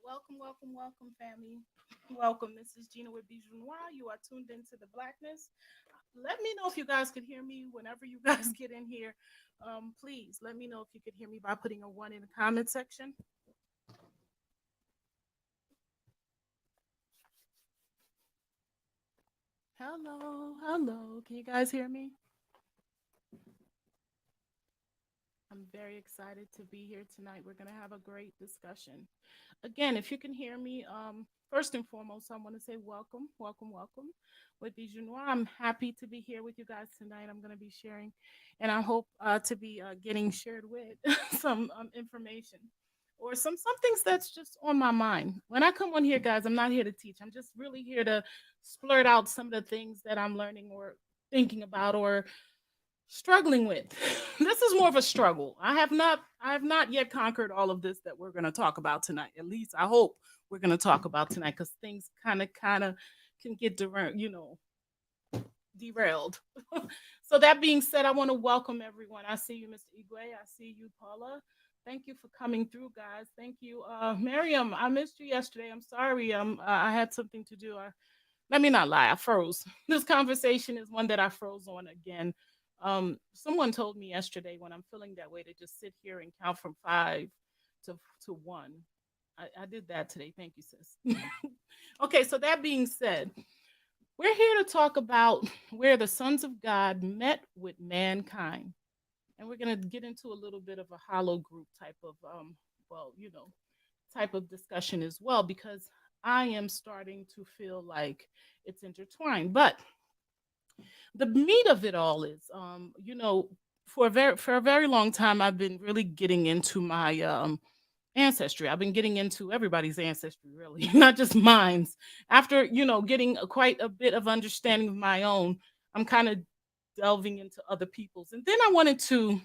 Welcome, family. Welcome. This is Gina with Bijoux Noir. You are tuned into the blackness. Let me know if you guys could hear me whenever you guys get in here. Please let me know if you could hear me by putting a one in the comment section. Hello, hello. Can you guys hear me? I'm very excited to be here tonight. We're going to have a great discussion. Again, if you can hear me, first and foremost, I want to say welcome with Bijou Noir. I'm happy to be here with you guys tonight. I'm going to be sharing, and I hope to be getting shared with some information or some things that's just on my mind. When I come on here, guys, I'm not here to teach. I'm just really here to splurt out some of the things that I'm learning or thinking about or struggling with. This is more of a struggle. I have not yet conquered all of this that we're going to talk about tonight. At least I hope we're going to talk about tonight cuz things kind of can get derailed. So that being said, I want to welcome everyone. I see you, Mr. Igwe. I see you, Paula. Thank you for coming through, guys. Thank you, Miriam. I missed you yesterday. I'm sorry. I had something to do. Let me not lie. I froze. This conversation is one that I froze on again. Someone told me yesterday when I'm feeling that way to just sit here and count from five to one. I did that today. Thank you, sis. Okay, so that being said, we're here to talk about where the sons of God met with mankind. And we're going to get into a little bit of a hollow group type of, well, you know, type of discussion as well, because I am starting to feel like it's intertwined. But the meat of it all is, for a very long time, I've been really getting into my ancestry. I've been getting into everybody's ancestry, really, not just mine's. After getting quite a bit of understanding of my own, I'm kind of delving into other people's, and then I wanted to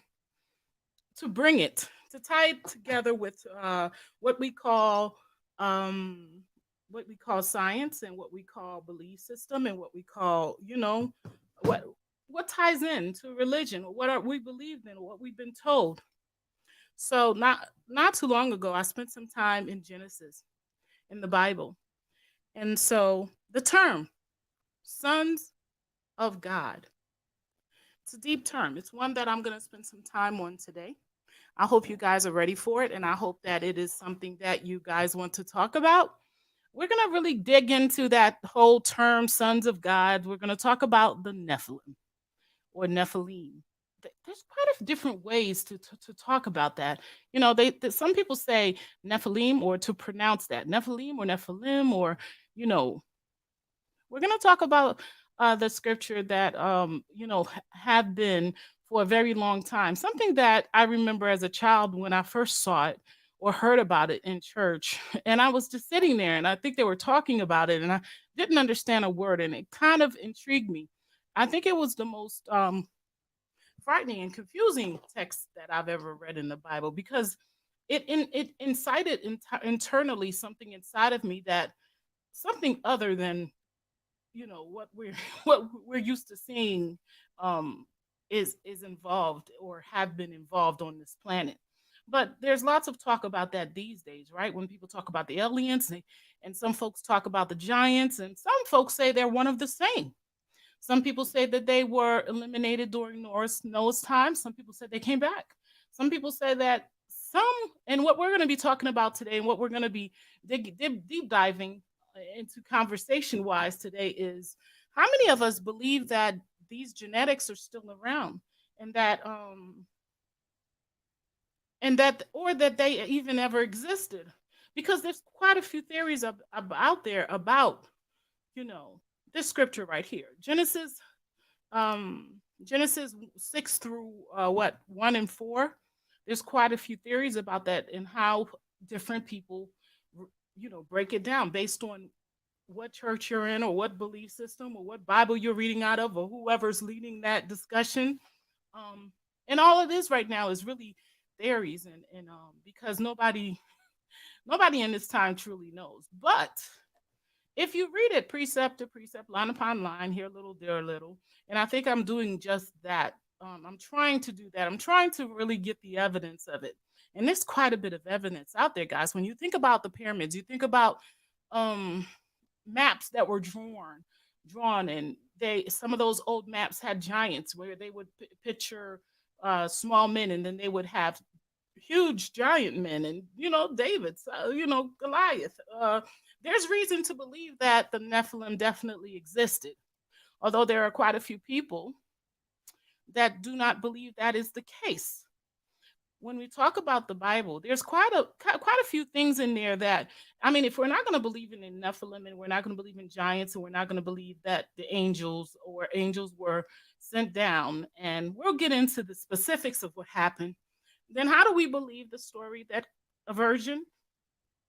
bring it to tie it together with what we call um, what we call science and what we call belief system and what we call what what ties in to religion, what are we believed in, what we've been told. So not too long ago, I spent some time in Genesis in the Bible, and so the term sons of God, it's a deep term. It's one that I'm going to spend some time on today. I hope you guys are ready for it, and I hope that it is something that you guys want to talk about. We're going to really dig into that whole term, sons of God. We're going to talk about the Nephilim or Nephilim. There's quite a different ways to talk about that. Some people say Nephilim or to pronounce that Nephilim or Nephilim or, you know, we're going to talk about the scripture that have been for a very long time. Something that I remember as a child when I first saw it or heard about it in church, and I was just sitting there, and I think they were talking about it, and I didn't understand a word, and it kind of intrigued me. I think it was the most frightening and confusing text that I've ever read in the Bible because it incited internally something inside of me that something other than what we're what we're used to seeing um is involved or have been involved on this planet. But there's lots of talk about that these days, right? When people talk about the aliens, and some folks talk about the giants, and some folks say they're one of the same. Some people say that they were eliminated during Noah's time. Some people said they came back. Some people say that and what we're going to be talking about today and what we're going to be deep diving into conversation wise today is how many of us believe that these genetics are still around and that or that they even ever existed, because there's quite a few theories out there about you know this scripture right here, Genesis 6 through what 1 and 4. There's quite a few theories about that and how different people break it down based on what church you're in or what belief system or what Bible you're reading out of or whoever's leading that discussion. um and all of this right now is really theories, and because nobody in this time truly knows. But if you read it precept to precept, line upon line, here a little, there a little, and I think I'm doing just that. I'm trying to do that. I'm trying to really get the evidence of it And there's quite a bit of evidence out there, guys. When you think about the pyramids, you think about um, maps that were drawn, and they some of those old maps had giants where they would picture small men, and then they would have huge giant men, and David's, Goliath. There's reason to believe that the Nephilim definitely existed, although there are quite a few people that do not believe that is the case. When we talk about the Bible, there's quite a few things in there that, I mean, if we're not going to believe in the Nephilim, and we're not going to believe in giants, and we're not going to believe that the angels were sent down, and we'll get into the specifics of what happened, then how do we believe the story that a virgin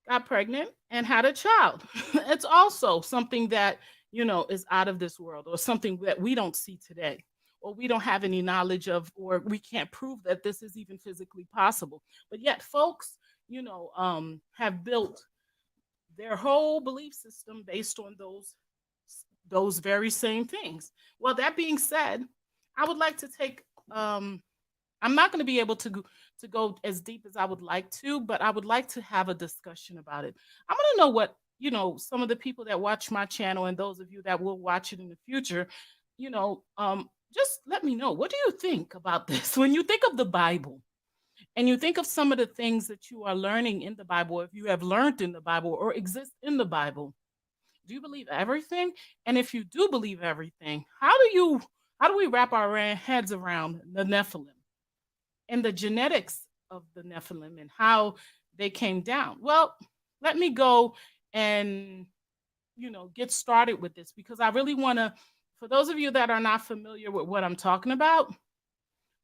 got pregnant and had a child? It's also something that, is out of this world, or something that we don't see today, or we don't have any knowledge of, or we can't prove that this is even physically possible. But yet, folks, have built their whole belief system based on those very same things. Well, that being said, I would like to take I'm not going to be able to go as deep as I would like to, but I would like to have a discussion about it. I want to know what, some of the people that watch my channel, and those of you that will watch it in the future, just let me know, what do you think about this? When you think of the Bible, and you think of some of the things that you are learning in the Bible, if you have learned in the Bible or exist in the Bible, do you believe everything? And if you do believe everything, how do we wrap our heads around the Nephilim and the genetics of the Nephilim and how they came down? Well, let me go and get started with this, because I really want to, for those of you that are not familiar with what I'm talking about,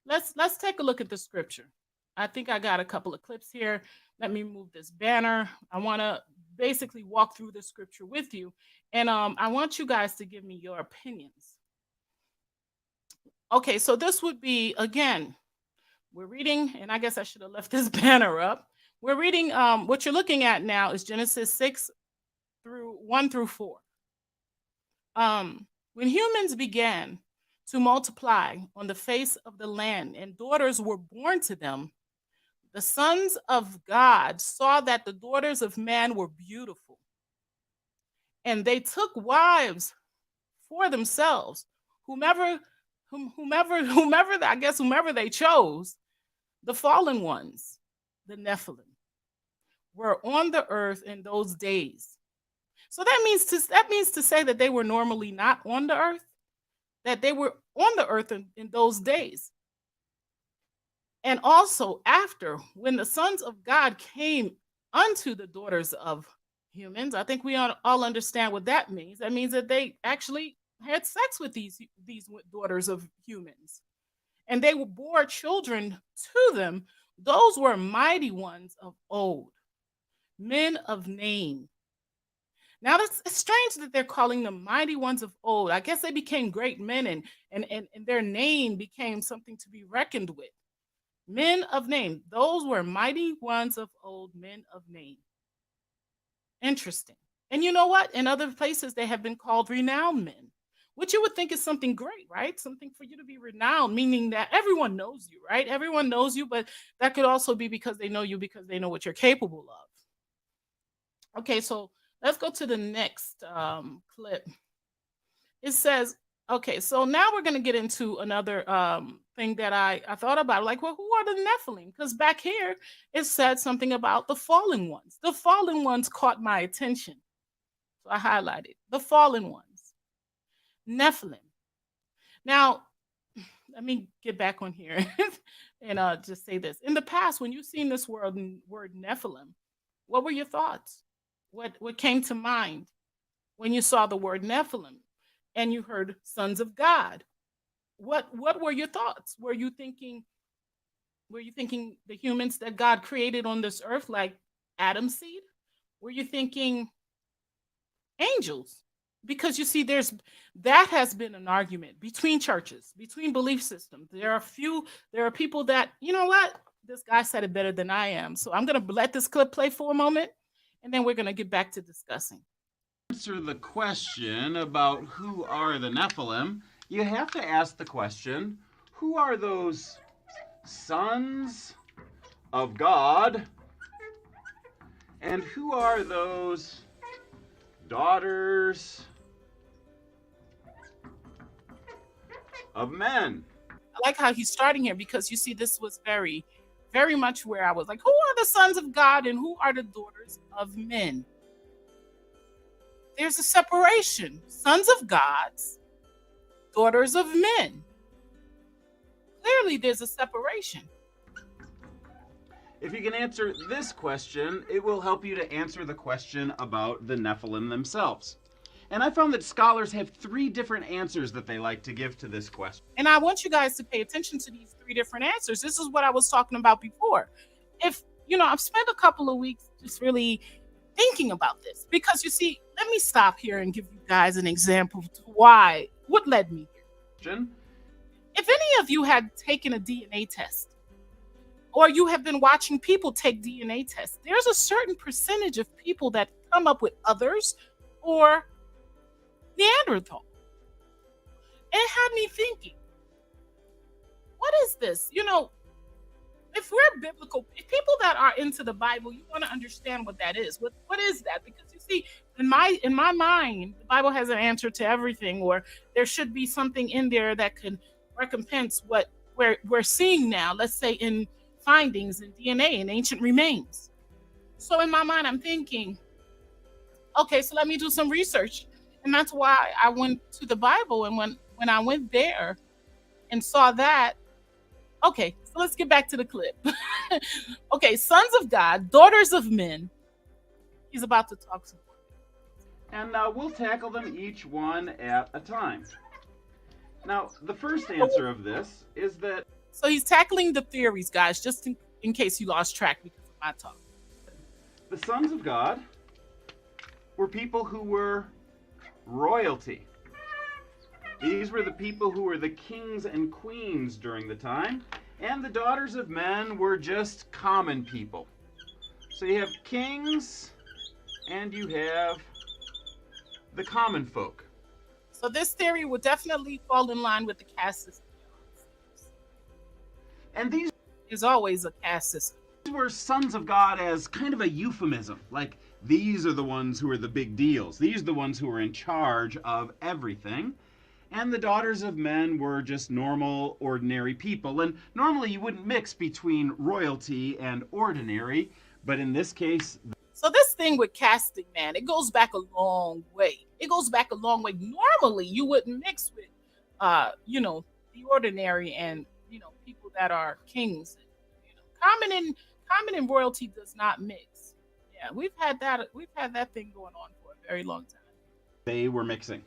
let's take a look at the scripture. I think I got a couple of clips here. Let me move this banner. I want to basically walk through the scripture with you, and I want you guys to give me your opinions. Okay, so this would be, again, we're reading, and I guess I should have left this banner up. We're reading, what you're looking at now is Genesis 6 through 1 through 4. When humans began to multiply on the face of the land, and daughters were born to them, the sons of God saw that the daughters of man were beautiful, and they took wives for themselves, whomever, whomever they chose. The fallen ones, the Nephilim, were on the earth in those days. So that means to say that they were normally not on the earth, that they were on the earth in those days. And also, after, when the sons of God came unto the daughters of humans, I think we all understand what that means. That means that they actually had sex with these daughters of humans, and they bore children to them. Those were mighty ones of old, men of name. Now, it's strange that they're calling them mighty ones of old. I guess they became great men, and their name became something to be reckoned with. Men of name. Those were mighty ones of old, men of name. Interesting. And you know what? In other places, they have been called renowned men, which you would think is something great, right? Something for you to be renowned, meaning that everyone knows you, right? Everyone knows you, but that could also be because they know you, because they know what you're capable of. Okay, so let's go to the next clip. It says, okay, so now we're going to get into another thing that I thought about. Like, well, who are the Nephilim? Because back here, it said something about the fallen ones. The fallen ones caught my attention. So I highlighted the fallen ones, Nephilim. Now, let me get back on here and just say this. In the past, when you've seen this word Nephilim, what were your thoughts? What came to mind when you saw the word Nephilim and you heard sons of God? What were your thoughts? Were you thinking the humans that God created on this earth, like Adam's seed? Were you thinking angels? Because you see, that has been an argument between churches, between belief systems. There are people that, you know what, this guy said it better than I am. So I'm going to let this clip play for a moment, and then we're going to get back to discussing. Answer the question about who are the Nephilim, you have to ask the question, who are those sons of God? And who are those daughters of men? I like how he's starting here because you see, this was very, very much where I was like, who are the sons of God and who are the daughters of men? There's a separation. Sons of gods, daughters of men. Clearly, there's a separation. If you can answer this question, it will help you to answer the question about the Nephilim themselves. And I found that scholars have 3 different answers that they like to give to this question. And I want you guys to pay attention to these 3 different answers. This is what I was talking about before. If, I've spent a couple of weeks just really thinking about this because you see, let me stop here and give you guys an example to what led me here. If any of you had taken a DNA test, or you have been watching people take DNA tests, there's a certain percentage of people that come up with others or Neanderthal. It had me thinking, what is this? If we're biblical, if people that are into the Bible, you want to understand what that is. What is that? Because you see, in my mind, the Bible has an answer to everything, or there should be something in there that could recompense what we're seeing now, let's say in findings in DNA and ancient remains. So in my mind, I'm thinking, okay, so let me do some research. And that's why I went to the Bible. And when I went there and saw that, okay, so let's get back to the clip. Okay, sons of God, daughters of men. He's about to talk some more. And we'll tackle them each one at a time. Now, the first answer of this is that... So he's tackling the theories, guys, just in case you lost track because of my talk. The sons of God were people who were royalty. These were the people who were the kings and queens during the time, and the daughters of men were just common people. So you have kings and you have the common folk. So this theory would definitely fall in line with the caste system. And these is always a caste system. These were sons of God as kind of a euphemism. Like, these are the ones who are the big deals. These are the ones who are in charge of everything. And the daughters of men were just normal, ordinary people. And normally you wouldn't mix between royalty and ordinary, but in this case... So this thing with casting, man, it goes back a long way. It goes back a long way. Normally you wouldn't mix with, the ordinary and, people that are kings. Common and royalty does not mix. Yeah, we've had that thing going on for a very long time. They were mixing.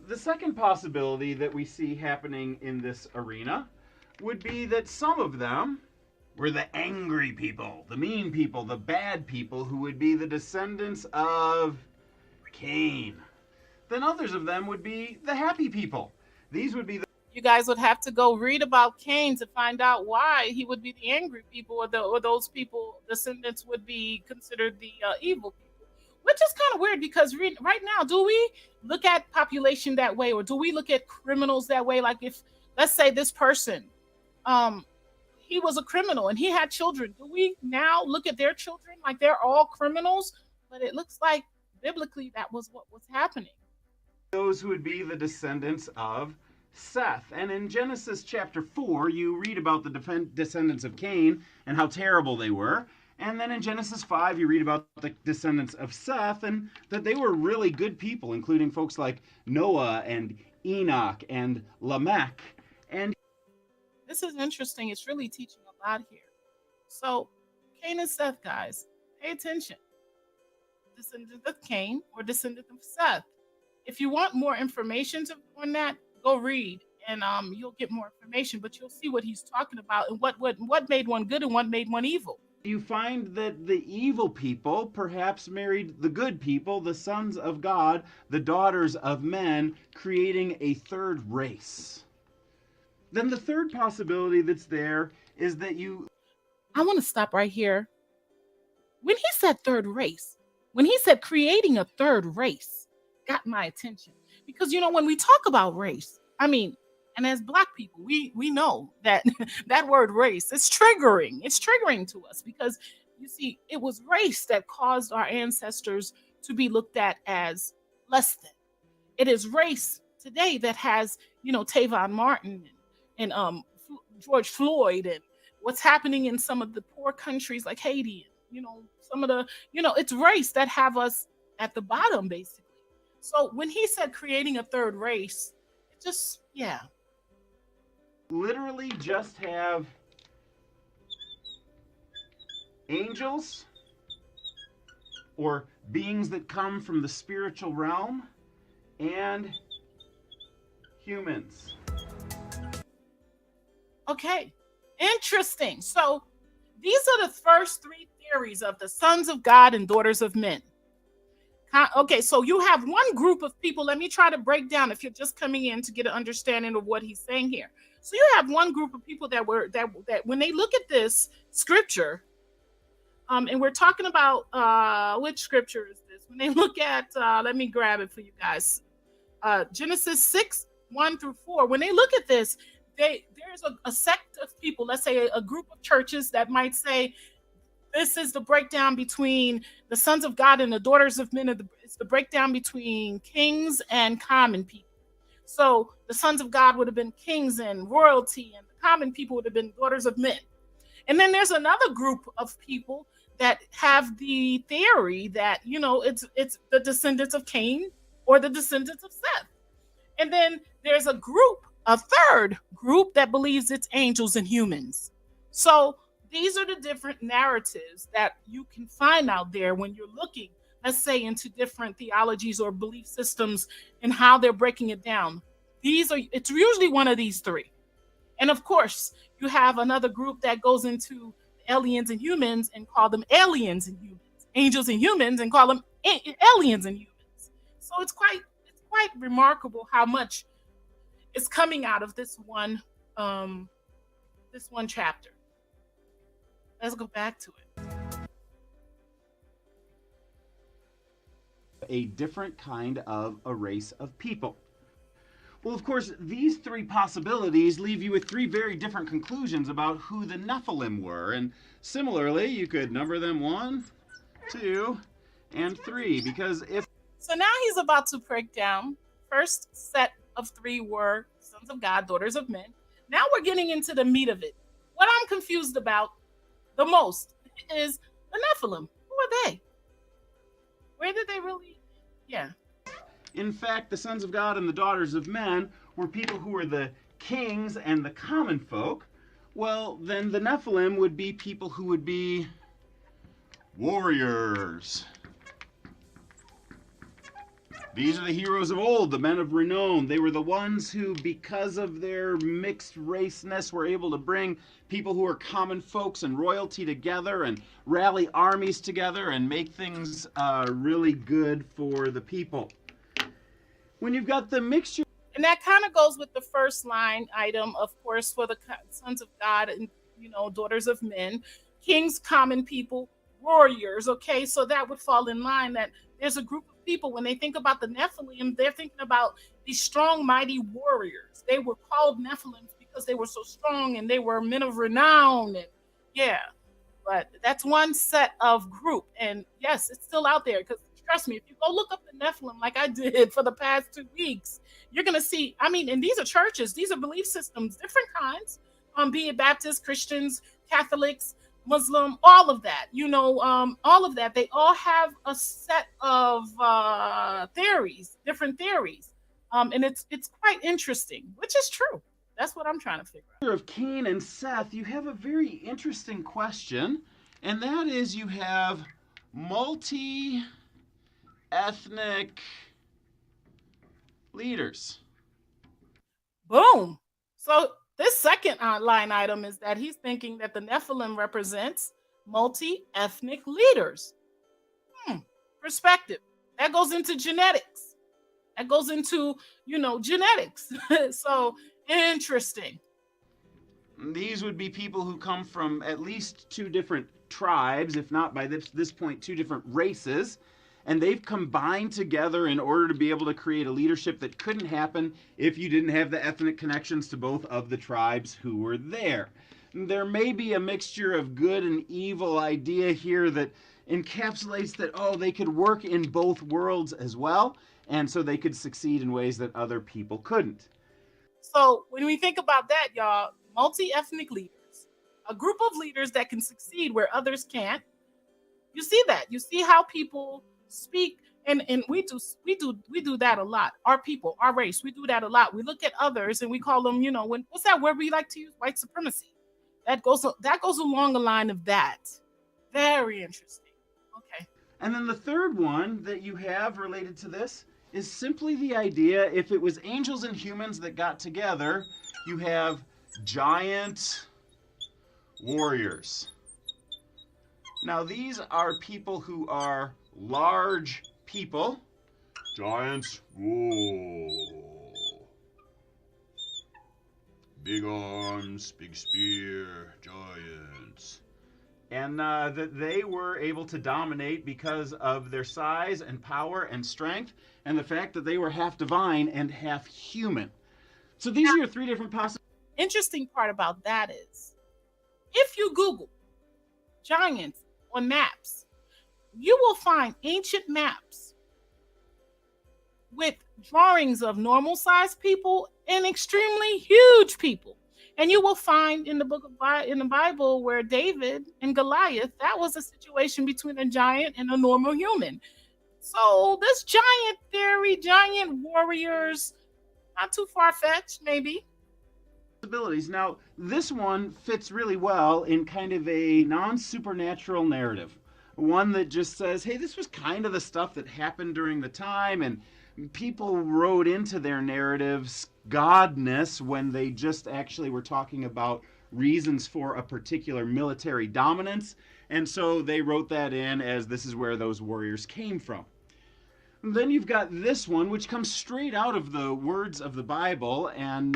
The second possibility that we see happening in this arena would be that some of them were the angry people, the mean people, the bad people who would be the descendants of Cain. Then others of them would be the happy people. These would be the... You guys would have to go read about Cain to find out why he would be the angry people, or those people, descendants, would be considered the evil people. Which is kind of weird because right now, do we look at population that way, or do we look at criminals that way? Like, if, let's say, this person, he was a criminal and he had children, do we now look at their children like they're all criminals? But it looks like biblically that was what was happening. Those who would be the descendants of Seth. And in Genesis chapter 4, you read about the descendants of Cain and how terrible they were. And then in Genesis 5, you read about the descendants of Seth and that they were really good people, including folks like Noah and Enoch and Lamech. And this is interesting. It's really teaching a lot here. So Cain and Seth, guys, pay attention. Descendant of Cain or descendant of Seth. If you want more information on that, go read and you'll get more information, but you'll see what he's talking about and what made one good and what made one evil. You find that the evil people perhaps married the good people, the sons of God, the daughters of men, creating a third race. Then the third possibility that's there is that I want to stop right here. When he said third race, when he said creating a third race, got my attention. Because, when we talk about race, I mean, we talk about race. But when we talk about third race, what are we talking about? Are we talking about, a race of And as Black people, we know that that word race is triggering. It's triggering to us because you see, it was race that caused our ancestors to be looked at as less than. It is race today that has, Tavon Martin and George Floyd and what's happening in some of the poor countries like Haiti. Some of the, it's race that have us at the bottom basically. So when he said creating a third race, it just, yeah. Literally just have angels or beings that come from the spiritual realm and humans. Okay. Interesting. So these are the first three theories of the sons of God and daughters of men. Okay, so you have one group of people. Let me try to break down if you're just coming in to get an understanding of what he's saying here. So you have one group of people that when they look at this scripture, and we're talking about which scripture is this? When they look at, let me grab it for you guys. Genesis 6:1-4. When they look at this, there's a sect of people, let's say a group of churches that might say this is the breakdown between the sons of God and the daughters of men. It's the breakdown between kings and common people. So the sons of God would have been kings and royalty, and the common people would have been daughters of men. And then there's another group of people that have the theory that, it's the descendants of Cain or the descendants of Seth. And then there's a third group that believes it's angels and humans. So these are the different narratives that you can find out there when you're looking, let's say, into different theologies or belief systems and how they're breaking it down. It's usually one of these three. And of course, you have another group that goes into aliens and humans and call them aliens and humans, angels and humans and call them aliens and humans. So it's quite remarkable how much is coming out of this one chapter. Let's go back to it. A different kind of a race of people. Well, of course, these three possibilities leave you with three very different conclusions about who the Nephilim were. And similarly, you could number them 1, 2, and 3, because if... So now he's about to break down. First set of 3 were sons of God, daughters of men. Now we're getting into the meat of it. What I'm confused about the most is the Nephilim. Who are they? Where did they really... Yeah. In fact, the sons of God and the daughters of men were people who were the kings and the common folk. Well, then the Nephilim would be people who would be warriors. These are the heroes of old, the men of renown. They were the ones who, because of their mixed raceness, were able to bring people who are common folks and royalty together and rally armies together and make things really good for the people. When you've got the mixture... And that kind of goes with the first line item, of course, for the sons of God and, daughters of men, kings, common people, warriors. Okay, so that would fall in line that there's a group of people, when they think about the Nephilim, they're thinking about these strong, mighty warriors. They were called Nephilims because they were so strong and they were men of renown. And yeah, but that's one set of group. And yes, it's still out there because trust me, if you go look up the Nephilim like I did for the past 2 weeks, you're going to see, and these are churches, these are belief systems, different kinds, be it Baptists, Christians, Catholics, Muslim, all of that, all of that. They all have a set of theories, different theories. And it's quite interesting, which is true. That's what I'm trying to figure out. Of Cain and Seth, you have a very interesting question, and that is you have multi-ethnic leaders. Boom. So this second line item is that he's thinking that the Nephilim represents multi-ethnic leaders. Perspective. That goes into genetics. That goes into, genetics. So interesting. These would be people who come from at least 2 different tribes, if not by this point 2 different races. and they've combined together in order to be able to create a leadership that couldn't happen if you didn't have the ethnic connections to both of the tribes who were there. There may be a mixture of good and evil idea here that encapsulates that, oh, they could work in both worlds as well, and so they could succeed in ways that other people couldn't. So when we think about that, y'all, multi-ethnic leaders, a group of leaders that can succeed where others can't. You see that. You see how people speak, and we do that a lot. Our people, our race, we do that a lot. We look at others and we call them, when what's that word we like to use? White supremacy. That goes along the line of that. Very interesting. Okay. And then the third one that you have related to this is simply the idea if it was angels and humans that got together, you have giant warriors. Now, these are people who are large people. Giants, whoa. Big arms, big spear, giants. And that they were able to dominate because of their size and power and strength, and the fact that they were half divine and half human. So these are your three different possibilities. Interesting part about that is if you Google giants on maps, you will find ancient maps with drawings of normal sized people and extremely huge people. And you will find in the in the Bible where David and Goliath, that was a situation between a giant and a normal human. So this giant theory, giant warriors, not too far fetched, maybe. Now, this one fits really well in kind of a non-supernatural narrative. One that just says, hey, this was kind of the stuff that happened during the time, and people wrote into their narratives godness when they just actually were talking about reasons for a particular military dominance, and so they wrote that in as this is where those warriors came from. And then you've got this one, which comes straight out of the words of the Bible, and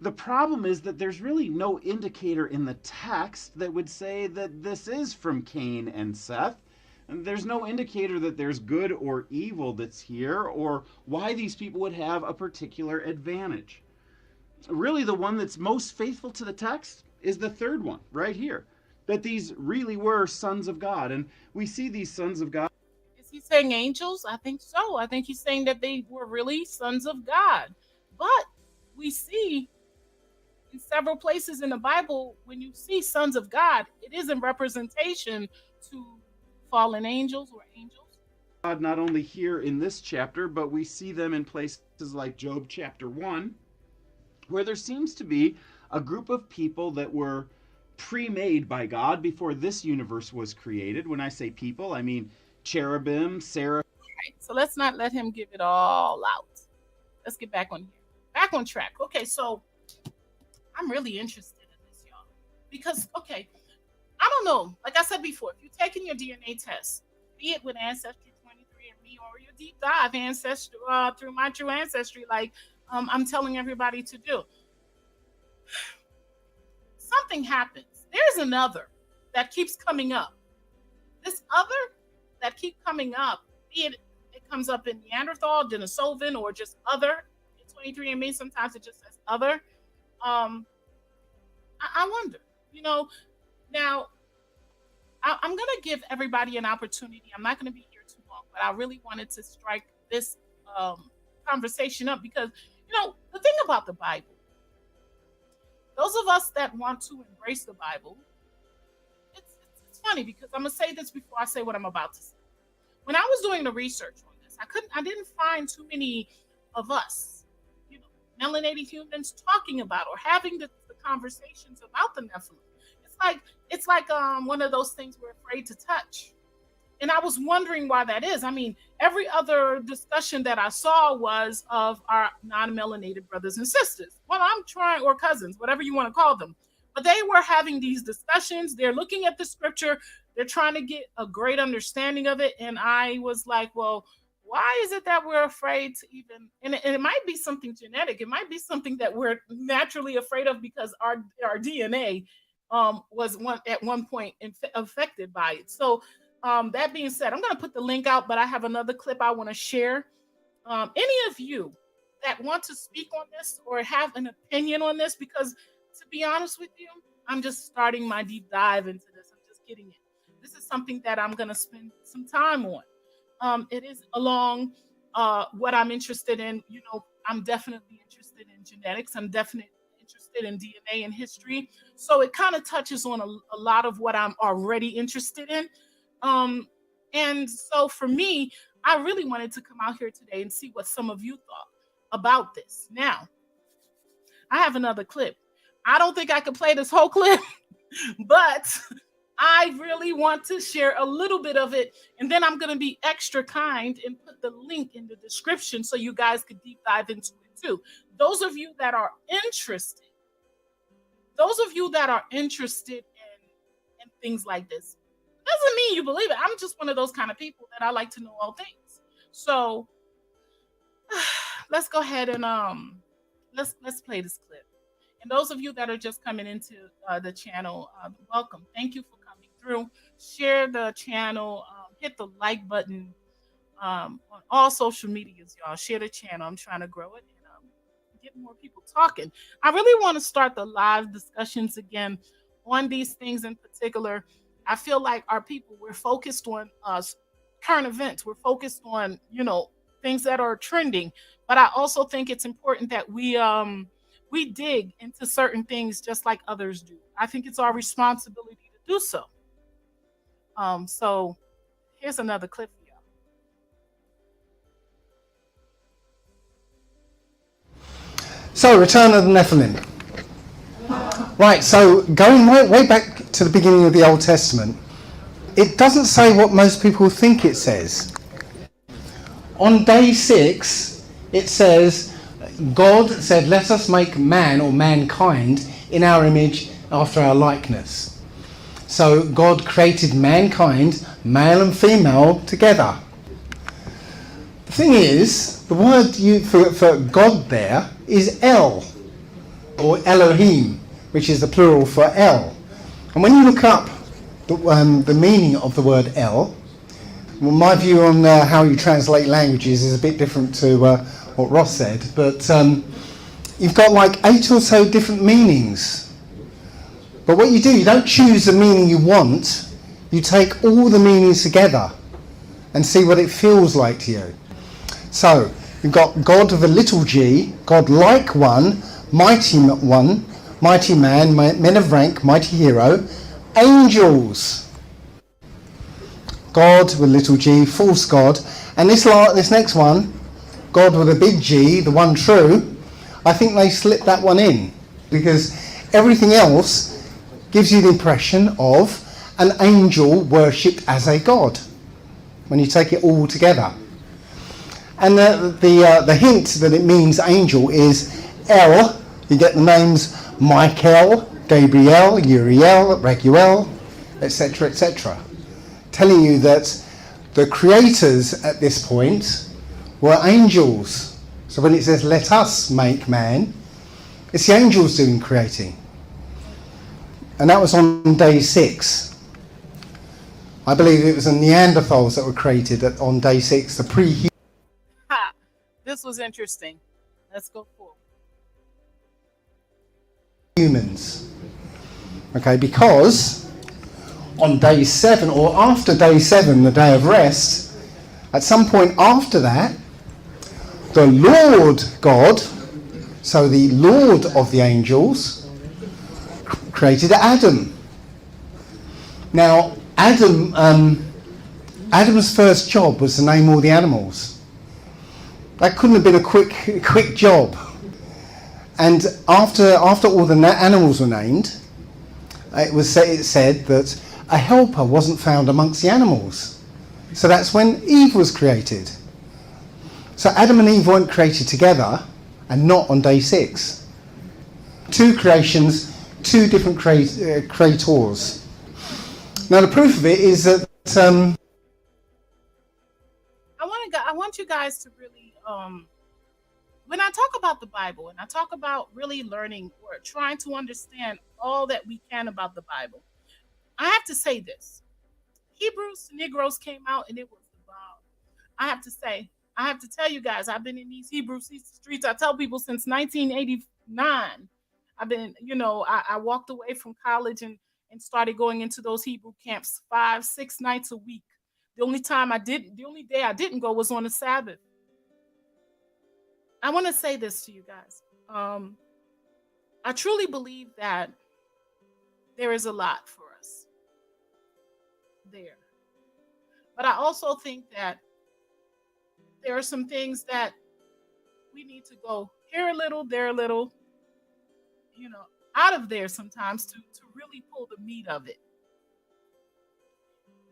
the problem is that there's really no indicator in the text that would say that this is from Cain and Seth. And there's no indicator that there's good or evil that's here, or why these people would have a particular advantage. Really, the one that's most faithful to the text is the third one, right here. That these really were sons of God. And we see these sons of God. Is he saying angels? I think so. I think he's saying that they were really sons of God. But we see in several places in the Bible, when you see sons of God, it is in representation to fallen angels or angels. God not only here in this chapter, but we see them in places like Job chapter 1, where there seems to be a group of people that were pre-made by God before this universe was created. When I say people, I mean cherubim, seraphim. Right. So let's not let him give it all out. Let's get back on here. Back on track. Okay, so I'm really interested in this, y'all. Because, okay, I don't know. Like I said before, if you're taking your DNA test, be it with Ancestry 23andMe or your deep dive ancestry through my true ancestry, like I'm telling everybody to do, something happens. There's another that keeps coming up. This other that keep coming up, be it comes up in Neanderthal, Denisovan, or just other. In 23andMe, sometimes it just says other. I wonder, now I'm going to give everybody an opportunity. I'm not going to be here too long, but I really wanted to strike this conversation up because, the thing about the Bible, those of us that want to embrace the Bible, it's funny because I'm going to say this before I say what I'm about to say. When I was doing the research on this, I didn't find too many of us, melanated humans talking about or having the conversations about the Nephilim. It's like one of those things we're afraid to touch. And I was wondering why that is. I mean, every other discussion that I saw was of our non-melanated brothers and sisters. Well, I'm trying, or cousins, whatever you want to call them. But they were having these discussions. They're looking at the scripture. They're trying to get a great understanding of it. And I was like, well, why is it that we're afraid to even, and it might be something genetic. It might be something that we're naturally afraid of because our DNA was at one point affected by it. So That being said, I'm going to put the link out, but I have another clip I want to share. Any of you that want to speak on this or have an opinion on this, because to be honest with you, I'm just starting my deep dive into this. I'm just getting it. This is something that I'm going to spend some time on. It is along what I'm interested in. You know, I'm definitely interested in genetics. I'm definitely interested in DNA and history. So it kind of touches on a lot of what I'm already interested in. Um, and so for me, I really wanted to come out here today and see what some of you thought about this. Now, I have another clip. I don't think I could play this whole clip, but I really want to share a little bit of it. And then I'm going to be extra kind and put the link in the description so you guys could deep dive into it too. Those of you that are interested, those of you that are interested in things like this, doesn't mean you believe it. I'm just one of those kind of people that I like to know all things. So let's go ahead and let's play this clip. And those of you that are just coming into the channel, welcome. Thank you for coming through. Share the channel. Hit the like button on all social medias, y'all. Share the channel. I'm trying to grow it and get more people talking. I really want to start the live discussions again on these things in particular. I feel like our people, we're focused on current events. We're focused on, you know, things that are trending. But I also think it's important that we dig into certain things just like others do. I think it's our responsibility to do so. So here's another clip for y'all. So, Return of the Nephilim. Right, so going way back to the beginning of the Old Testament, it doesn't say what most people think it says. On day 6, it says, God said, let us make man or mankind in our image after our likeness. So God created mankind, male and female, together. The thing is, the word for God there is El, or Elohim, which is the plural for El. And when you look up the meaning of the word El, well, my view on how you translate languages is a bit different to what Ross said, but you've got like 8 or so different meanings. But what you do, you don't choose the meaning you want, you take all the meanings together and see what it feels like to you. So, you've got God with a little g, God like one, mighty man, men of rank, mighty hero, angels. God with little g, false God. And this next one, God with a big G, the one true, I think they slipped that one in because everything else gives you the impression of an angel worshipped as a god when you take it all together. And the hint that it means angel is El. You get the names Michael, Gabriel, Uriel, Raguel, etc., etc., telling you that the creators at this point were angels. So when it says let us make man, it's the angels doing creating. And that was on day 6. I believe it was the Neanderthals that were created on day 6, the pre-humans. Ha! This was interesting. Let's go forward. Okay, because on day 7 or after day 7, the day of rest, at some point after that, the Lord God, so the Lord of the angels, created Adam. Now, Adam's first job was to name all the animals. That couldn't have been a quick job. And after all the animals were named, it said that a helper wasn't found amongst the animals. So that's when Eve was created. So Adam and Eve weren't created together and not on day 6. 2 creations, 2 different creators. Now the proof of it is that I want you guys to really when I talk about the Bible and I talk about really learning or trying to understand all that we can about the Bible, I have to say this. Hebrews to Negroes came out, and it was the bomb. I have to say, I have to tell you guys, I've been in these Hebrew streets. I tell people since 1989. I've been, I walked away from college and started going into those Hebrew camps 5, 6 nights a week. The only day I didn't go was on the Sabbath. I want to say this to you guys. I truly believe that there is a lot for us there. But I also think that there are some things that we need to go here a little, there a little, out of there sometimes to really pull the meat of it.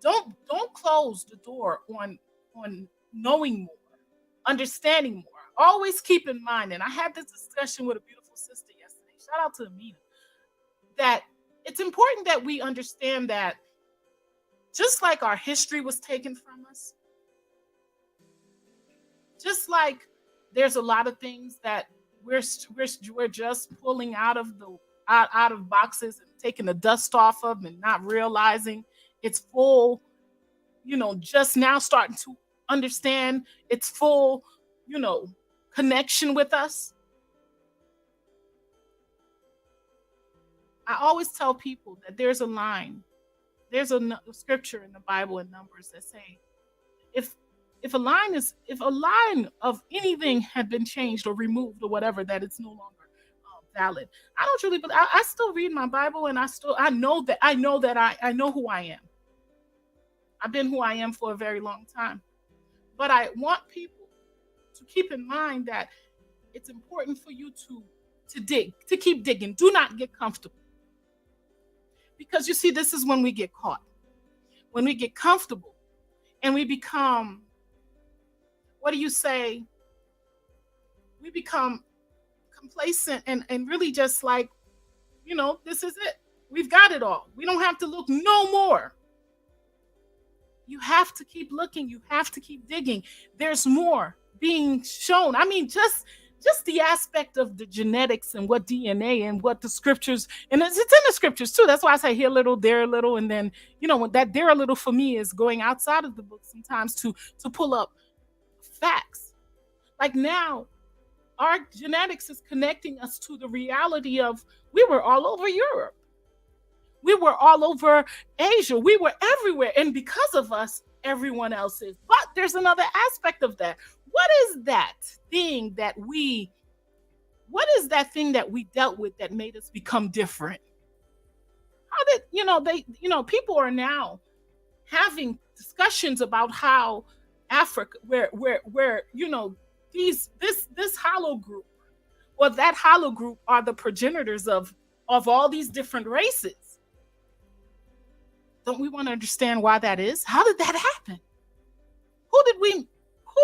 Don't close the door on knowing more, understanding more. Always keep in mind, and I had this discussion with a beautiful sister yesterday. Shout out to Amina. That it's important that we understand that just like our history was taken from us, just like there's a lot of things that we're just pulling out of boxes and taking the dust off of and not realizing it's full, just now starting to understand its full, connection with us. I always tell people that there's a line, there's a scripture in the Bible in Numbers that say, if a line of anything had been changed or removed or whatever, that it's no longer valid. I don't really, but I still read my Bible, and I know who I am. I've been who I am for a very long time, but I want people to keep in mind that it's important for you to dig, to keep digging. Do not get comfortable, because you see, this is when we get caught, when we get comfortable, and we become, what do you say? We become complacent and really just like, this is it. We've got it all. We don't have to look no more. You have to keep looking. You have to keep digging. There's more being shown. I mean, just the aspect of the genetics and what DNA and what the scriptures, and it's in the scriptures too. That's why I say here a little, there a little, and then, when that there a little for me is going outside of the book sometimes to pull up facts. Like now, our genetics is connecting us to the reality of we were all over Europe. We were all over Asia. We were everywhere. And because of us, everyone else is. But there's another aspect of that. What is that thing that we dealt with that made us become different? How did, people are now having discussions about how Africa, where this hollow group or that hollow group are the progenitors of all these different races. Don't we want to understand why that is? How did that happen? Who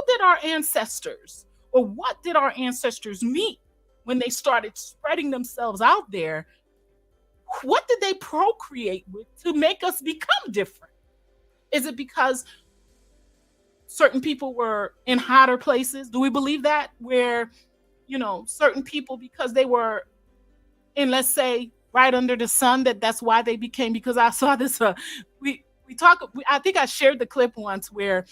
did our ancestors, or what did our ancestors meet when they started spreading themselves out there? What did they procreate with to make us become different? Is it because certain people were in hotter places? Do we believe that? Where, certain people, because they were in, let's say, right under the sun, that's why they became, because I saw this, I think I shared the clip once where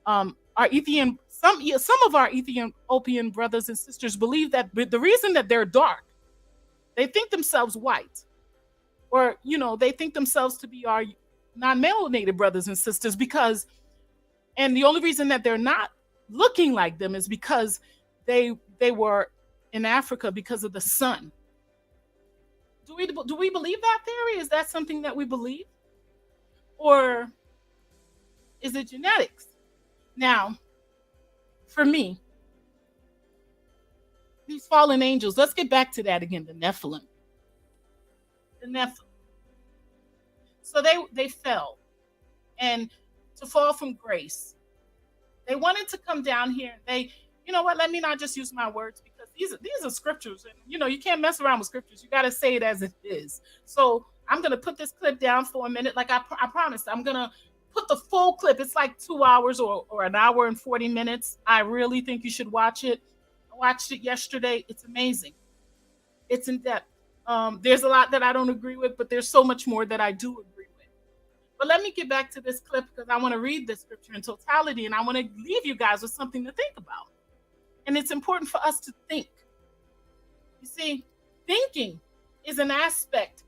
some of our Ethiopian brothers and sisters believe that the reason that they're dark, they think themselves white, or, they think themselves to be our non-melanated brothers and sisters and the only reason that they're not looking like them is because they were in Africa because of the sun. Do we believe that theory? Is that something that we believe? Or is it genetics? Now, for me, these fallen angels, let's get back to that again, the Nephilim. So they fell, and to fall from grace. They wanted to come down here. Let me not just use my words, because these are scriptures, and you can't mess around with scriptures. You got to say it as it is. So I'm gonna put this clip down for a minute, like I promised. I'm gonna put the full clip. It's like 2 hours or an hour and 40 minutes. I really think you should watch it. I watched it yesterday. It's amazing. It's in depth. There's a lot that I don't agree with, but there's so much more that I do agree with. But let me get back to this clip because I want to read this scripture in totality and I want to leave you guys with something to think about. And it's important for us to think. You see, thinking is an aspect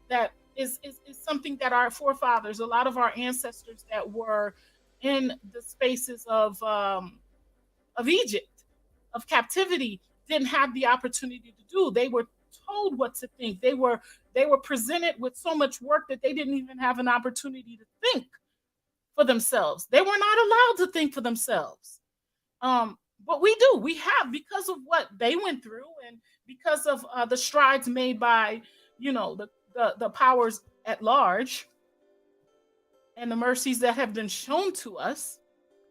that is something that our forefathers, a lot of our ancestors that were in the spaces of Egypt, of captivity, didn't have the opportunity to do. They were told what to think. They were presented with so much work that they didn't even have an opportunity to think for themselves. They were not allowed to think for themselves. But we do. We have, because of what they went through and because of the strides made by, the powers at large and the mercies that have been shown to us,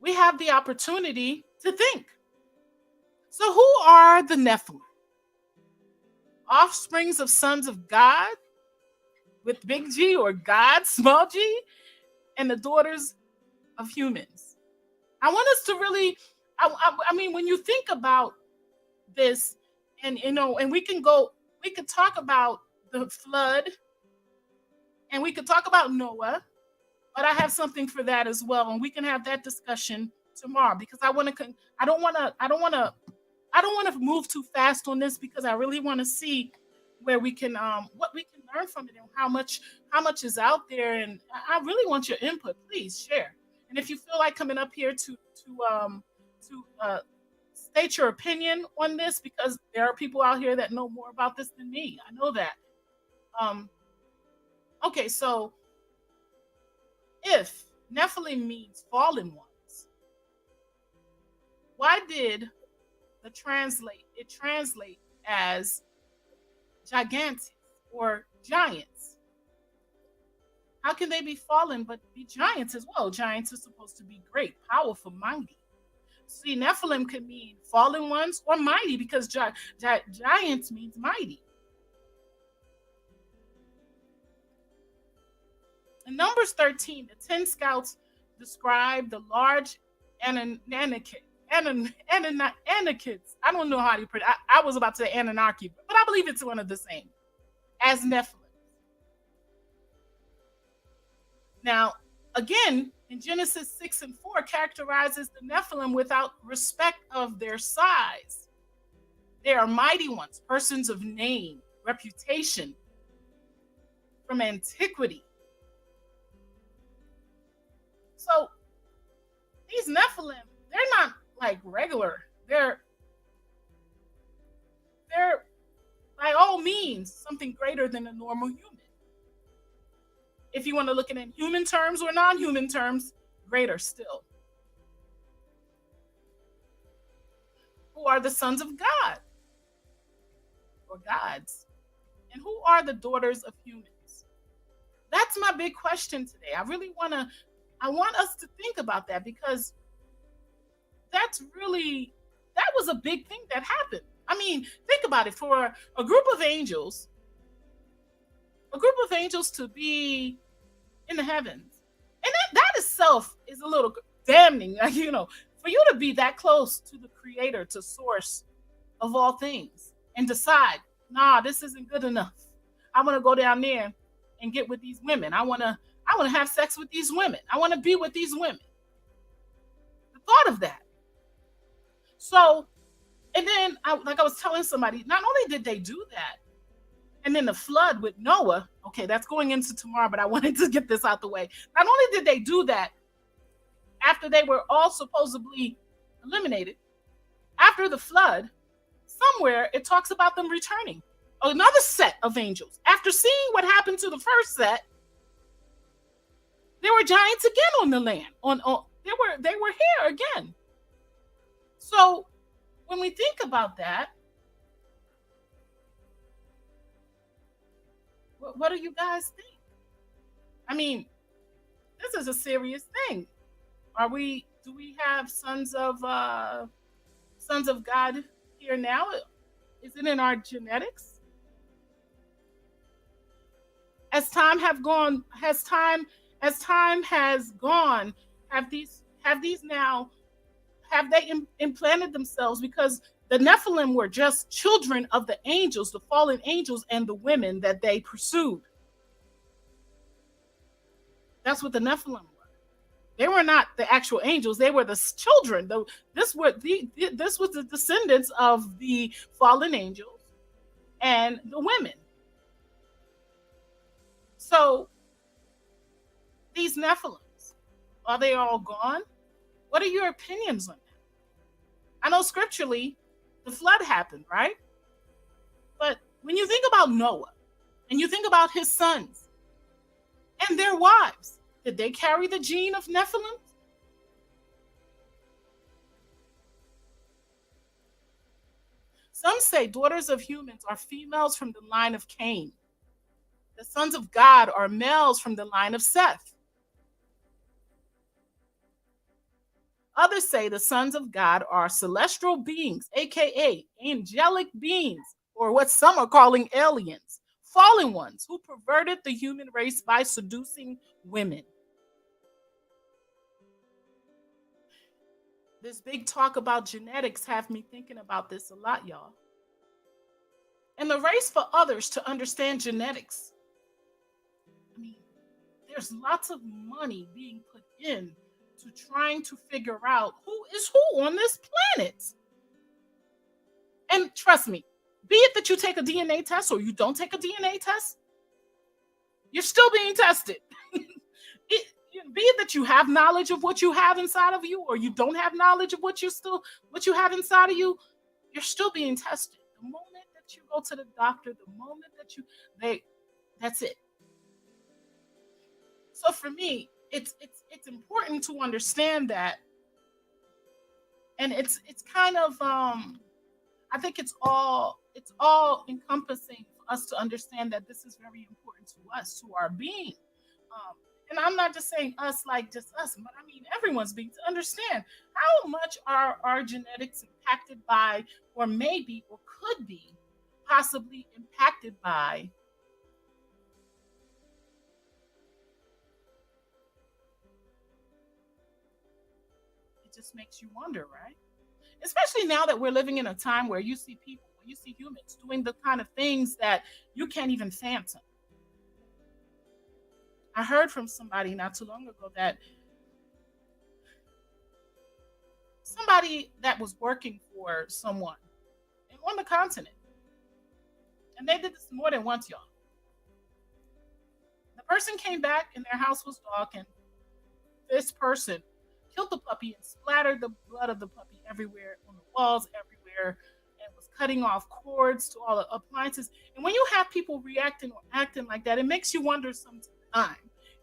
we have the opportunity to think. So who are the Nephilim? Offsprings of sons of God with big G, or God, small g, and the daughters of humans. I want us to really, I mean, when you think about this, and we can talk about the flood, and we could talk about Noah, but I have something for that as well, and we can have that discussion tomorrow because I don't want to move too fast on this because I really want to see where we can what we can learn from it and how much is out there, and I really want your input. Please share, and if you feel like coming up here to state your opinion on this, because there are people out here that know more about this than me. I know that. Okay, so if Nephilim means fallen ones, why did it translate as gigantes or giants? How can they be fallen but be giants as well? Giants are supposed to be great, powerful, mighty. See, Nephilim could mean fallen ones or mighty, because giants means mighty. In Numbers 13, the 10 scouts describe the large Anakids. I don't know how to put it. I was about to say Anunnaki, but I believe it's one of the same, as Nephilim. Now, again, in Genesis 6 and 4, characterizes the Nephilim without respect of their size. They are mighty ones, persons of name, reputation, from antiquity. So these Nephilim, they're not like regular. They're by all means something greater than a normal human. If you want to look at it in human terms or non-human terms, greater still. Who are the sons of God or gods? And who are the daughters of humans? That's my big question today. I want us to think about that, because that was a big thing that happened. I mean, think about it. For a group of angels to be in the heavens, and that itself is a little damning, for you to be that close to the creator, to source of all things, and decide, nah, this isn't good enough. I want to go down there and get with these women. I want to have sex with these women. I want to be with these women. The thought of that. So, and then, like I was telling somebody, not only did they do that, and then the flood with Noah, okay, that's going into tomorrow, but I wanted to get this out the way. Not only did they do that after they were all supposedly eliminated, after the flood, somewhere it talks about them returning. Another set of angels. After seeing what happened to the first set, there were giants again on the land. They were here again. So when we think about that, what do you guys think? I mean, this is a serious thing. Do we have sons of God here now? Is it in our genetics? As time has gone, have they implanted themselves? Because the Nephilim were just children of the angels, the fallen angels, and the women that they pursued. That's what the Nephilim were. They were not the actual angels. They were the children. This was the descendants of the fallen angels and the women. So these Nephilims, are they all gone? What are your opinions on that? I know scripturally the flood happened, right? But when you think about Noah and you think about his sons and their wives, did they carry the gene of Nephilim? Some say daughters of humans are females from the line of Cain. The sons of God are males from the line of Seth. Others say the sons of God are celestial beings, aka angelic beings, or what some are calling aliens, fallen ones who perverted the human race by seducing women. This big talk about genetics have me thinking about this a lot, y'all. And the race for others to understand genetics. I mean, there's lots of money being put in to trying to figure out who is who on this planet. And trust me, be it that you take a DNA test or you don't take a DNA test, you're still being tested. Be it that you have knowledge of what you have inside of you or you don't have knowledge of what you have inside of you, you're still being tested. The moment that you go to the doctor, the moment that that's it. So for me, it's important to understand that, and it's kind of I think it's all encompassing for us to understand that this is very important to us, to our being. And I'm not just saying us like just us, but I mean everyone's being, to understand how much are our genetics impacted by, or maybe, or could be possibly impacted by just makes you wonder, right? Especially now that we're living in a time where you see people, you see humans doing the kind of things that you can't even fathom. I heard from somebody not too long ago that somebody that was working for someone on the continent, and they did this more than once, y'all. The person came back and their house was dark, and this person killed the puppy and splattered the blood of the puppy everywhere, on the walls, everywhere, and was cutting off cords to all the appliances. And when you have people reacting or acting like that, it makes you wonder sometimes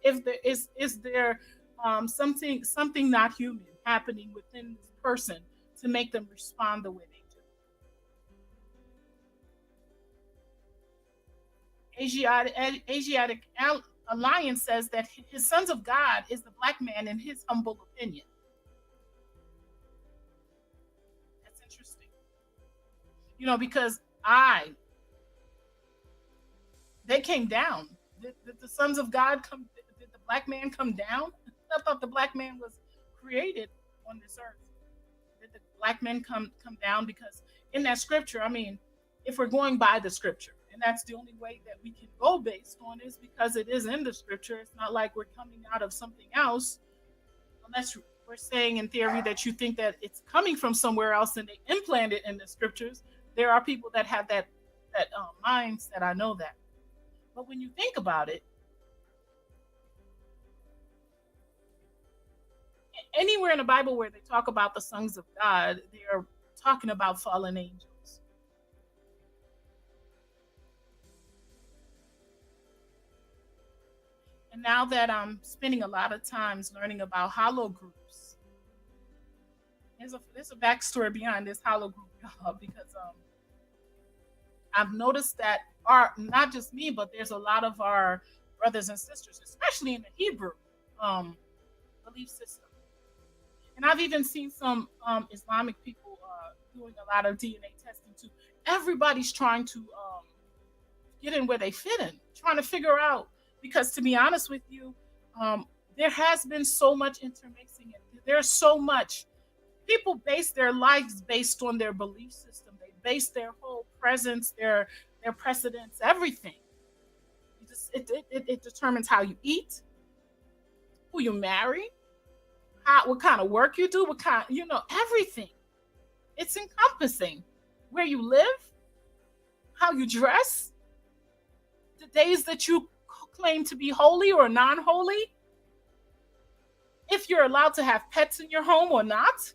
if there is there something not human happening within this person to make them respond the way they do. Asiatic Alliance says that his sons of God is the black man, in his humble opinion. That's interesting. Because they came down. Did the sons of God come? Did the black man come down? I thought the black man was created on this earth. Did the black men come down? Because in that scripture, I mean, if we're going by the scripture, and that's the only way that we can go based on, is because it is in the scripture. It's not like we're coming out of something else, unless we're saying in theory that you think that it's coming from somewhere else and they implant it in the scriptures. There are people that have that mindset. I know that. But when you think about it, anywhere in the Bible where they talk about the sons of God, they are talking about fallen angels. And now that I'm spending a lot of times learning about Haplogroups, there's a backstory behind this Haplogroup, because I've noticed that not just me, but there's a lot of our brothers and sisters, especially in the Hebrew belief system. And I've even seen some Islamic people doing a lot of DNA testing too. Everybody's trying to get in where they fit in, trying to figure out. Because to be honest with you, there has been so much intermixing. There's so much. People base their lives based on their belief system. They base their whole presence, their precedents, everything. It determines how you eat. who you marry, what kind of work you do, what kind, everything. It's encompassing where you live, how you dress, the days that you claim to be holy or non-holy, if you're allowed to have pets in your home or not.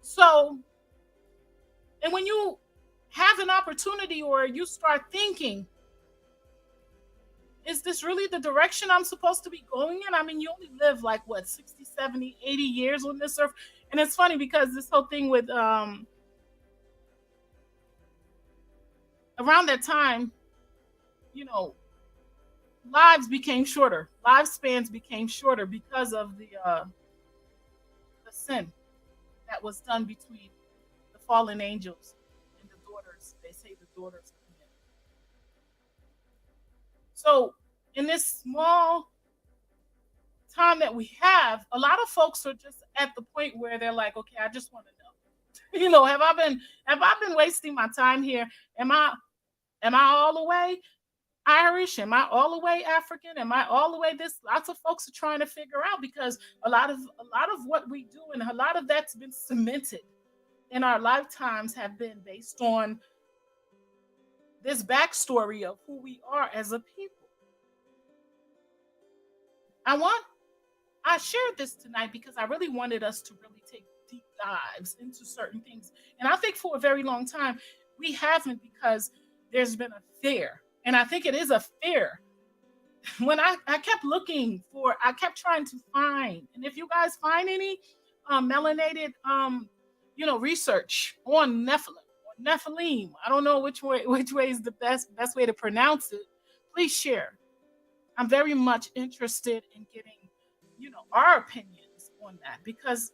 So, and when you have an opportunity or you start thinking, is this really the direction I'm supposed to be going in? I mean, you only live like what, 60, 70, 80 years on this earth. And it's funny because this whole thing with around that time, lives became shorter. Lifespans became shorter because of the sin that was done between the fallen angels and the daughters. They say the daughters of men. So in this small time that we have, a lot of folks are just at the point where they're like, okay, I just want to know. Have I been wasting my time here? Am I all the way Irish? Am I all the way African? Am I all the way this? Lots of folks are trying to figure out, because a lot of what we do and a lot of that's been cemented in our lifetimes have been based on this backstory of who we are as a people. I shared this tonight because I really wanted us to really take deep dives into certain things. And I think for a very long time, we haven't, because there's been a fear. And I think it is a fear. When I kept looking I kept trying to find, and if you guys find any melanated, research on Nephilim, I don't know which way is the best way to pronounce it, please share. I'm very much interested in getting, our opinions on that, because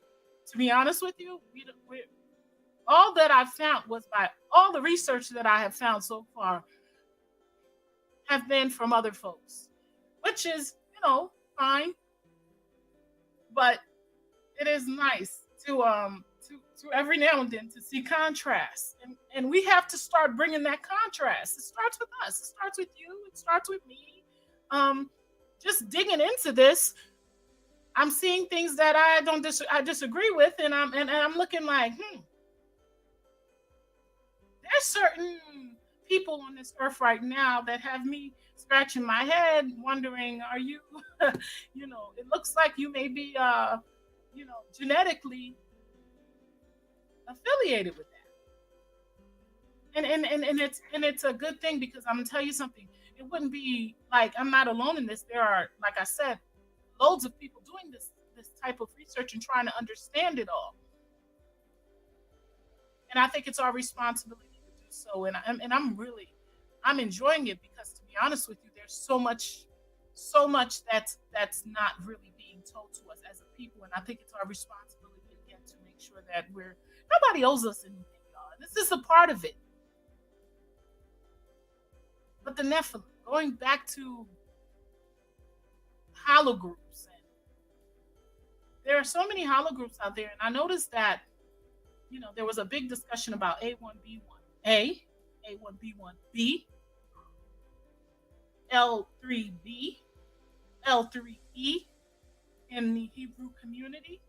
to be honest with you, all that I found was by all the research that I have found so far have been from other folks, which is, fine. But it is nice to every now and then to see contrast, and we have to start bringing that contrast. It starts with us. It starts with you. It starts with me. Just digging into this, I'm seeing things that I disagree with, and I'm looking like, there's certain people on this earth right now that have me scratching my head, wondering, are you, it looks like you may be, genetically affiliated with that. And it's a good thing, because I'm gonna tell you something. It wouldn't be like I'm not alone in this. There are, like I said, loads of people doing this type of research and trying to understand it all. And I think it's our responsibility to do so. And I'm enjoying it, because, to be honest with you, there's so much that's not really being told to us as a people. And I think it's our responsibility again to make sure that nobody owes us anything, y'all. This is a part of it. But the Nephilim, going back to Haplogroups, and there are so many Haplogroups out there, and I noticed that, there was a big discussion about A1B1A, A1B1B, L3B, L3E in the Hebrew community.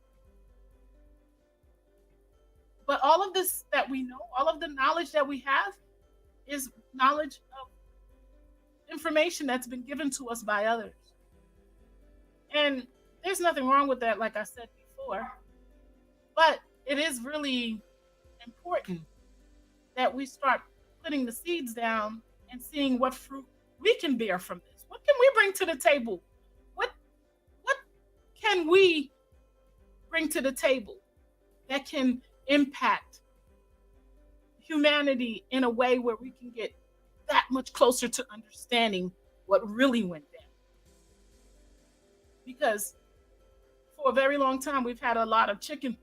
But all of this that we know, all of the knowledge that we have, is knowledge of information that's been given to us by others. And there's nothing wrong with that, like I said before. But it is really important that we start putting the seeds down and seeing what fruit we can bear from this. What can we bring to the table? What can we bring to the table that can impact humanity in a way where we can get that much closer to understanding what really went down? Because for a very long time, we've had a lot of chicken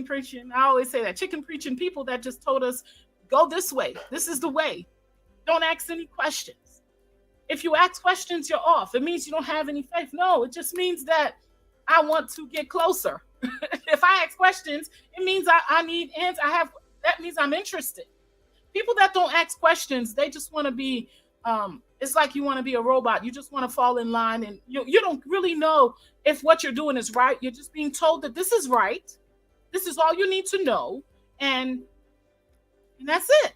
preaching. I always say that, chicken preaching people that just told us, go this way. This is the way. Don't ask any questions. If you ask questions, you're off. It means you don't have any faith. No, it just means that I want to get closer. If I ask questions, it means I need answers. That means I'm interested. People that don't ask questions, they just want to be It's like you want to be a robot. You just want to fall in line, and you don't really know if what you're doing is right. You're just being told that this is right. This is all you need to know, and that's it.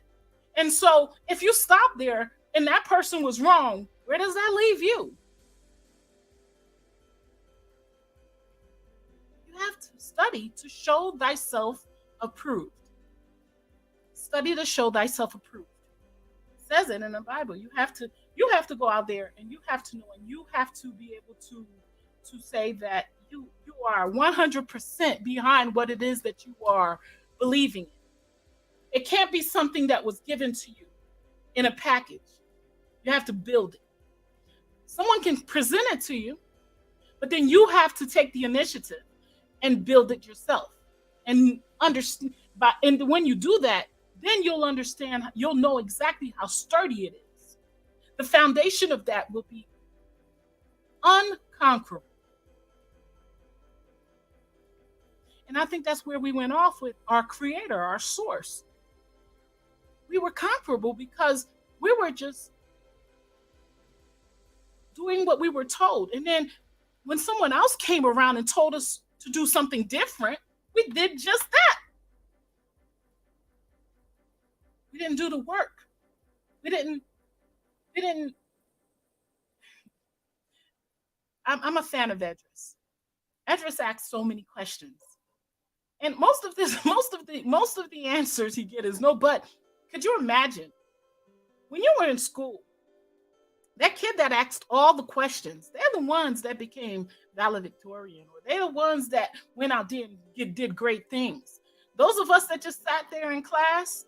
And so if you stop there and that person was wrong, where does that leave you? You have to study to show thyself approved. Study to show thyself approved. It says it in the Bible. You have to go out there and you have to know, and you have to be able to say that you are 100% behind what it is that you are believing in. It can't be something that was given to you in a package. You have to build it. Someone can present it to you, but then you have to take the initiative and build it yourself. And understand, and when you do that, then you'll understand, you'll know exactly how sturdy it is. The foundation of that will be unconquerable. And I think that's where we went off with our creator, our source. We were conquerable because we were just doing what we were told. And then when someone else came around and told us to do something different, we did just that. We didn't do the work. We didn't. I'm a fan of Edris. Edris asks so many questions. And most of the answers he get is no, but. Could you imagine when you were in school, that kid that asked all the questions, they're the ones that became valedictorian, or they're the ones that went out there and did great things. Those of us that just sat there in class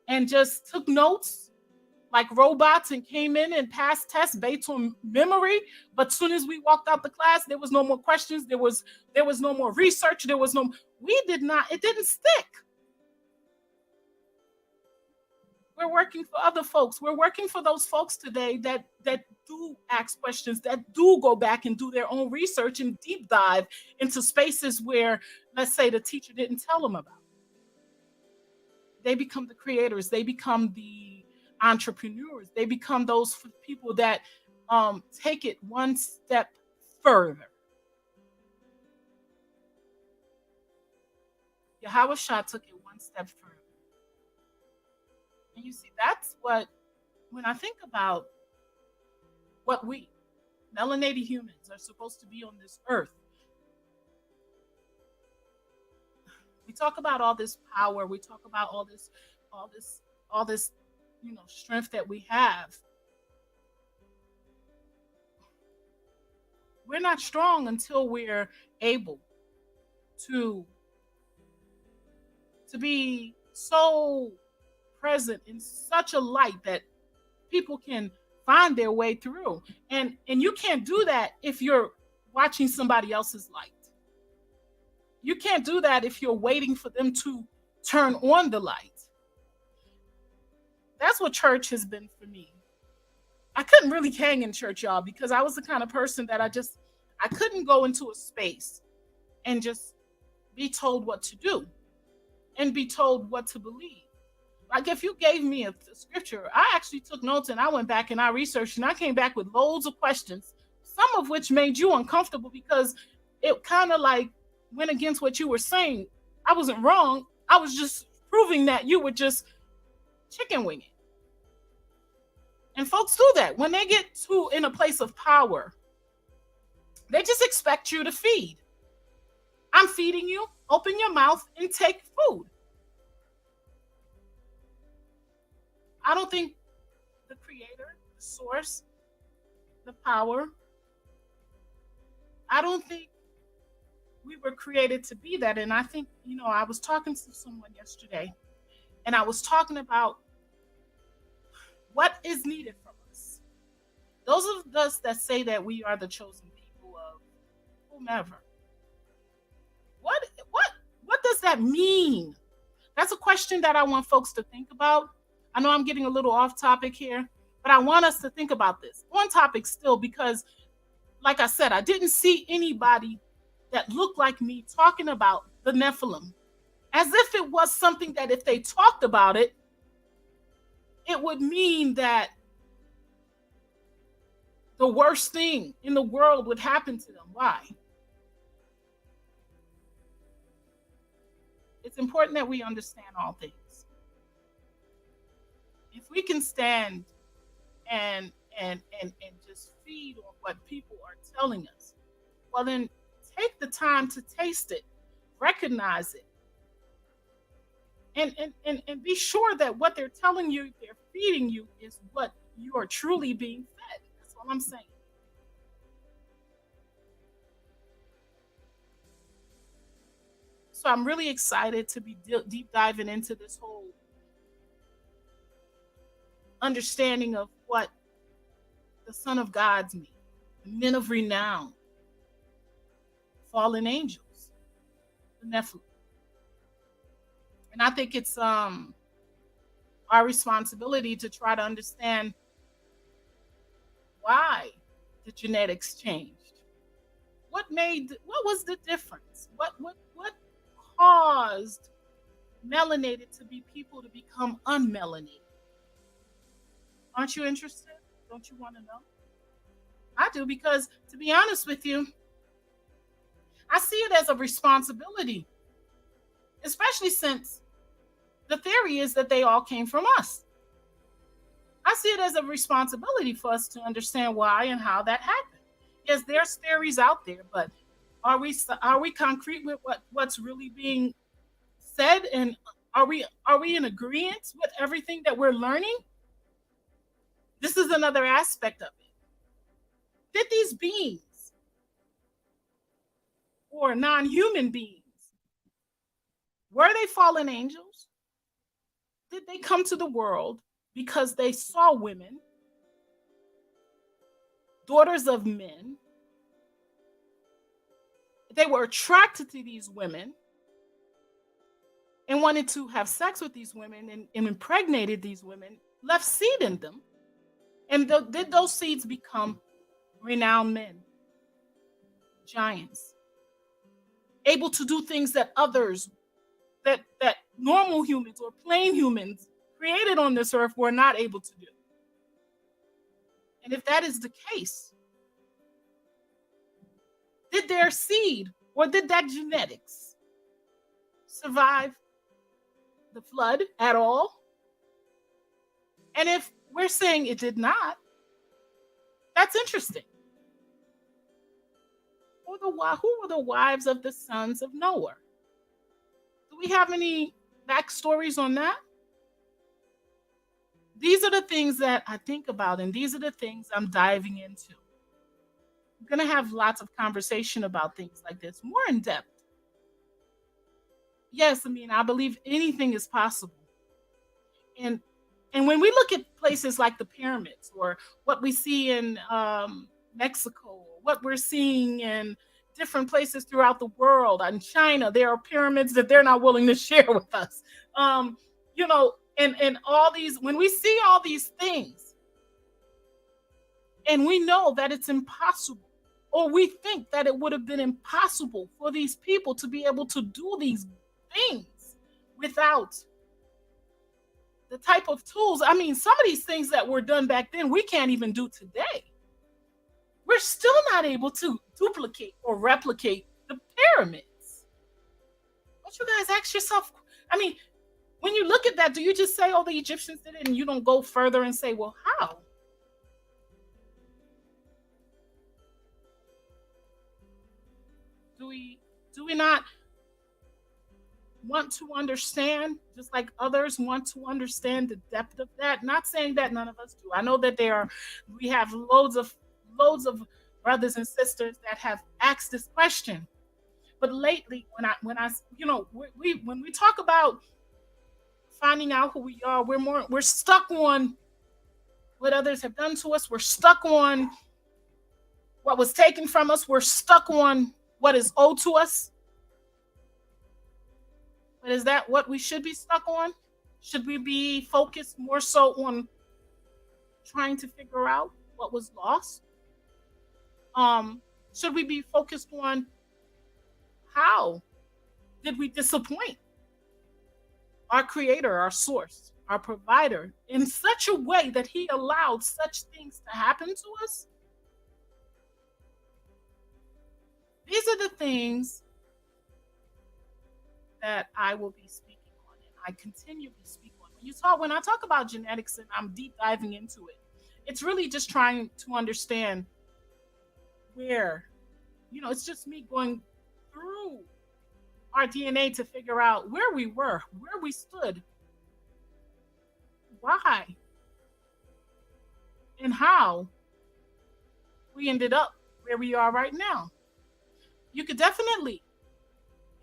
and just took notes like robots and came in and passed tests based on memory, but as soon as we walked out the class, there was no more questions, there was no more research, it didn't stick. We're working for other folks. We're working for those folks today that do ask questions, that do go back and do their own research and deep dive into spaces where, let's say, the teacher didn't tell them about. They become the creators. They become the entrepreneurs. They become those people that take it one step further. Yahweh Shah took it one step further. And you see, that's when I think about what we, melanated humans, are supposed to be on this earth. We talk about all this power. We talk about all this, strength that we have. We're not strong until we're able to be so present in such a light that people can find their way through. And you can't do that if you're watching somebody else's light. You can't do that if you're waiting for them to turn on the light. That's what church has been for me. I couldn't really hang in church, y'all, because I was the kind of person that I couldn't go into a space and just be told what to do and be told what to believe. Like if you gave me a scripture, I actually took notes and I went back and I researched and I came back with loads of questions, some of which made you uncomfortable because it kind of like went against what you were saying. I wasn't wrong. I was just proving that you were just chicken winging. And folks do that. When they get in a place of power, they just expect you to feed. I'm feeding you. Open your mouth and take food. I don't think the creator, the source, the power, I don't think we were created to be that. And I think, I was talking to someone yesterday and I was talking about what is needed from us. Those of us that say that we are the chosen people of whomever. What does that mean? That's a question that I want folks to think about. I know I'm getting a little off topic here, but I want us to think about this. On topic still, because like I said, I didn't see anybody that looked like me talking about the Nephilim as if it was something that if they talked about it, it would mean that the worst thing in the world would happen to them. Why? It's important that we understand all things. If we can stand and just feed on what people are telling us, well then take the time to taste it, recognize it, and be sure that what they're telling you, they're feeding you, is what you are truly being fed. That's all I'm saying. So I'm really excited to be deep diving into this whole understanding of what the Son of Gods mean, the men of renown, fallen angels, the Nephilim. And I think it's our responsibility to try to understand why the genetics changed. What was the difference? What caused melanated to be people to become unmelanated? Aren't you interested? Don't you want to know? I do, because to be honest with you, I see it as a responsibility, especially since the theory is that they all came from us. I see it as a responsibility for us to understand why and how that happened. Yes, there's theories out there, but are we concrete with what's really being said, and are we in agreement with everything that we're learning? This is another aspect of it. Did these beings, or non-human beings, were they fallen angels? Did they come to the world because they saw women, daughters of men? They were attracted to these women and wanted to have sex with these women, and impregnated these women, left seed in them. And did those seeds become renowned men, giants, able to do things that others, that normal humans or plain humans created on this earth were not able to do? And if that is the case, did their seed, or did that genetics, survive the flood at all? And if we're saying it did not, that's interesting. Who were the wives of the sons of Noah? Do we have any backstories on that? These are the things that I think about, and these are the things I'm diving into. I'm going to have lots of conversation about things like this, more in depth. Yes, I mean, I believe anything is possible. And when we look at places like the pyramids, or what we see in Mexico, or what we're seeing in different places throughout the world, in China, there are pyramids that they're not willing to share with us. And all these, when we see all these things, and we know that it's impossible, or we think that it would have been impossible for these people to be able to do these things without the type of tools. I mean, some of these things that were done back then, we can't even do today. We're still not able to duplicate or replicate the pyramids. Don't you guys ask yourself, I mean, when you look at that, do you just say, oh, the Egyptians did it, and you don't go further and say, well, how? Do we not want to understand, just like others want to understand the depth of that? Not saying that none of us do. I know that we have loads of brothers and sisters that have asked this question. But lately, when we talk about finding out who we are, we're stuck on what others have done to us. We're stuck on what was taken from us. We're stuck on what is owed to us. But is that what we should be stuck on? Should we be focused more so on trying to figure out what was lost? Should we be focused on how did we disappoint our creator, our source, our provider, in such a way that he allowed such things to happen to us? These are the things that I will be speaking on, and I continually speak on. When I talk about genetics and I'm deep diving into it, it's really just trying to understand where, it's just me going through our DNA to figure out where we were, where we stood, why, and how we ended up where we are right now. You could definitely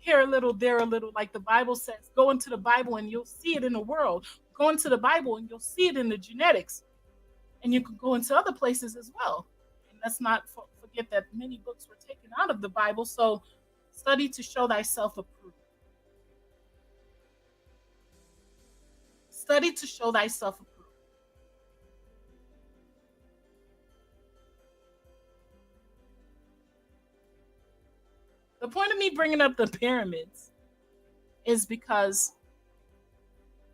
here a little, there a little, like the Bible says. Go into the Bible and you'll see it in the world. Go into the Bible and you'll see it in the genetics. And you can go into other places as well. And let's not forget that many books were taken out of the Bible. So study to show thyself approved. Study to show thyself approved. The point of me bringing up the pyramids is because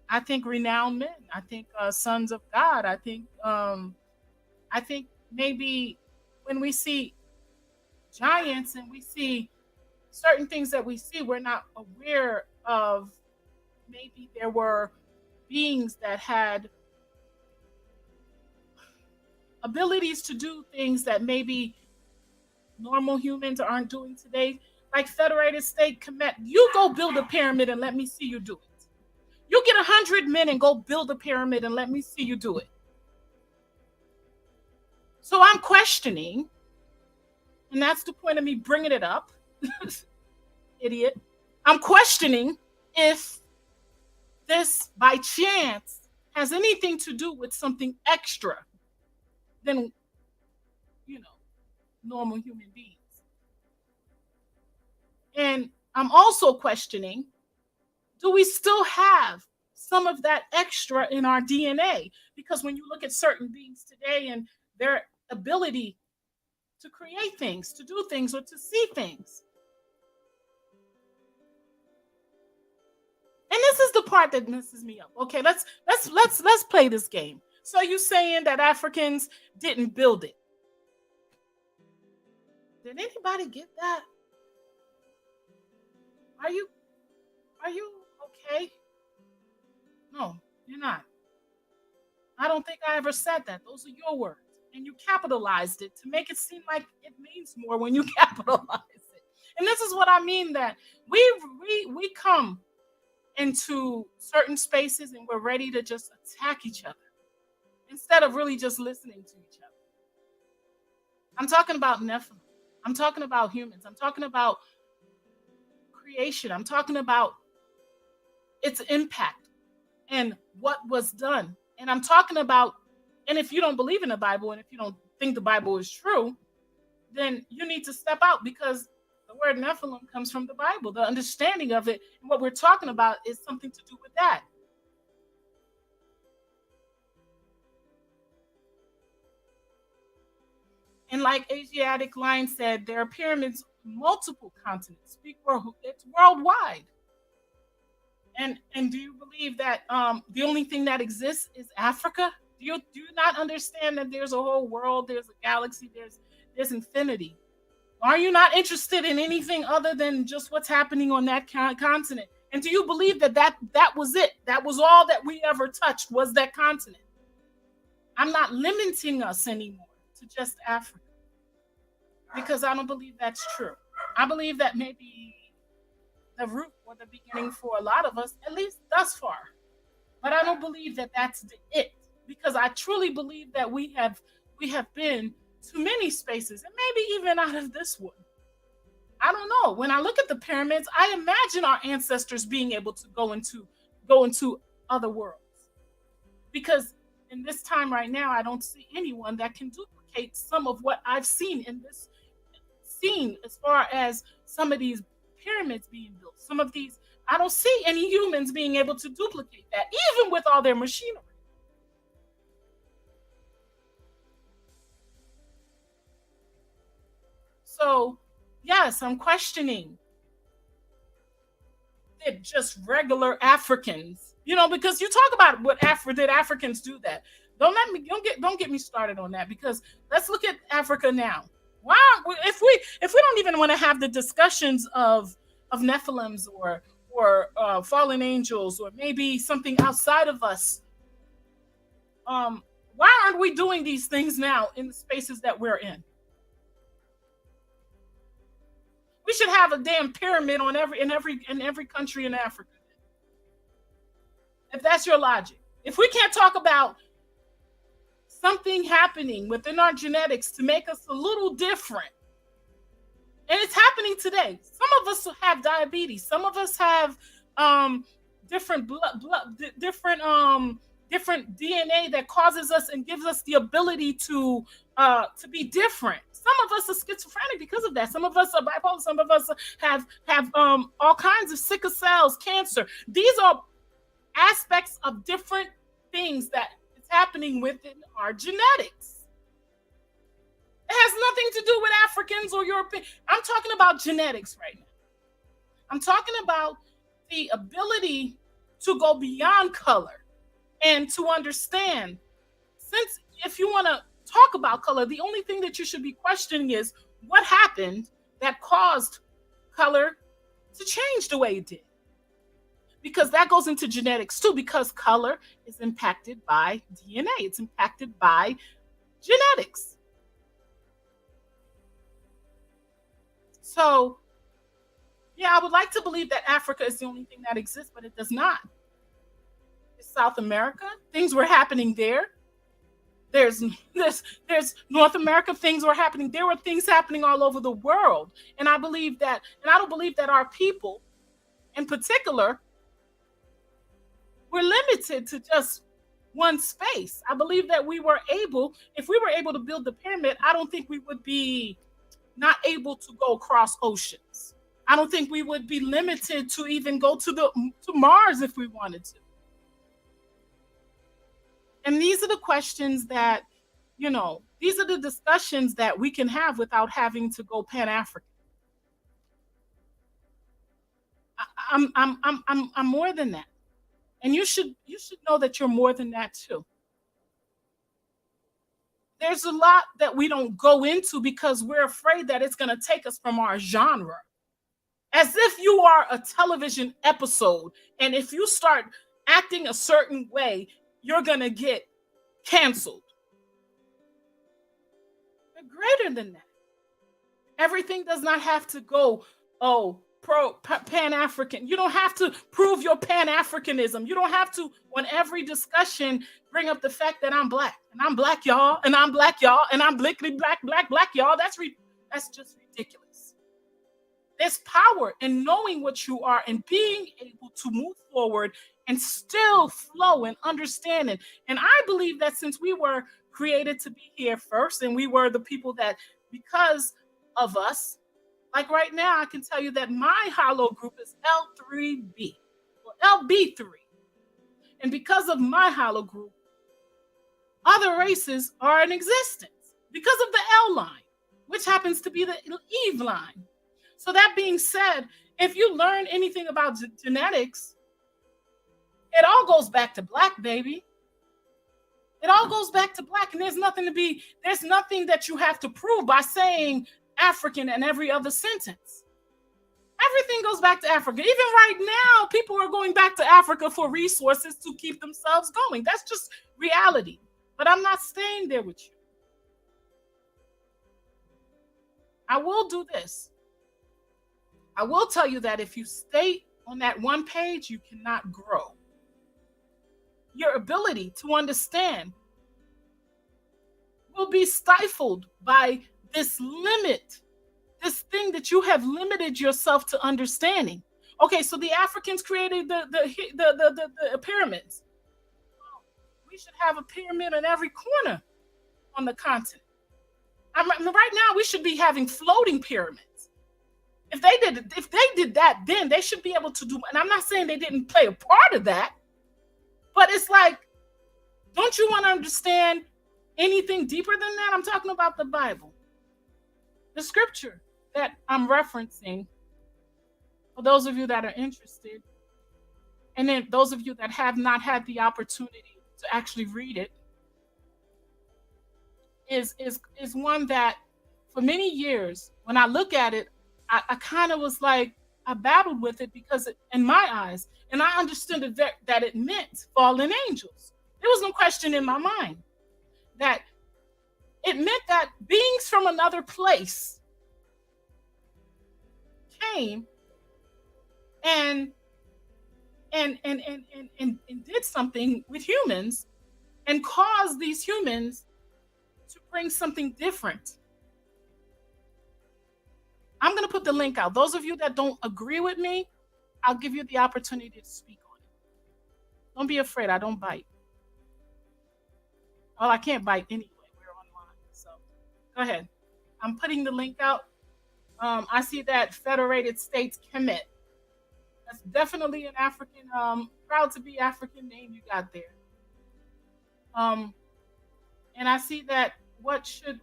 I think renowned men, I think sons of God, I think maybe when we see giants and we see certain things that we see, we're not aware of. Maybe there were beings that had abilities to do things that maybe normal humans aren't doing today. Like Federated State Commit, you go build a pyramid and let me see you do it. You get 100 men and go build a pyramid and let me see you do it. So I'm questioning, and that's the point of me bringing it up, idiot. I'm questioning if this, by chance, has anything to do with something extra than, normal human beings. And I'm also questioning, do we still have some of that extra in our DNA? Because when you look at certain beings today and their ability to create things, to do things, or to see things. And this is the part that messes me up. Okay, let's play this game. So you saying that Africans didn't build it? Did anybody get that? Are you okay? No, you're not. I don't think I ever said that. Those are your words. And you capitalized it to make it seem like it means more when you capitalize it. And this is what I mean, that we come into certain spaces and we're ready to just attack each other instead of really just listening to each other. I'm talking about Nephilim. I'm talking about humans. I'm talking about creation. I'm talking about its impact and what was done. And I'm talking about, and if you don't believe in the Bible and if you don't think the Bible is true, then you need to step out, because the word Nephilim comes from the Bible. The understanding of it and what we're talking about is something to do with that. And like Asiatic Lion said, there are pyramids multiple continents. It's worldwide. And do you believe that the only thing that exists is Africa? Do you not understand that there's a whole world, there's a galaxy, there's infinity? Are you not interested in anything other than just what's happening on that continent? And do you believe that was it? That was all that we ever touched, was that continent? I'm not limiting us anymore to just Africa, because I don't believe that's true. I believe that maybe the root or the beginning for a lot of us, at least thus far. But I don't believe that that's it, because I truly believe that we have been to many spaces, and maybe even out of this one. I don't know. When I look at the pyramids, I imagine our ancestors being able to go into other worlds. Because in this time right now, I don't see anyone that can duplicate some of what I've seen in this scene, as far as some of these pyramids being built. Some of these, I don't see any humans being able to duplicate that, even with all their machinery. So, yes, I'm questioning that just regular Africans, because you talk about what did Africans do that. Don't get me started on that, because let's look at Africa now. Why aren't we, if we don't even want to have the discussions of Nephilims or fallen angels or maybe something outside of us, why aren't we doing these things now in the spaces that we're in? We should have a damn pyramid on every country in Africa. If that's your logic. If we can't talk about something happening within our genetics to make us a little different, and it's happening today. Some of us have diabetes. Some of us have different different DNA that causes us and gives us the ability to be different. Some of us are schizophrenic because of that. Some of us are bipolar. Some of us have all kinds of sickle cells, cancer. These are aspects of different things that is happening within our genetics. It has nothing to do with Africans or Europeans. I'm talking about genetics right now. I'm talking about the ability to go beyond color and to understand. Since if you want to talk about color, the only thing that you should be questioning is what happened that caused color to change the way it did. Because that goes into genetics too, because color is impacted by DNA. It's impacted by genetics. So, yeah, I would like to believe that Africa is the only thing that exists, but it does not. It's South America. Things were happening there. There's North America. Things were happening. There were things happening all over the world. And I believe that, and I don't believe that our people in particular we're limited to just one space. I believe that if we were able to build the pyramid, I don't think we would be not able to go across oceans. I don't think we would be limited to even go to Mars if we wanted to. And these are the questions that, these are the discussions that we can have without having to go Pan-African. I'm more than that. And you should know that you're more than that too. There's a lot that we don't go into because we're afraid that it's going to take us from our genre. As if you are a television episode, and if you start acting a certain way, you're going to get canceled. We're greater than that. Everything does not have to go, Pan-African. You don't have to prove your Pan-Africanism. You don't have to, on every discussion, bring up the fact that I'm black. And I'm black, y'all. And I'm black, y'all. And I'm blickety black, y'all. That's just ridiculous. There's power in knowing what you are and being able to move forward and still flow and understand it. And I believe that since we were created to be here first, and we were the people that, because of us, like right now, I can tell you that my haplogroup is L3B, or LB3. And because of my haplogroup, other races are in existence because of the L line, which happens to be the Eve line. So that being said, if you learn anything about genetics, it all goes back to black, baby. It all goes back to black, and there's nothing that you have to prove by saying African in every other sentence. Everything goes back to Africa. Even right now, people are going back to Africa for resources to keep themselves going. That's just reality. But I'm not staying there with you. I will do this. I will tell you that if you stay on that one page, you cannot grow. Your ability to understand will be stifled by this limit, this thing that you have limited yourself to understanding. Okay, so the Africans created the pyramids. We should have a pyramid in every corner on the continent. Right now, we should be having floating pyramids. If they did that, then they should be able to do. And I'm not saying they didn't play a part of that, but it's like, don't you want to understand anything deeper than that? I'm talking about the Bible. The scripture that I'm referencing, for those of you that are interested, and then those of you that have not had the opportunity to actually read it, is one that for many years, when I look at it, I kind of was like, I battled with it because in my eyes, and I understood that it meant fallen angels. There was no question in my mind that it meant that beings from another place came and and did something with humans and caused these humans to bring something different. I'm going to put the link out. Those of you that don't agree with me, I'll give you the opportunity to speak on it. Don't be afraid. I don't bite. Well, I can't bite anyway. We're online. So go ahead. I'm putting the link out. I see that Federated States Kemet. That's definitely an African, proud to be African name you got there. And I see that what should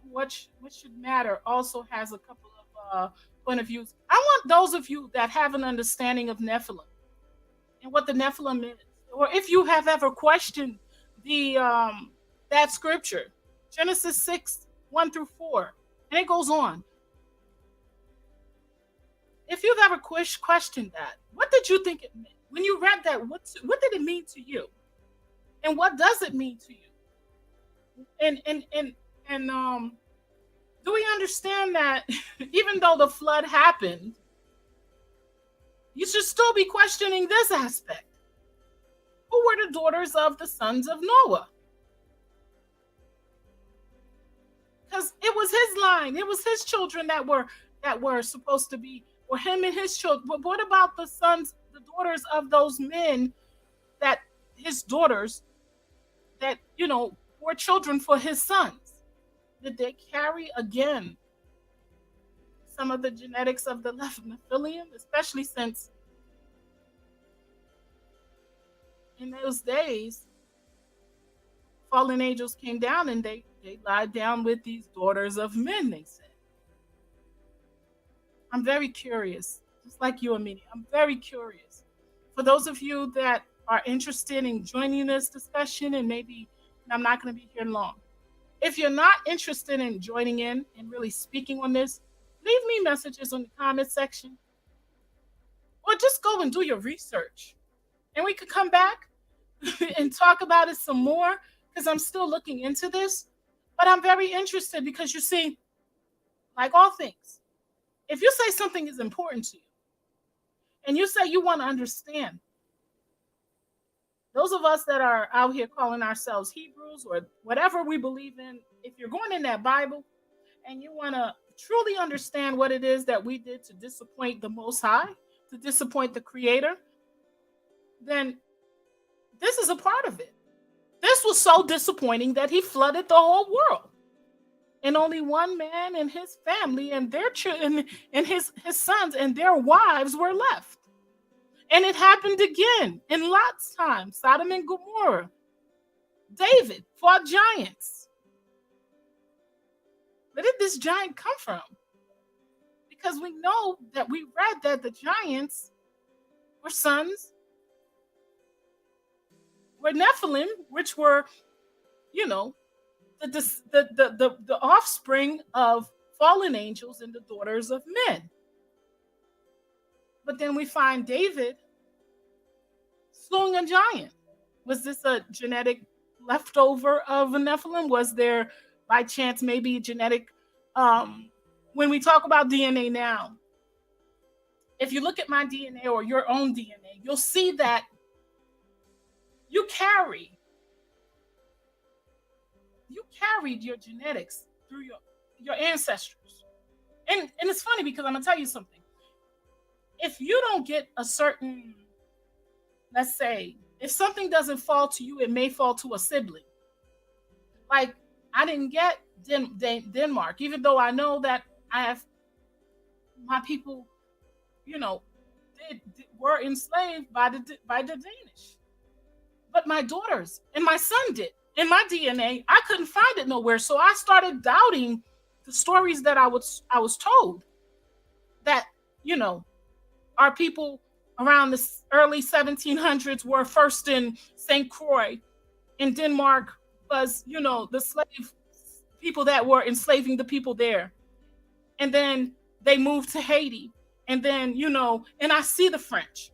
matter also has a couple of point of views. I want those of you that have an understanding of Nephilim and what the Nephilim is, or if you have ever questioned the that scripture, Genesis 6:1-4, and it goes on. If you've ever questioned that, what did you think it meant when you read that? What did it mean to you, and what does it mean to you? And do we understand that even though the flood happened, you should still be questioning this aspect? Who were the daughters of the sons of Noah? Because it was his line, it was his children that were supposed to be, or him and his children. But what about the daughters of those men, that his daughters that were children for his sons? Did they carry again some of the genetics of the Nephilim, especially since in those days fallen angels came down and they lied down with these daughters of men, they said. I'm very curious, just like you, Amelia. I'm very curious. For those of you that are interested in joining this discussion, and maybe I'm not going to be here long. If you're not interested in joining in and really speaking on this, leave me messages on the comment section. Or just go and do your research. And we could come back and talk about it some more, because I'm still looking into this. But I'm very interested because, you see, like all things, if you say something is important to you and you say you want to understand, those of us that are out here calling ourselves Hebrews or whatever we believe in, if you're going in that Bible and you want to truly understand what it is that we did to disappoint the Most High, to disappoint the Creator, then this is a part of it. This was so disappointing that he flooded the whole world. And only one man and his family and their children and his sons and their wives were left. And it happened again in Lot's time, Sodom and Gomorrah. David fought giants. Where did this giant come from? Because we know that we read that the giants were Nephilim, which were, the offspring of fallen angels and the daughters of men. But then we find David slewing a giant. Was this a genetic leftover of a Nephilim? Was there, by chance, maybe genetic? When we talk about DNA now, if you look at my DNA or your own DNA, you'll see that you carried your genetics through your ancestors. And it's funny because I'm going to tell you something. If you don't get a certain, let's say, if something doesn't fall to you, it may fall to a sibling. Like, I didn't get Denmark, even though I know that I have my people, were enslaved by the Danish. But my daughters and my son did. In my DNA, I couldn't find it nowhere. So I started doubting the stories that I was told, that, our people around the early 1700s were first in St. Croix in Denmark, was, the slave people that were enslaving the people there. and then they moved to Haiti, and then and I see the French,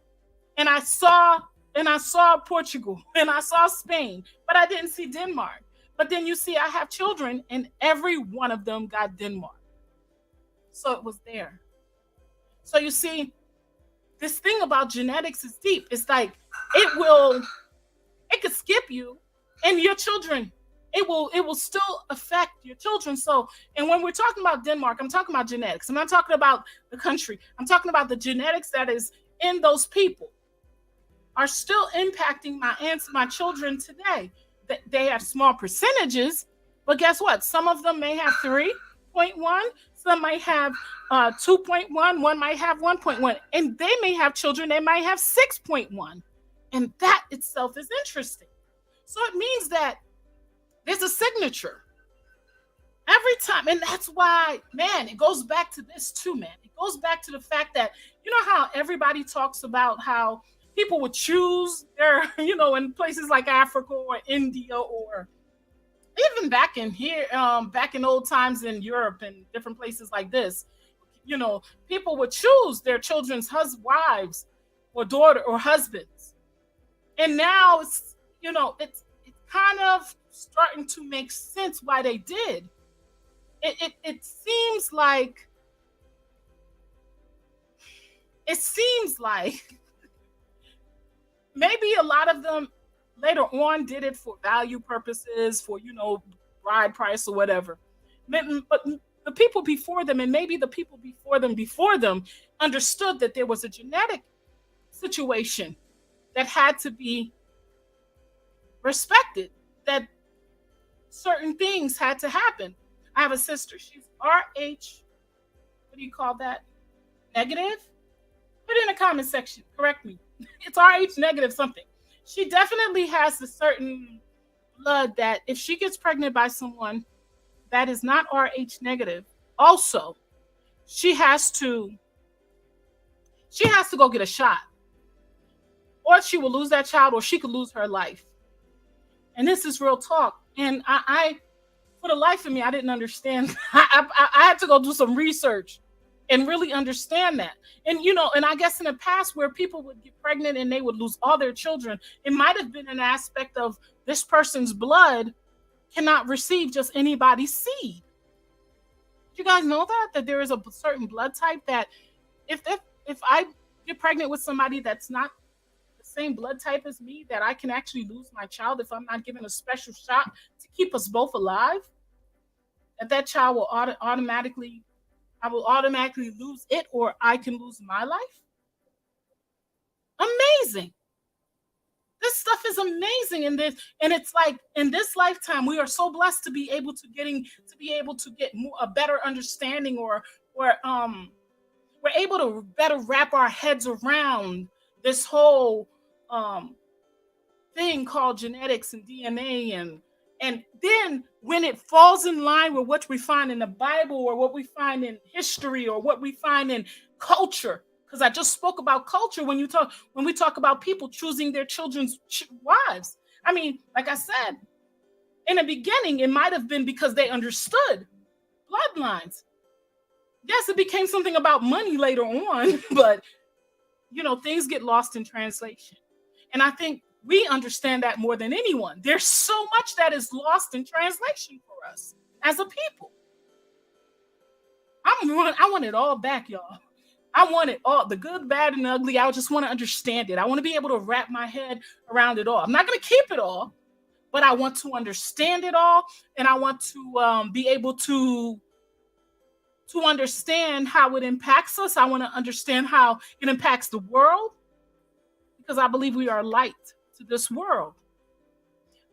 and I saw Portugal, and I saw Spain, but I didn't see Denmark. But then you see, I have children, and every one of them got Denmark, so it was there. So you see, this thing about genetics is deep. It's like it could skip you and your children. It will still affect your children. So, and when we're talking about Denmark, I'm talking about genetics. I'm not talking about the country. I'm talking about the genetics that is in those people are still impacting my aunts, my children today. They have small percentages, but guess what? Some of them may have 3.1, some might have 2.1, one might have 1.1, and they may have children that might have 6.1. And that itself is interesting. So it means that there's a signature every time. And that's why, man, it goes back to this too, man. It goes back to the fact that, how everybody talks about how people would choose their, in places like Africa or India, or even back in here, back in old times in Europe and different places like this, people would choose their children's wives or daughter or husbands. And now it's kind of starting to make sense why they did. It seems like maybe a lot of them later on did it for value purposes, for bride price or whatever. But the people before them, and maybe the people before them understood that there was a genetic situation that had to be respected, that certain things had to happen. I have a sister. She's RH, what do you call that? Negative? Put it in the comment section. Correct me. It's RH negative something. She definitely has a certain blood that if she gets pregnant by someone that is not RH negative, also, she has to go get a shot. Or she will lose that child, or she could lose her life. And this is real talk. And I for the life of me, I didn't understand. I had to go do some research and really understand that. And and I guess in the past, where people would get pregnant and they would lose all their children, it might have been an aspect of this person's blood cannot receive just anybody's seed. You guys know that there is a certain blood type that if I get pregnant with somebody that's not the same blood type as me, that I can actually lose my child if I'm not given a special shot to keep us both alive. That child will automatically lose it, or I can lose my life. Amazing. This stuff is amazing. And it's like in this lifetime, we are so blessed to be able to get a better understanding, or we're able to better wrap our heads around this whole thing called genetics and DNA, and then when it falls in line with what we find in the Bible, or what we find in history, or what we find in culture, because I just spoke about culture when we talk about people choosing their children's wives. I mean, like I said, in the beginning, it might have been because they understood bloodlines. Yes, it became something about money later on, but things get lost in translation. And I think we understand that more than anyone. There's so much that is lost in translation for us as a people. I want it all back, y'all. I want it all, the good, bad, and ugly. I just want to understand it. I want to be able to wrap my head around it all. I'm not going to keep it all, but I want to understand it all, and I want to be able to understand how it impacts us. I want to understand how it impacts the world, because I believe we are light to this world.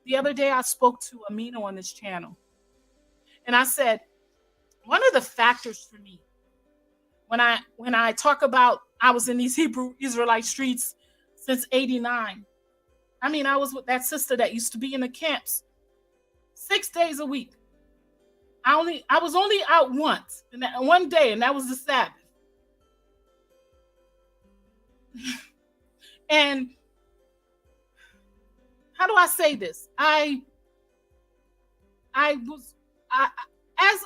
The other day, I spoke to Amina on this channel, and I said, one of the factors for me, when I talk about I was in these Hebrew Israelite streets since '89. I mean, I was with that sister that used to be in the camps 6 days a week. I was only out once, and that one day, and that was the Sabbath. And how do I say this? As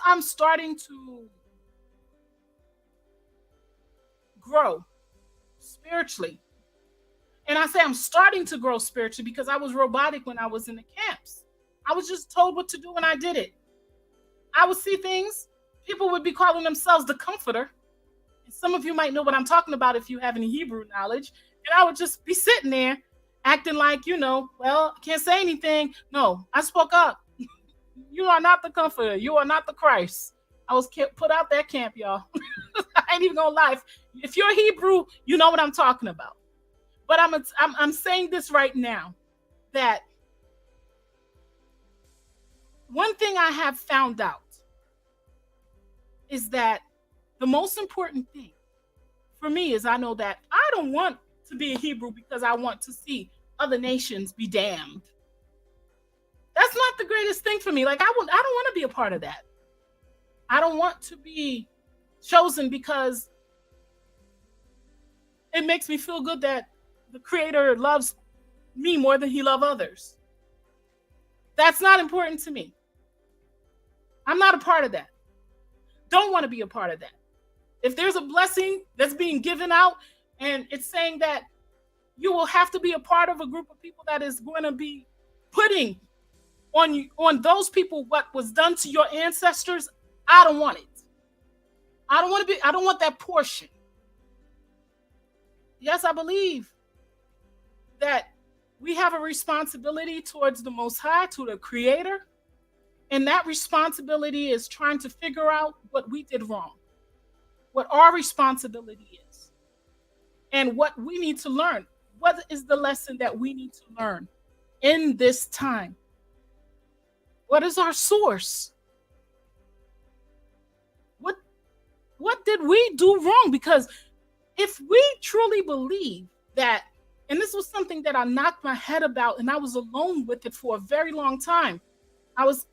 I'm starting to grow spiritually. And I say I'm starting to grow spiritually because I was robotic when I was in the camps. I was just told what to do and I did it. I would see things, people would be calling themselves the comforter. And some of you might know what I'm talking about if you have any Hebrew knowledge. And I would just be sitting there acting like, well, I can't say anything. No, I spoke up. You are not the comforter. You are not the Christ. I was put out that camp, y'all. I ain't even gonna lie. If you're Hebrew, you know what I'm talking about. But I'm saying this right now, that one thing I have found out is that the most important thing for me is I know that I don't want to be a Hebrew because I want to see other nations be damned. That's not the greatest thing for me. Like, I don't want to be a part of that. I don't want to be chosen because it makes me feel good that the Creator loves me more than he loves others. That's not important to me. I'm not a part of that. Don't want to be a part of that. If there's a blessing that's being given out and it's saying that you will have to be a part of a group of people that is going to be putting on those people what was done to your ancestors, I don't want it. I don't want that portion. Yes, I believe that we have a responsibility towards the Most High, to the Creator. And that responsibility is trying to figure out what we did wrong, what our responsibility is, and what we need to learn. What is the lesson that we need to learn in this time? What is our source? What did we do wrong? Because if we truly believe that, and this was something that I knocked my head about and I was alone with it for a very long time. I was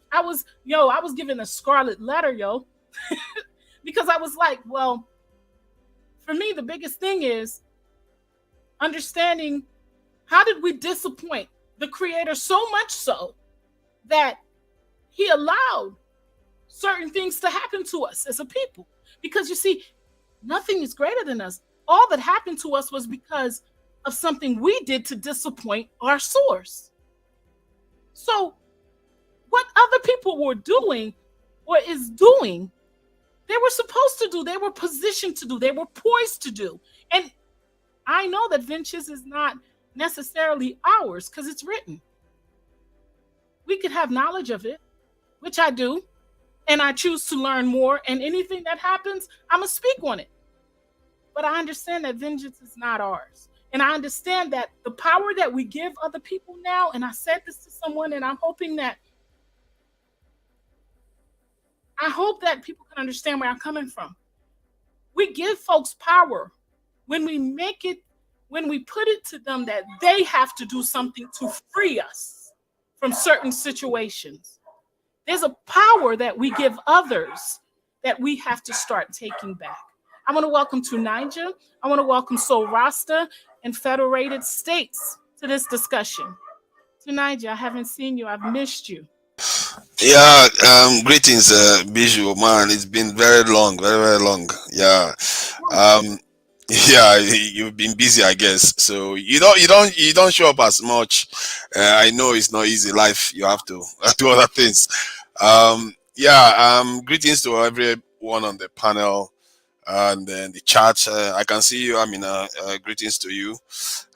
given a scarlet letter, because I was like, well, for me, the biggest thing is understanding how did we disappoint the Creator so much so that he allowed certain things to happen to us as a people. Because you see, nothing is greater than us. All that happened to us was because of something we did to disappoint our source. So what other people were doing or is doing, they were supposed to do, they were positioned to do, they were poised to do. And I know that vengeance is not necessarily ours because it's written. We could have knowledge of it, which I do, and I choose to learn more. And anything that happens, I'm going to speak on it. But I understand that vengeance is not ours. And I understand that the power that we give other people now, and I said this to someone, and I'm hoping that people can understand where I'm coming from. We give folks power when we put it to them that they have to do something to free us from certain situations. There's a power that we give others that we have to start taking back. I want to welcome Tunisia. I want to welcome Soul Rasta and Federated States to this discussion. Tunisia, I haven't seen you. I've missed you. Yeah, greetings, Bijoux, man. It's been very long, very, very long. Yeah. Um, yeah, you've been busy, I guess. So you don't show up as much. I know it's not easy life. You have to do other things. Yeah, greetings to everyone on the panel and then the chat. I can see you. I mean, greetings to you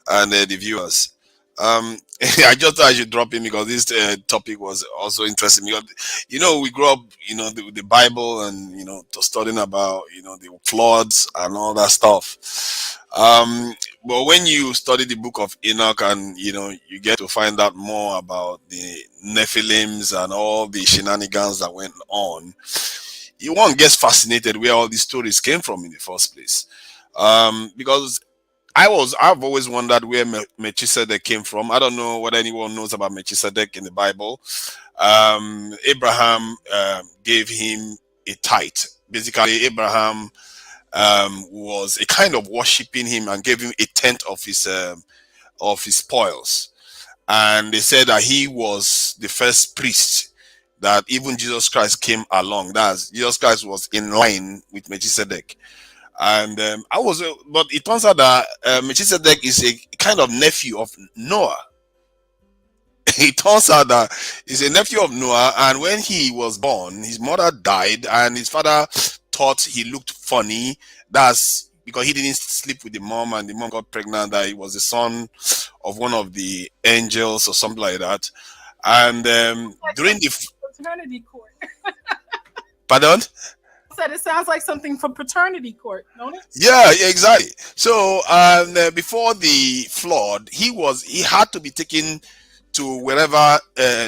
and the viewers. I just thought I should drop in because this topic was also interesting. Because we grew up, with the Bible and to studying about the floods and all that stuff. But when you study the book of Enoch and you get to find out more about the Nephilims and all the shenanigans that went on, one gets fascinated where all these stories came from in the first place. Because I've always wondered where Melchizedek came from. I don't know whether anyone knows about Melchizedek in the Bible. Abraham gave him a tithe. Basically, Abraham was a kind of worshiping him and gave him a tenth of his spoils. And they said that he was the first priest that even Jesus Christ came along. Jesus Christ was in line with Melchizedek. And I was, but it turns out that Melchizedek is a kind of nephew of Noah. It turns out that he's a nephew of Noah, and when he was born, his mother died, and his father thought he looked funny. That's because he didn't sleep with the mom, and the mom got pregnant. That he was the son of one of the angels or something like that. And Like during something the from paternity court. pardon. I said it sounds like something from paternity court, don't it? Yeah, exactly. So before the flood, he had to be taken to wherever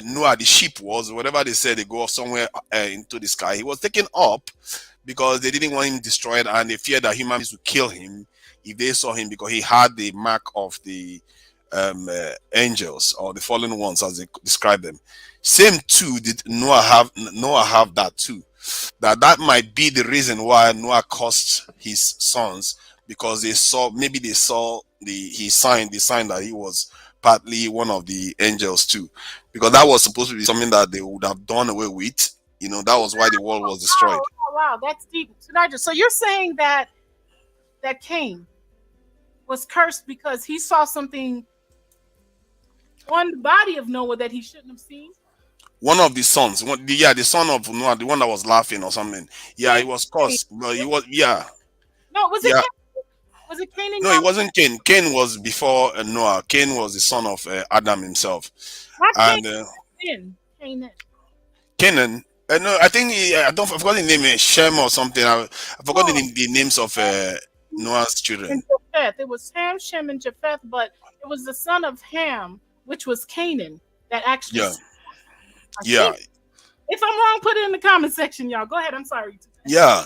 Noah the ship was, wherever they said they go somewhere into the sky. He was taken up because they didn't want him destroyed, and they feared that humans would kill him if they saw him, because he had the mark of the angels, or the fallen ones as they describe them. Same too did Noah have that too. That might be the reason why Noah cursed his sons, because they saw the sign that he was partly one of the angels too, because that was supposed to be something that they would have done away with. That was why the world was destroyed. Oh, wow, that's deep. So you're saying that Cain was cursed because he saw something on the body of Noah that he shouldn't have seen? One of the sons, the son of Noah, the one that was laughing or something. Yeah, Cain. he was cursed, but he was, yeah, No, was it yeah. Cain? Was it Cain and No, it Yahweh? wasn't Cain. Cain was before Noah. Cain was the son of Adam himself, Not Cain and in. Cain in. Canaan. No, I think I forgot the name, Shem or something. I forgot No, the names of Noah's children. and Japheth. It was Ham, Shem, and Japheth, but it was the son of Ham, which was Canaan, that actually, Yeah, I yeah, think. If I'm wrong, put it in the comment section, y'all. Go ahead. I'm sorry. yeah.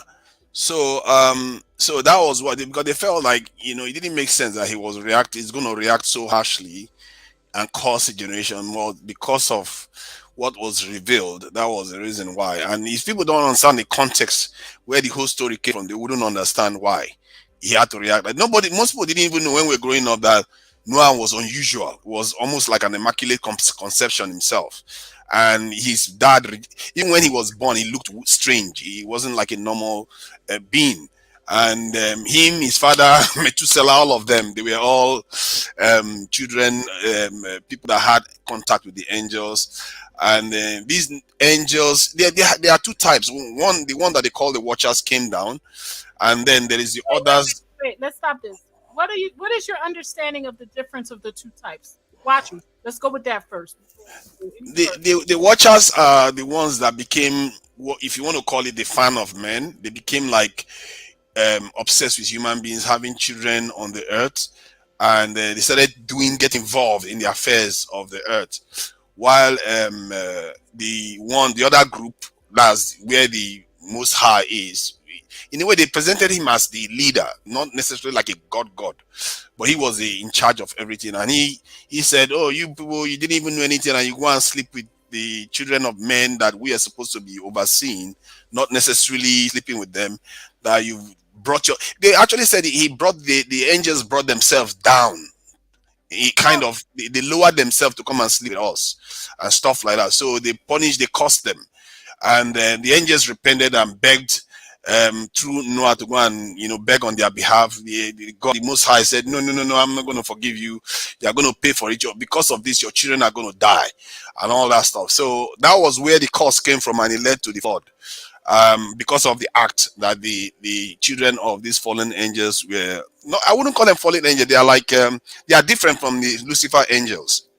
So that was because they felt like it didn't make sense that he's going to react so harshly and cause a generation. Well, because of what was revealed, that was the reason why. And if people don't understand the context where the whole story came from, they wouldn't understand why he had to react. Like most people didn't even know when we were growing up that Noah was unusual. It was almost like an immaculate conception himself. And his dad, even when he was born, he looked strange. He wasn't like a normal being. And his father, Methuselah, all of them, they were all children, people that had contact with the angels. And these angels, there are two types. One, the one that they call the watchers, came down, and then there is the others. Wait, let's stop this. What is your understanding of the difference of the two types? Watchers. Let's go with that first. The watchers are the ones that became, if you want to call it, the fan of men. They became like obsessed with human beings, having children on the earth, and they started get involved in the affairs of the earth. While the other group, that's where the Most High is. In a way, they presented him as the leader, not necessarily like a god, but he was in charge of everything. And he said, "Oh, you people, you didn't even know anything, and you go and sleep with the children of men that we are supposed to be overseeing, not necessarily sleeping with them. That you've brought your." They actually said he brought the angels brought themselves down. He kind of they lowered themselves to come and sleep with us and stuff like that. So they cursed them, and the angels repented and begged through Noah to go and beg on their behalf. God, the Most High, said, "No, no, no, no, I'm not going to forgive you. You are going to pay for it. Because of this, your children are going to die," and all that stuff. So that was where the curse came from, and it led to the flood. Because of the act that the children of these fallen angels were, no, I wouldn't call them fallen angels. They are like they are different from the Lucifer angels.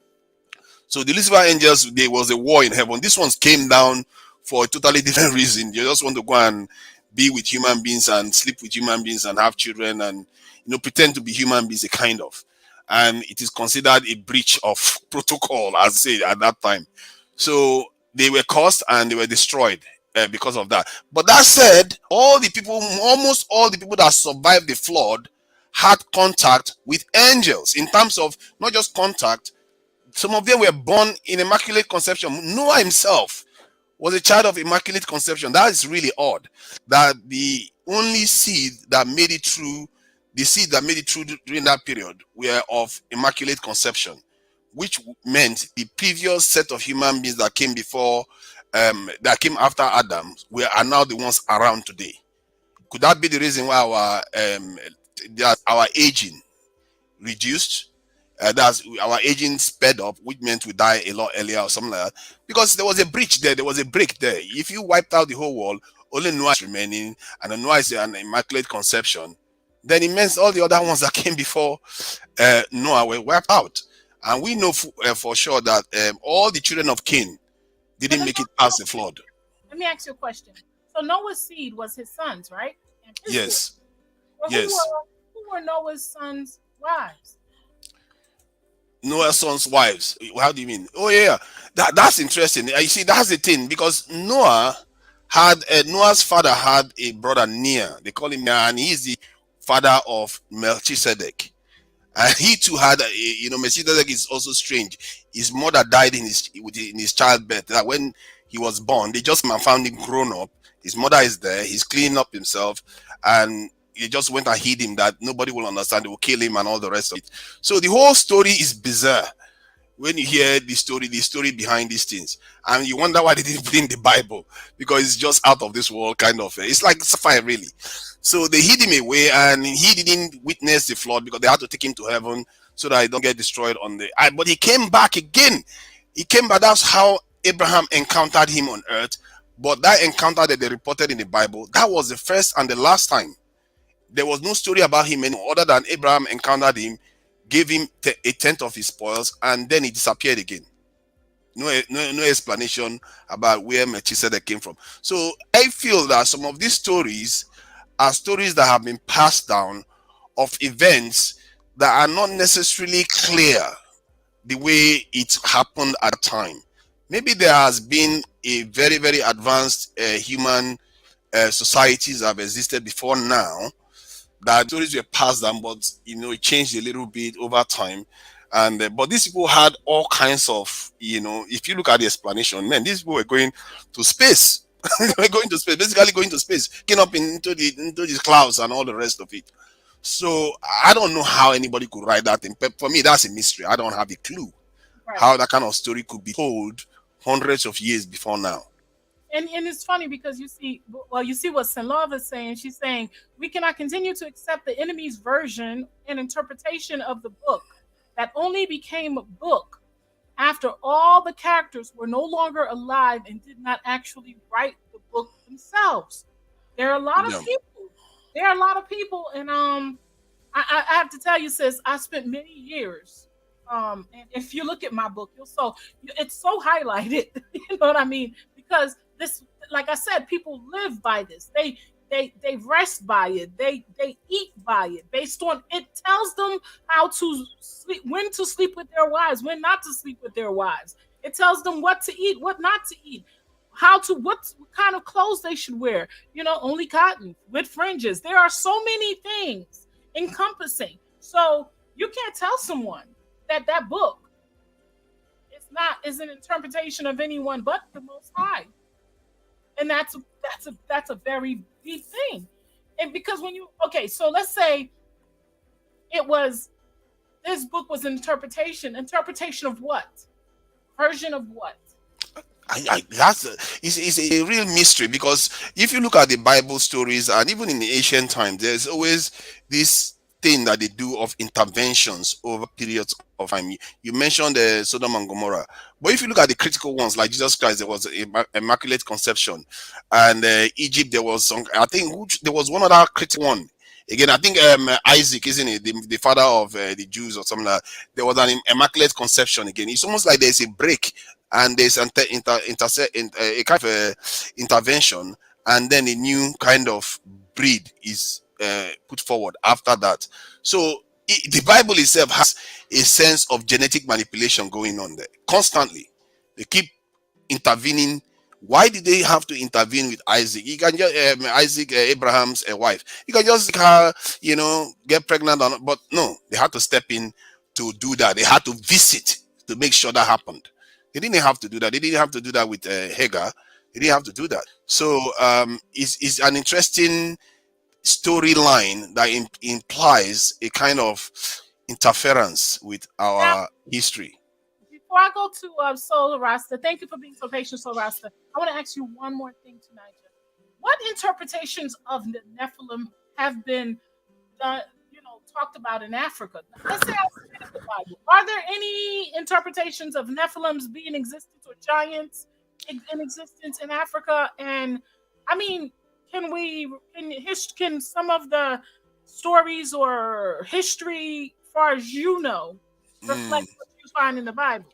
So the Lucifer angels, there was a war in heaven. These ones came down for a totally different reason. They just want to go and be with human beings and sleep with human beings and have children and pretend to be human beings, a kind of. And it is considered a breach of protocol, as I said at that time. So they were cursed and they were destroyed because of that. But that said, almost all the people that survived the flood had contact with angels, in terms of not just contact. Some of them were born in immaculate conception. Noah himself was a child of immaculate conception. That is really odd. That the only seed that made it through, during that period, were of immaculate conception, which meant the previous set of human beings that came before, that came after Adam, are now the ones around today. Could that be the reason why our aging reduced? That's our aging sped up, which meant we die a lot earlier or something like that. Because there was a breach there, there was a break there. If you wiped out the whole world, only Noah is remaining, and the Noah is an immaculate conception, then it means all the other ones that came before Noah were wiped out. And we know for sure that all the children of Cain But didn't let me make it ask you past a the flood. let me ask you a question. So Noah's seed was his sons, right? And his wife. Yes, Well, yes. who were Noah's sons' wives? Noah's sons' wives. How do you mean? Oh yeah, that's interesting. You see, that's the thing because Noah's father had a brother Nia. They call him Nia, and he's the father of Melchizedek. And he too had Melchizedek is also strange. His mother died in his childbirth. That when he was born, they just found him grown up. His mother is there. He's cleaning up himself, and they just went and hid him that nobody will understand. They will kill him and all the rest of it. So the whole story is bizarre when you hear the story behind these things, and you wonder why they didn't put in the Bible because it's just out of this world kind of. It's like sci-fi really. So they hid him away, and he didn't witness the flood because they had to take him to heaven so that he don't get destroyed on the. But he came back again. He came back. That's how Abraham encountered him on earth. But that encounter that they reported in the Bible, that was the first and the last time. There was no story about him anymore other than Abraham encountered him, gave him a tenth of his spoils, and then he disappeared again. No explanation about where Melchizedek came from. So I feel that some of these stories are stories that have been passed down of events that are not necessarily clear the way it happened at the time. Maybe there has been a very, very advanced human societies that have existed before now that stories were passed down, but it changed a little bit over time. And but these people had all kinds of, if you look at the explanation, man, these people were going to space. They were going to space, basically going to space, getting up into these clouds and all the rest of it. So I don't know how anybody could write that thing. But for me, that's a mystery. I don't have a clue Right. how that kind of story could be told hundreds of years before now. And it's funny because you see what Sinlov is saying. She's saying we cannot continue to accept the enemy's version and interpretation of the book that only became a book after all the characters were no longer alive and did not actually write the book themselves. There are a lot of Yeah. people. There are a lot of people, and I have to tell you, sis, I spent many years. And if you look at my book, it's so highlighted. You know what I mean? Because this, like I said, people live by this. They rest by it. They eat by it. Based on it tells them how to sleep, when to sleep with their wives, when not to sleep with their wives. It tells them what to eat, what not to eat, what kind of clothes they should wear. Only cotton with fringes. There are so many things encompassing. So you can't tell someone that book is an interpretation of anyone but the Most High, and that's a very deep thing. And because when you okay, so let's say it was this book was an interpretation of what, version of what? It's a real mystery because if you look at the Bible stories and even in the ancient times, there's always this thing that they do of interventions over periods of time. You mentioned Sodom and Gomorrah, but if you look at the critical ones like Jesus Christ, there was immaculate conception, and Egypt there was some. I think there was one other critical one. Again, I think Isaac, isn't it, the father of the Jews or something like that. There was an immaculate conception again. It's almost like there's a break and there's a kind of intervention, and then a new kind of breed is put forward after that. So the Bible itself has a sense of genetic manipulation going on there constantly. They keep intervening. Why did they have to intervene with Isaac? You can just Isaac, Abraham's wife. You can just get pregnant, but no, they had to step in to do that. They had to visit to make sure that happened. They didn't have to do that. They didn't have to do that with Hagar. They didn't have to do that. So it's an interesting storyline that implies a kind of interference with Now, our history. before I go to Soul Rasta, thank you for being so patient, Soul Rasta. I want to ask you one more thing tonight. what interpretations of the Nephilim have been done, talked about in Africa? Let's say outside of the Bible. Are there any interpretations of Nephilims being existence or giants in existence in Africa? And I mean, can some of the stories or history, far as you know, reflect Mm. what you find in the Bible?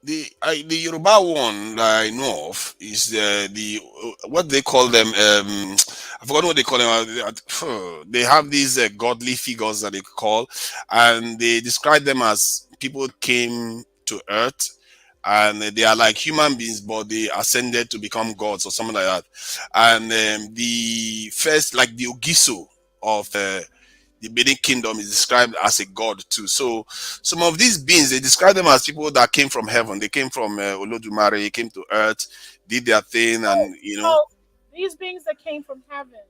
The Yoruba one that I know of is the what they call them. I forgot what they call them. They have these godly figures that they call, and they describe them as people came to earth, and they are like human beings, but they ascended to become gods or something like that. And the first, like the Ogiso of the Benin kingdom, is described as a god too. So some of these beings, they describe them as people that came from heaven. They came from Olodumare, came to earth, did their thing, So, and so these beings that came from heaven,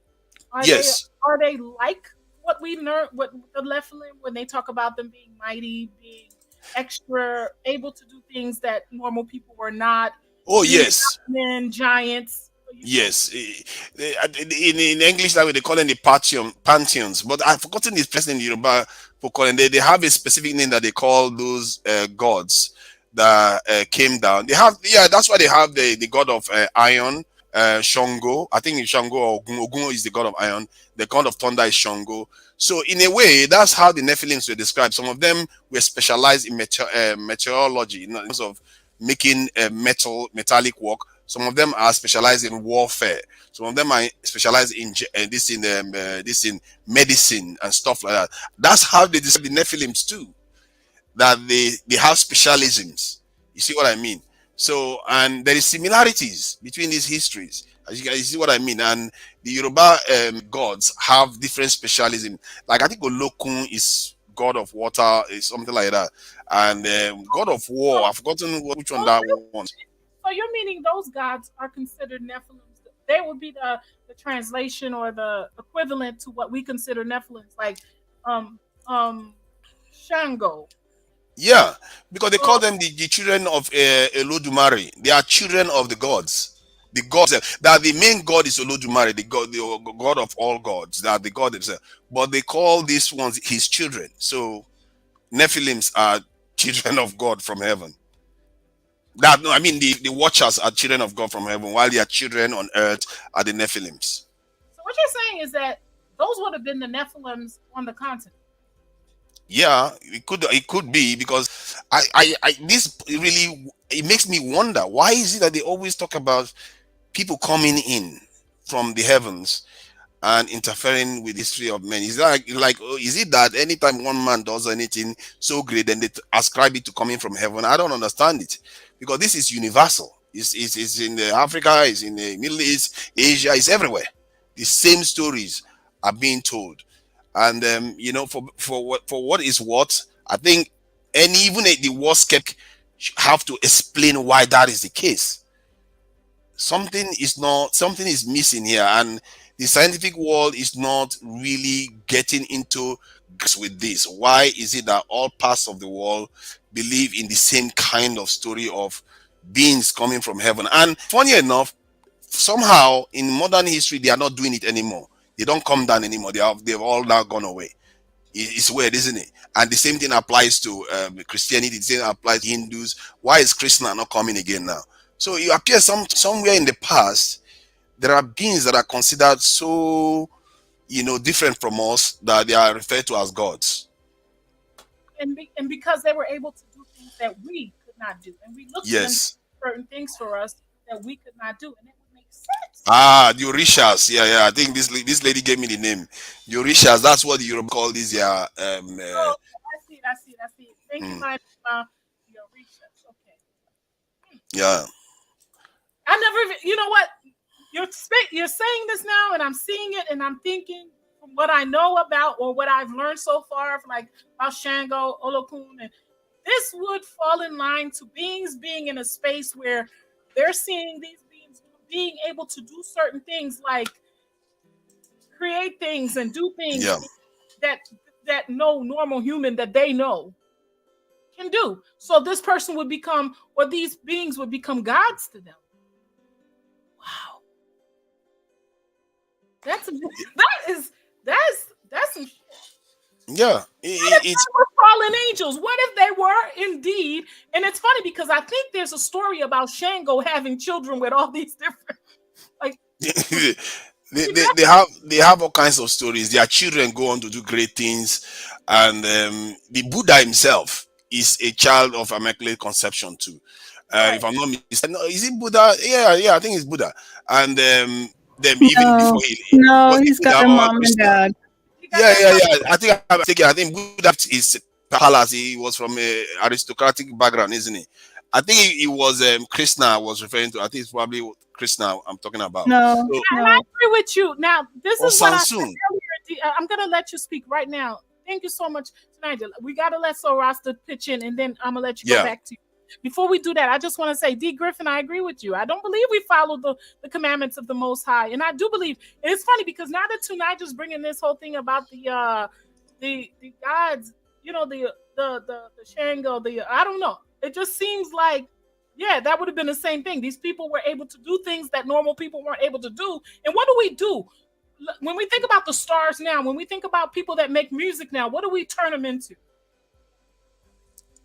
are they yes. are they like what we learned, what the Nephilim, when they talk about them being mighty, being extra able to do things that normal people were not, Oh being yes. men, giants? You feel Yes, in English language they call them the pantheons, but I've forgotten this person in Yoruba for calling. They have a specific name that they call those gods that came down. They have, yeah, that's why they have the god of iron, Shango. I think it's Shango or Ogun. Ogun is the god of iron. The god of thunder is Shango. So in a way, that's how the Nephilims were described. Some of them were specialized in meteorology, in terms of making metallic work. Some of them are specialized in warfare. Some of them are specialized in this in medicine and stuff like that. That's how they describe the Nephilims too. That they have specialisms. You see what I mean? So, and there is similarities between these histories. As you guys see what I mean. And the Yoruba gods have different specialism. Like I think Olokun is god of water, is something like that. And god of war, I've forgotten which one so that one. so you're meaning those gods are considered Nephilims? They would be the translation or the equivalent to what we consider Nephilims, like um um Shango. Yeah, because they call Oh, them the children of Elodumare. They are children of the gods. The gods that the main god is Olodumare, the god of all gods, that the god himself. But they call these ones his children. So Nephilims are children of God from heaven. That, no, I mean the watchers are children of God from heaven, while their children on earth are the Nephilims. so what you're saying is that those would have been the Nephilims on the continent. Yeah, it could be because I this really, it makes me wonder, why is it that they always talk about people coming in from the heavens and interfering with the history of men? Is that oh, is it that anytime one man does anything so great, then they ascribe it to coming from heaven? I don't understand it, because this is universal. It's in the Africa, it's in the Middle East, Asia, it's everywhere. The same stories are being told. And for what is what, I think, and even the worst skeptic have to explain why that is the case. Something is missing here, and the scientific world is not really getting into grips with this. Why is it that all parts of the world believe in the same kind of story of beings coming from heaven? And funny enough, somehow in modern history they are not doing it anymore. They don't come down anymore. They've all now gone away. It's weird, isn't it? And the same thing applies to Christianity. The same applies to Hindus. Why is Krishna not coming again now? So it appears somewhere in the past there are beings that are considered so different from us that they are referred to as gods. And because they were able to do things that we could not do, and we look to them to Yes. do certain things for us that we could not do, and it would make sense. Ah, the Orishas. Yeah, yeah. I think this lady gave me the name. The Orishas. That's what the Yoruba call these. Yeah. Oh, I see it. I see it. I see it. Thank you, Mm, my your research. Okay. yeah. I never even. You know what? You're saying this now, and I'm seeing it, and I'm thinking from what I know about or what I've learned so far, from like about Shango, Olokun, and this would fall in line to beings being in a space where they're seeing these beings being able to do certain things, like create things and do things Yeah. that no normal human that they know can do. So this person would become, or these beings would become gods to them. Wow. That's that is that's some shit. Yeah, What if it's they were fallen angels? What if they were indeed? And it's funny because I think there's a story about Shango having children with all these different like they have all kinds of stories. Their children go on to do great things, and the Buddha himself is a child of immaculate conception too. If right. I'm not mistaken, no, is it Buddha? Yeah, yeah, I think it's Buddha. And them even before No, he no, was it he's got Buddha a or mom and Krishna? dad. He got Yeah, that yeah, mom. yeah. I think I'm mistaken. I think Buddha is palace. He was from a aristocratic background, isn't he? I think he was Krishna I was referring to. I think it's probably Krishna I'm talking about. No, So And I no. agree with you. Now, this or is what I said Sansun. earlier. I'm gonna let you speak right now. Thank you so much, Nigel. We gotta let Sorasta pitch in, and then I'm gonna let you go Yeah. back to you. Before we do that, I just want to say, D. Griffin, I agree with you. I don't believe we follow the commandments of the Most High, and I do believe it's funny because now that Nigel's bringing this whole thing about the gods, you know, the Shango, the I don't know. It just seems like yeah, that would have been the same thing. These people were able to do things that normal people weren't able to do. And what do we do? When we think about the stars now, when we think about people that make music now, what do we turn them into?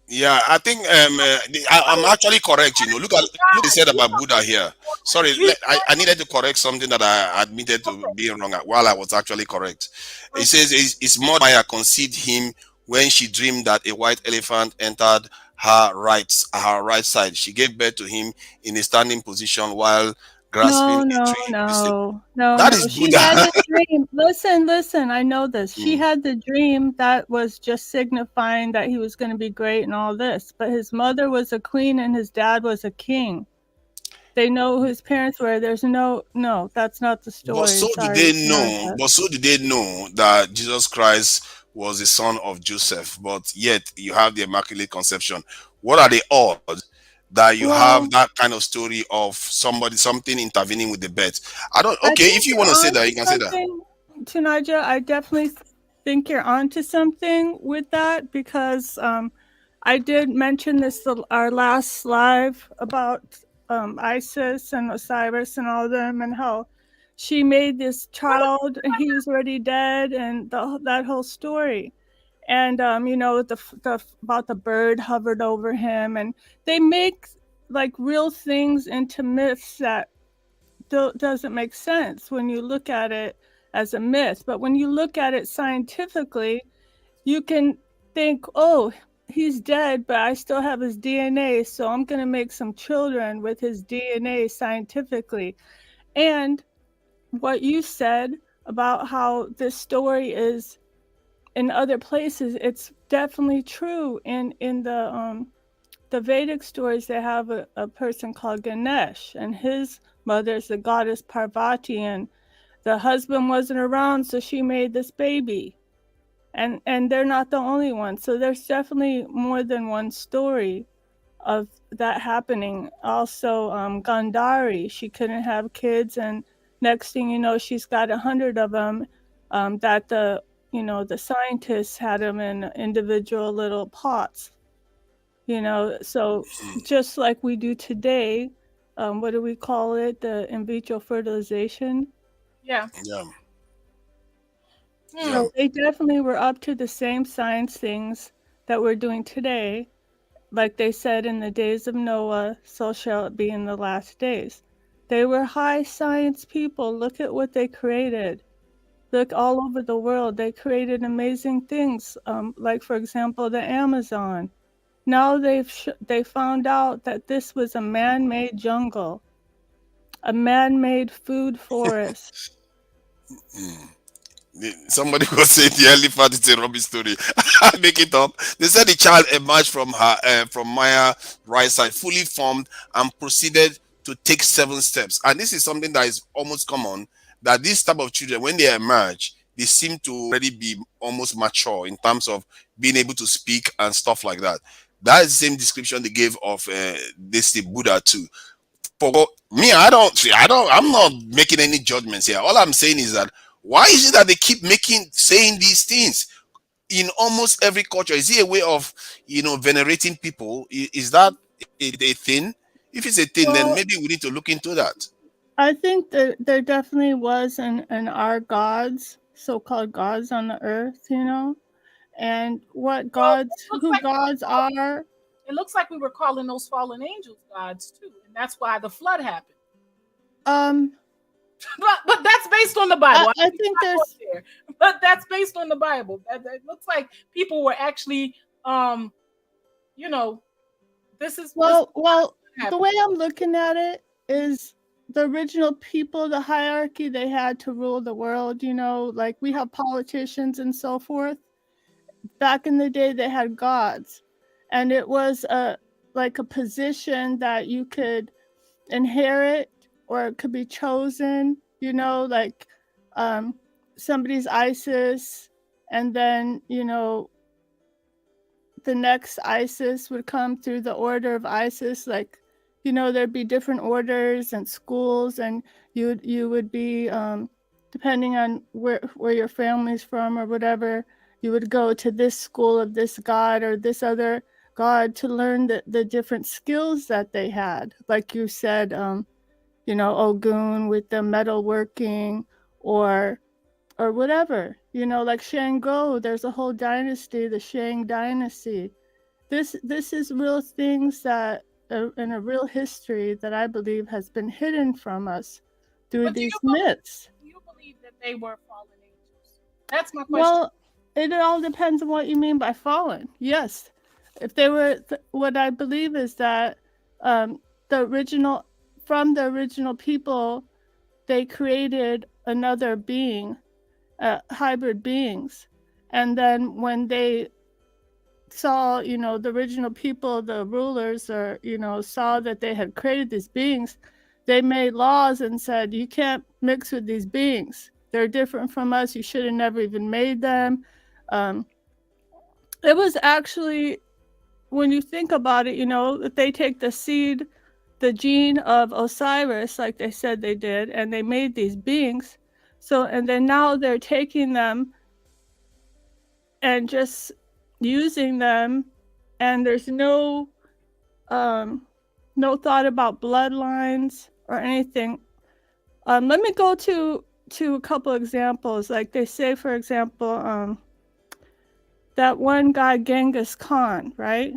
Yeah, I think I'm actually correct. You know, look they said You about Buddha here. Sorry, you I needed to correct something that I admitted to okay, being wrong while I was actually correct. It okay. says his mother Maya conceived him when she dreamed that a white elephant entered her right side. She gave birth to him in a standing position while grasping No, a no, tree. You see, no, no, that no. is She Buddha. had the dream. Listen, listen, I know this. She Mm. had the dream that was just signifying that he was going to be great and all this. But his mother was a queen and his dad was a king. They know who his parents were. There's no, that's not the But story. so do Sorry, they know? Tanaka. But so do they know that Jesus Christ was the son of Joseph? But yet you have the Immaculate Conception. What are the odds that you have Well, that kind of story of something intervening with the birth? I don't. I Okay, if think you want you're to say on that, to you can say that. something, Tunaja. I definitely think you're on to something with that because I did mention this our last live about Isis and Osiris and all of them and how she made this child and he was already dead and that whole story. And you know the about the bird hovered over him and they make like real things into myths that doesn't make sense when you look at it as a myth. But when you look at it scientifically, you can think, oh, he's dead, but I still have his DNA, so I'm going to make some children with his DNA scientifically. And what you said about how this story is in other places, it's definitely true. In the Vedic stories, they have a person called Ganesh, and his mother is the goddess Parvati, and the husband wasn't around, so she made this baby. And they're not the only ones. So there's definitely more than one story of that happening. Also, Gandhari, she couldn't have kids, and next thing you know, she's got 100 of them. That the scientists had them in individual little pots, so Mm. just like we do today, what do we call it? The in vitro fertilization. Yeah. Yeah, Hmm. yeah. So they definitely were up to the same science things that we're doing today. Like they said, in the days of Noah, so shall it be in the last days. They were high science people. Look at what they created. Look all over the world. They created amazing things. Like for example, the Amazon. Now they found out that this was a man-made jungle, a man-made food forest. Mm. Somebody was saying the elephant is a rubbish story. Make it up. They said the child emerged from Maya right side, fully formed, and proceeded to take 7 steps. And this is something that is almost common. That this type of children, when they emerge, they seem to already be almost mature in terms of being able to speak and stuff like that. That is the same description they gave of this the Buddha too. For me, I'm not making any judgments here. All I'm saying is that why is it that they keep saying these things in almost every culture? Is it a way of venerating people? Is that a thing? If it's a thing, then Well, maybe we need to look into that. I think that there definitely was an our gods, so-called gods on the earth, and what Well, gods, who gods are. it looks like we were calling those fallen angels gods too, and that's why the flood happened. Um, But that's based on the Bible. I I'm think not going there's there, but that's based on the Bible. That looks like people were actually, um, you know, this well, the happened. way I'm looking at it is the original people, the hierarchy they had to rule the world. Like we have politicians and so forth. Back in the day, they had gods, and it was like a position that you could inherit or it could be chosen, like um somebody's Isis, and then the next Isis would come through the order of Isis, like there'd be different orders and schools, and you would be depending on where your family's from or whatever, you would go to this school of this god or this other god to learn the different skills that they had, like you said, Ogun with the metalworking, or whatever, like Shango. There's a whole dynasty, the Shang dynasty. This is real things that in a real history that I believe has been hidden from us through But these myths. do you believe that they were fallen angels? That's my question. Well, it all depends on what you mean by fallen. Yes, if they were, what I believe is that the original, from the original people, they created another being, hybrid beings, and then when they saw, the original people, the rulers, or saw that they had created these beings, they made laws and said, you can't mix with these beings, they're different from us, you should have never even made them. It was actually, when you think about it, that they take the seed, the gene of Osiris, like they said they did, and they made these beings. So, and then now they're taking them and just using them, and there's no thought about bloodlines or anything. Let me go to a couple examples. Like they say, for example, that one guy, Genghis Khan, right?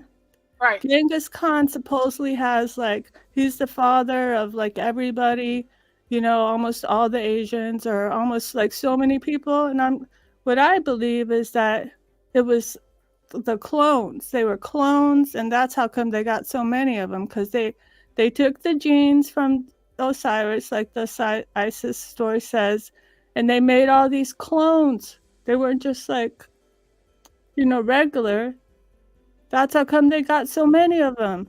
Right. Genghis Khan supposedly has, like, he's the father of like everybody, almost all the Asians, or almost like so many people. And what I believe is that it was the clones. They were clones, and that's how come they got so many of them, because they took the genes from Osiris, like the Isis story says, and they made all these clones. They weren't just like, regular. That's how come they got so many of them.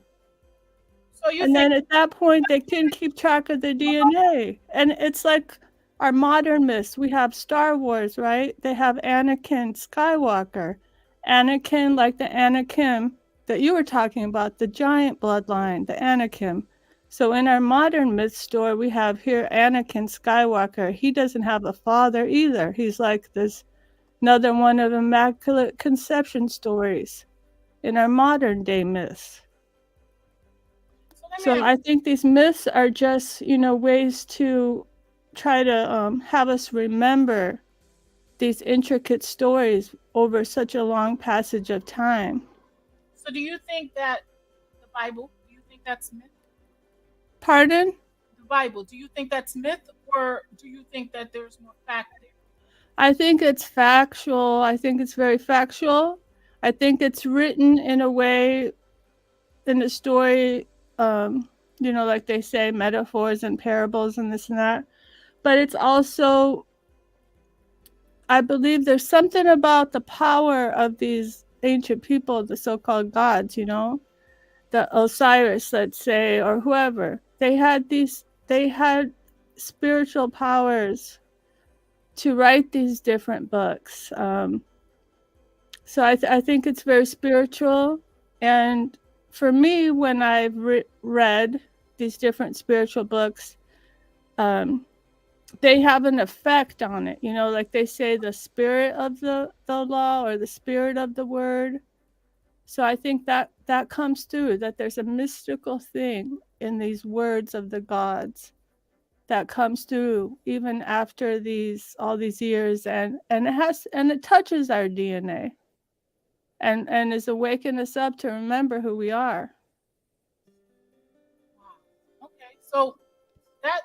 So you And think then at that point, they couldn't keep track of the DNA. And it's like our modern myths. We have Star Wars, right? They have Anakin Skywalker. Anakin, like the Anakim that you were talking about, the giant bloodline, the Anakim. So in our modern myth story, we have here Anakin Skywalker. He doesn't have a father either. He's like this, another one of Immaculate Conception stories in our modern day myths. So I think these myths are just, ways to try to have us remember these intricate stories over such a long passage of time. So do you think that the Bible, do you think that's myth? Pardon? The Bible, do you think that's myth, or do you think that there's more fact there? I think it's factual. I think it's very factual. I think it's written in a way, in the story, like they say, metaphors and parables and this and that. But it's also, I believe there's something about the power of these ancient people, the so-called gods, the Osiris, let's say, or whoever. They had spiritual powers to write these different books. So I think it's very spiritual. And for me, when I've read these different spiritual books, they have an effect on it. Like they say, the spirit of the law, or the spirit of the word. So I think that comes through, that there's a mystical thing in these words of the gods that comes through even after all these years, and it touches our DNA and is awakening us up to remember who we are. Wow. Okay, so that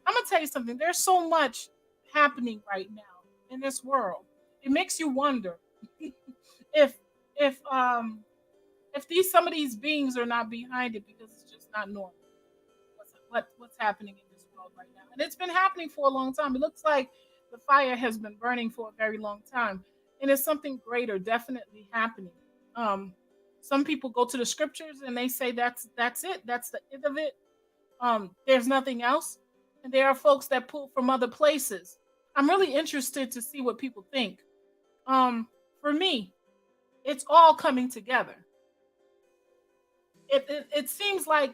I'm gonna tell you something. There's so much happening right now in this world. It makes you wonder if if um if these some of these beings are not behind it because it's just not normal. What's happening in this world right now? And it's been happening for a long time. It looks like the fire has been burning for a very long time, and it's something greater definitely happening. Um, some people go to the scriptures and they say that's it. That's the end of it. There's nothing else. And there are folks that pull from other places. I'm really interested to see what people think. Um, for me, it's all coming together. It seems like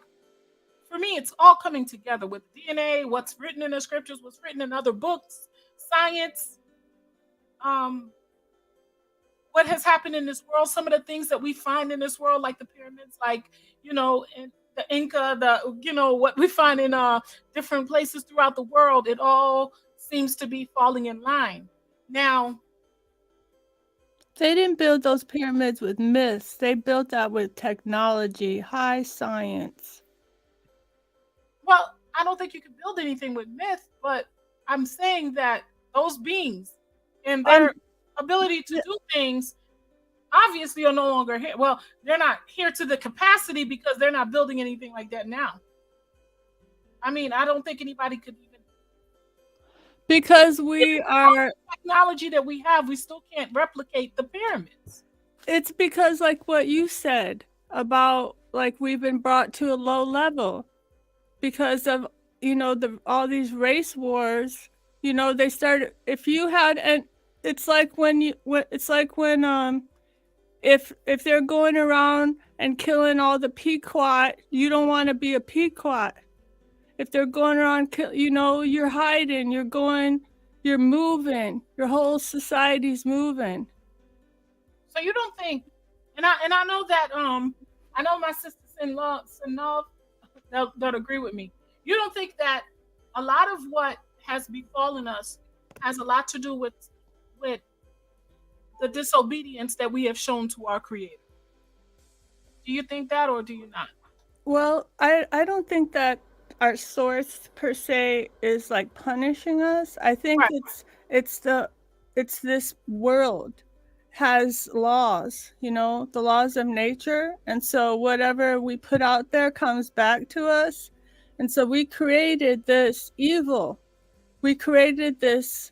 for me, it's all coming together with DNA, what's written in the scriptures, what's written in other books, science, um, what has happened in this world, some of the things that we find in this world, like the pyramids, like, in the Inca, what we find in different places throughout the world, it all seems to be falling in line. Now, They didn't build those pyramids with myths. They built that with technology, high science. well, I don't think you can build anything with myth, but I'm saying that those beings and Um, their ability to do things obviously are no longer here. Well, they're not here to the capacity because they're not building anything like that now. I mean, I don't think anybody could even because we all are the technology that we have, we still can't replicate the pyramids. it's because like what you said about like we've been brought to a low level because of all these race wars. They started if you had and it's like when if they're going around and killing all the Pequot, you don't want to be a Pequot. If they're going around you're hiding, you're moving, your whole society's moving. So you don't think, and I know that I know my sisters in love, they'll agree with me. You don't think that a lot of what has befallen us has a lot to do with the disobedience that we have shown to our Creator? Do you think that, or do you not? Well, I don't think that our source per se is like punishing us. I think Right. it's the it's this world has laws, the laws of nature, and so whatever we put out there comes back to us. And so we created this evil. We created this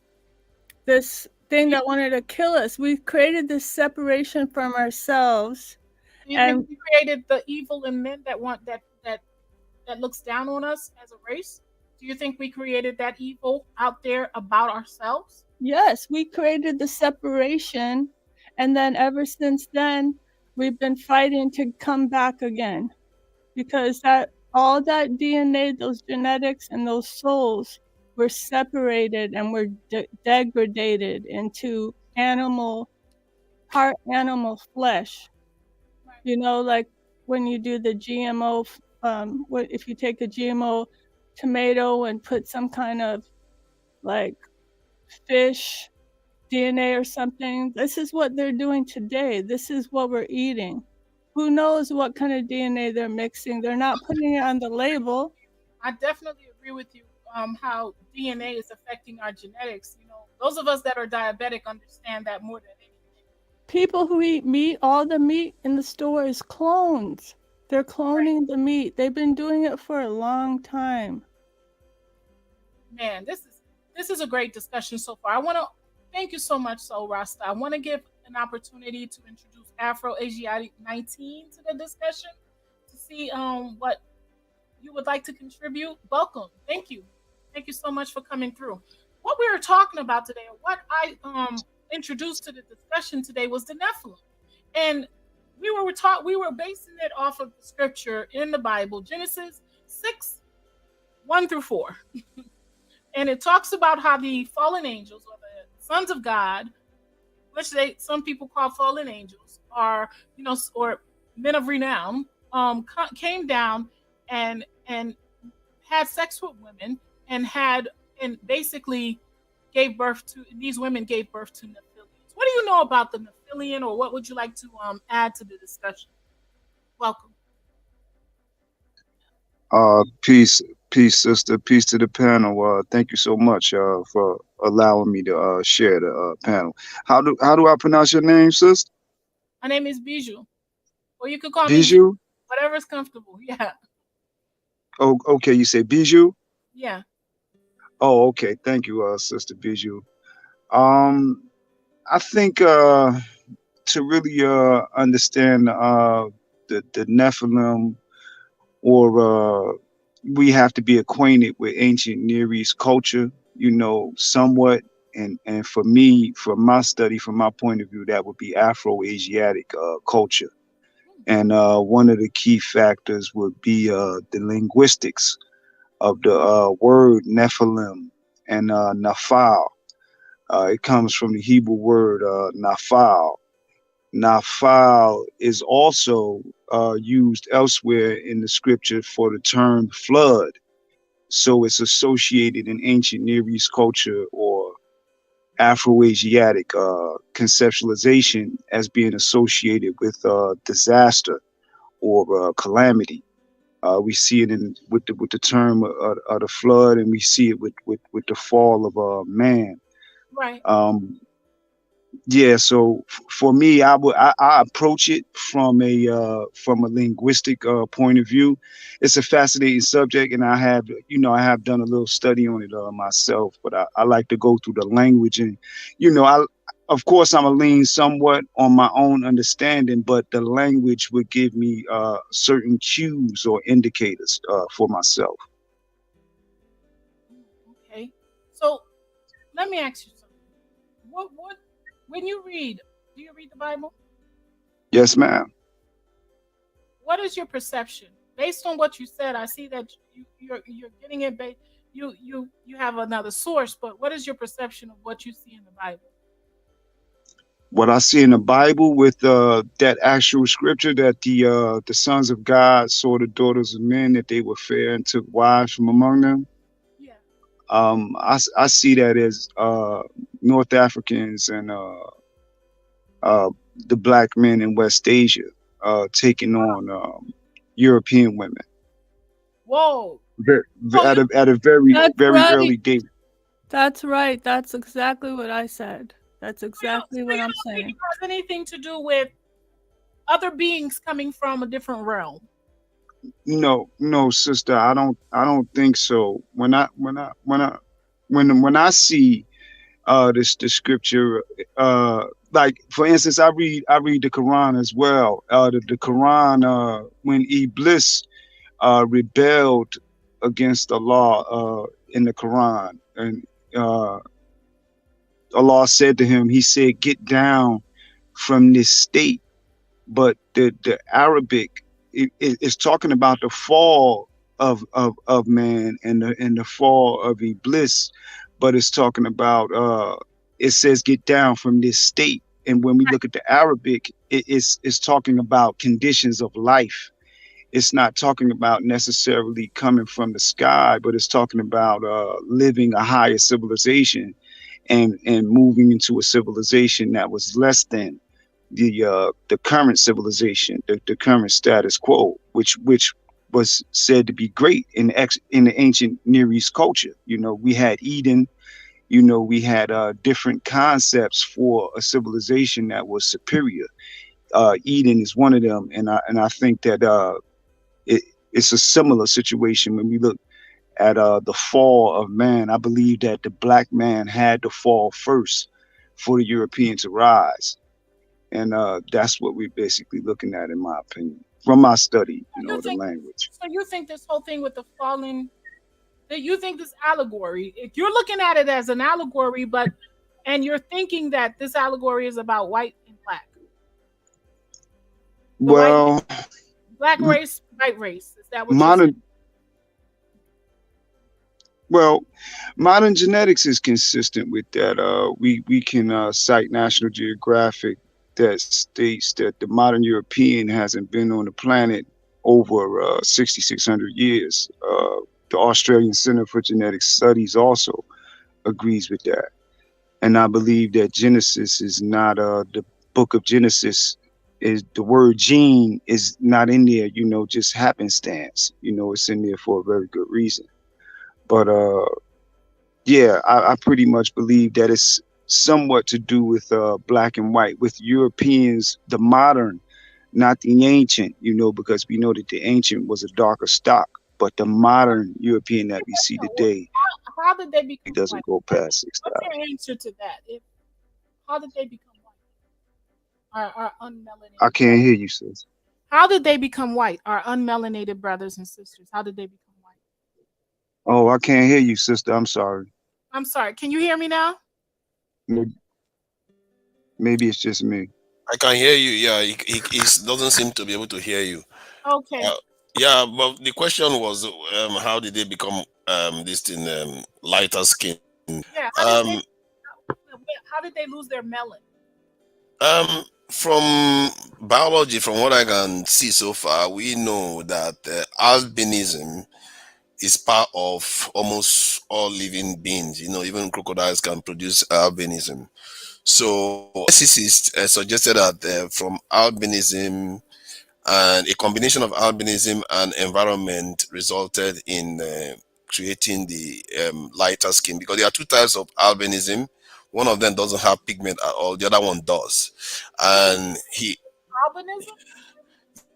thing that wanted to kill us. We created this separation from ourselves. Do you think And we created the evil in men that want that looks down on us as a race? Do you think we created that evil out there about ourselves? yes, we created the separation, and then ever since then, we've been fighting to come back again because that all that DNA, those genetics, and those souls were separated and were degraded into part animal flesh. Like when you do the GMO, what if you take a GMO tomato and put some kind of like fish DNA or something. This is what they're doing today. This is what we're eating. Who knows what kind of DNA they're mixing? They're not putting it on the label. I definitely agree with you. How DNA is affecting our genetics. Those of us that are diabetic understand that more than anything. People who eat meat, all the meat in the store is clones. They're cloning the meat. They've been doing it for a long time. Man, this is a great discussion so far. I want to thank you so much, Soul Rasta. I want to give an opportunity to introduce Afro Asiatic 19 to the discussion to see what you would like to contribute. Welcome. Thank you so much for coming through. What we were talking about today, what I introduced to the discussion today was the Nephilim. And we were basing it off of the scripture in the Bible, Genesis 6:1-4. And it talks about how the fallen angels, or the sons of God, which some people call fallen angels, are or men of renown, came down and had sex with women and had and basically gave birth to these women gave birth to Nephilians. What do you know about the Nephilian, or what would you like to add to the discussion? Welcome. Peace, peace, sister. Peace to the panel. Thank you so much for allowing me to share the panel. How do I pronounce your name, sis? My name is Bijoux, or you could call me Ju, Bijou. whatever's comfortable. Yeah, Oh, okay. You say Bijou. yeah. Oh, okay. Thank you, sister Bijou. Um, I think to really understand the Nephilim, or we have to be acquainted with ancient Near East culture, somewhat. And for me, from my study, from my point of view, that would be Afro-Asiatic culture. And one of the key factors would be the linguistics of the word Nephilim and Nafal. It comes from the Hebrew word Nafal. Nafal is also used elsewhere in the scripture for the term flood. So it's associated in ancient Near East culture or Afro-Asiatic conceptualization as being associated with disaster or calamity. We see it in with the term of the flood, and we see it with the fall of man. Right. Um, Yeah, so for me, I approach it from a linguistic point of view. It's a fascinating subject, and I have done a little study on it myself. But I like to go through the language, and I of course I'm a lean somewhat on my own understanding, but the language would give me certain cues or indicators for myself. Okay. So let me ask you something. What when you read, do you read the Bible? Yes, ma'am. What is your perception based on what you said? I see that you're getting it. You have another source, but what is your perception of what you see in the Bible? What I see in the Bible with that actual scripture that the sons of God saw the daughters of men, that they were fair and took wives from among them. Yeah. I see that as North Africans and uh, the black men in West Asia taking on European women Whoa. So at you a very That's very right. early date. That's right. That's exactly what I said. That's exactly so what you I'm don't think saying. it has anything to do with other beings coming from a different realm? No, no, sister, I don't think so. When I see this the scripture, like for instance, I read the Quran as well. The Quran, when Iblis rebelled against Allah in the Quran, and uh, Allah said to him, He said, "Get down from this state." But the Arabic is talking about the fall of man and the fall of Iblis, but it's talking about it says get down from this state. And when we look at the Arabic, it's talking about conditions of life. It's not talking about necessarily coming from the sky, but it's talking about living a higher civilization and moving into a civilization that was less than the current civilization, the current status quo, which was said to be great in the ancient Near East culture. We had Eden. We had different concepts for a civilization that was superior. Eden is one of them, and I think that it, it's a similar situation when we look at the fall of man. I believe that the black man had to fall first for the European to rise. And that's what we're basically looking at, in my opinion, from my study, So you the think language. so you think this whole thing with the fallen, that you think this allegory, if you're looking at it as an allegory, but and you're thinking that this allegory is about white and black, the white Well, black race, white race. Is that what you're saying? modern, well, modern genetics is consistent with that. We can cite National Geographic that states that the modern European hasn't been on the planet over 6,600 years. The Australian Center for Genetic Studies also agrees with that. And I believe that Genesis is not the book of Genesis is the word gene is not in there, just happenstance. It's in there for a very good reason. But yeah, I pretty much believe that it's somewhat to do with black and white, with Europeans, the modern, not the ancient, because we know that the ancient was a darker stock, but the modern European that we see today, How did they it become doesn't white? go past What's 6,000. your answer to that? How did they become white? Our I unmelanated can't brothers. hear you, sis. How did they become white? Our unmelanated brothers and sisters. How did they become white? Oh, I can't hear you, sister. I'm sorry. I'm sorry. Can you hear me now? Maybe, maybe it's just me. I can hear you. Yeah, he doesn't seem to be able to hear you. Okay. Uh, yeah, but the question was, how did they become this thing lighter skin? Yeah. Um, How did they lose their melon? from biology, from what I can see so far, we know that albinism is part of almost all living beings. Even crocodiles can produce albinism. So, physicists suggested that from albinism and a combination of albinism and environment resulted in creating the lighter skin, because there are two types of albinism. One of them doesn't have pigment at all, the other one does. You mean And albinism?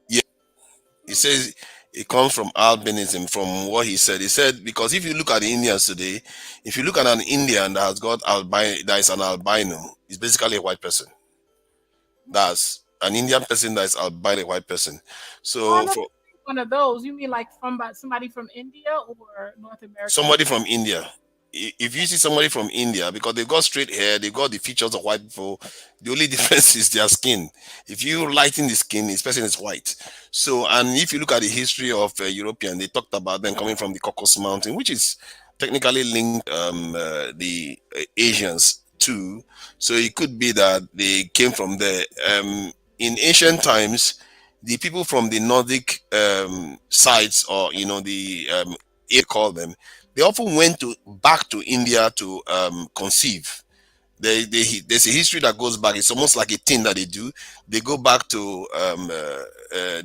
yeah, he says it comes from albinism. From what he said, because if you look at the Indians today, if you look at an Indian that has got that is an albino, it's basically a white person. That's an Indian person that is albino, a white person. Oh, I So never for seen one of those. You mean like somebody from India or North America? somebody from India, if you see somebody from India, because they've got straight hair, they've got the features of white people, the only difference is their skin. If you lighten the skin, this person is white. So, and if you look at the history of European, they talked about them coming from the Caucasus Mountain, which is technically linked the Asians too. So it could be that they came from there. In ancient times, the people from the Nordic sides, or the call them, they often went to back to India to conceive. There's a history that goes back. It's almost like a thing that they do. They go back to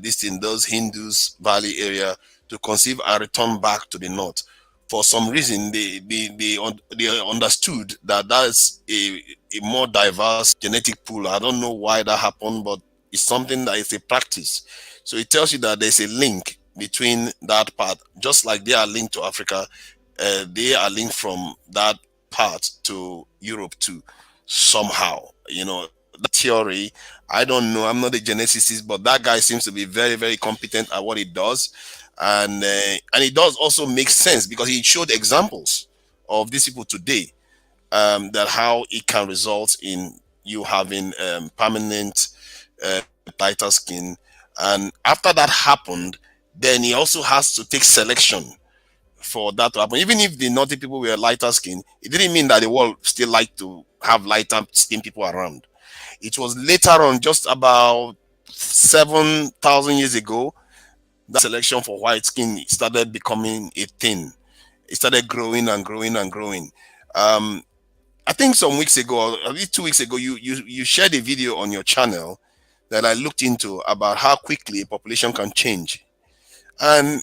this in those Hindus Valley area to conceive and return back to the north. For some reason, they understood that that's a more diverse genetic pool. I don't know why that happened, but it's something that is a practice. So it tells you that there's a link between that part, just like they are linked to Africa. They are linked from that part to Europe too, somehow. That theory, I don't know. I'm not a geneticist, but that guy seems to be very, very competent at what he does, and it does also make sense because he showed examples of these people today, that how it can result in you having permanent lighter skin, and after that happened, then he also has to take selection for that to happen. Even if the naughty people were lighter skin, it didn't mean that the world still like to have lighter skin people around. It was later on, just about 7,000 years ago, that selection for white skin started becoming a thing. It started growing and growing and growing. Um, I think some weeks ago, or at least 2 weeks ago, you shared a video on your channel that I looked into about how quickly a population can change. And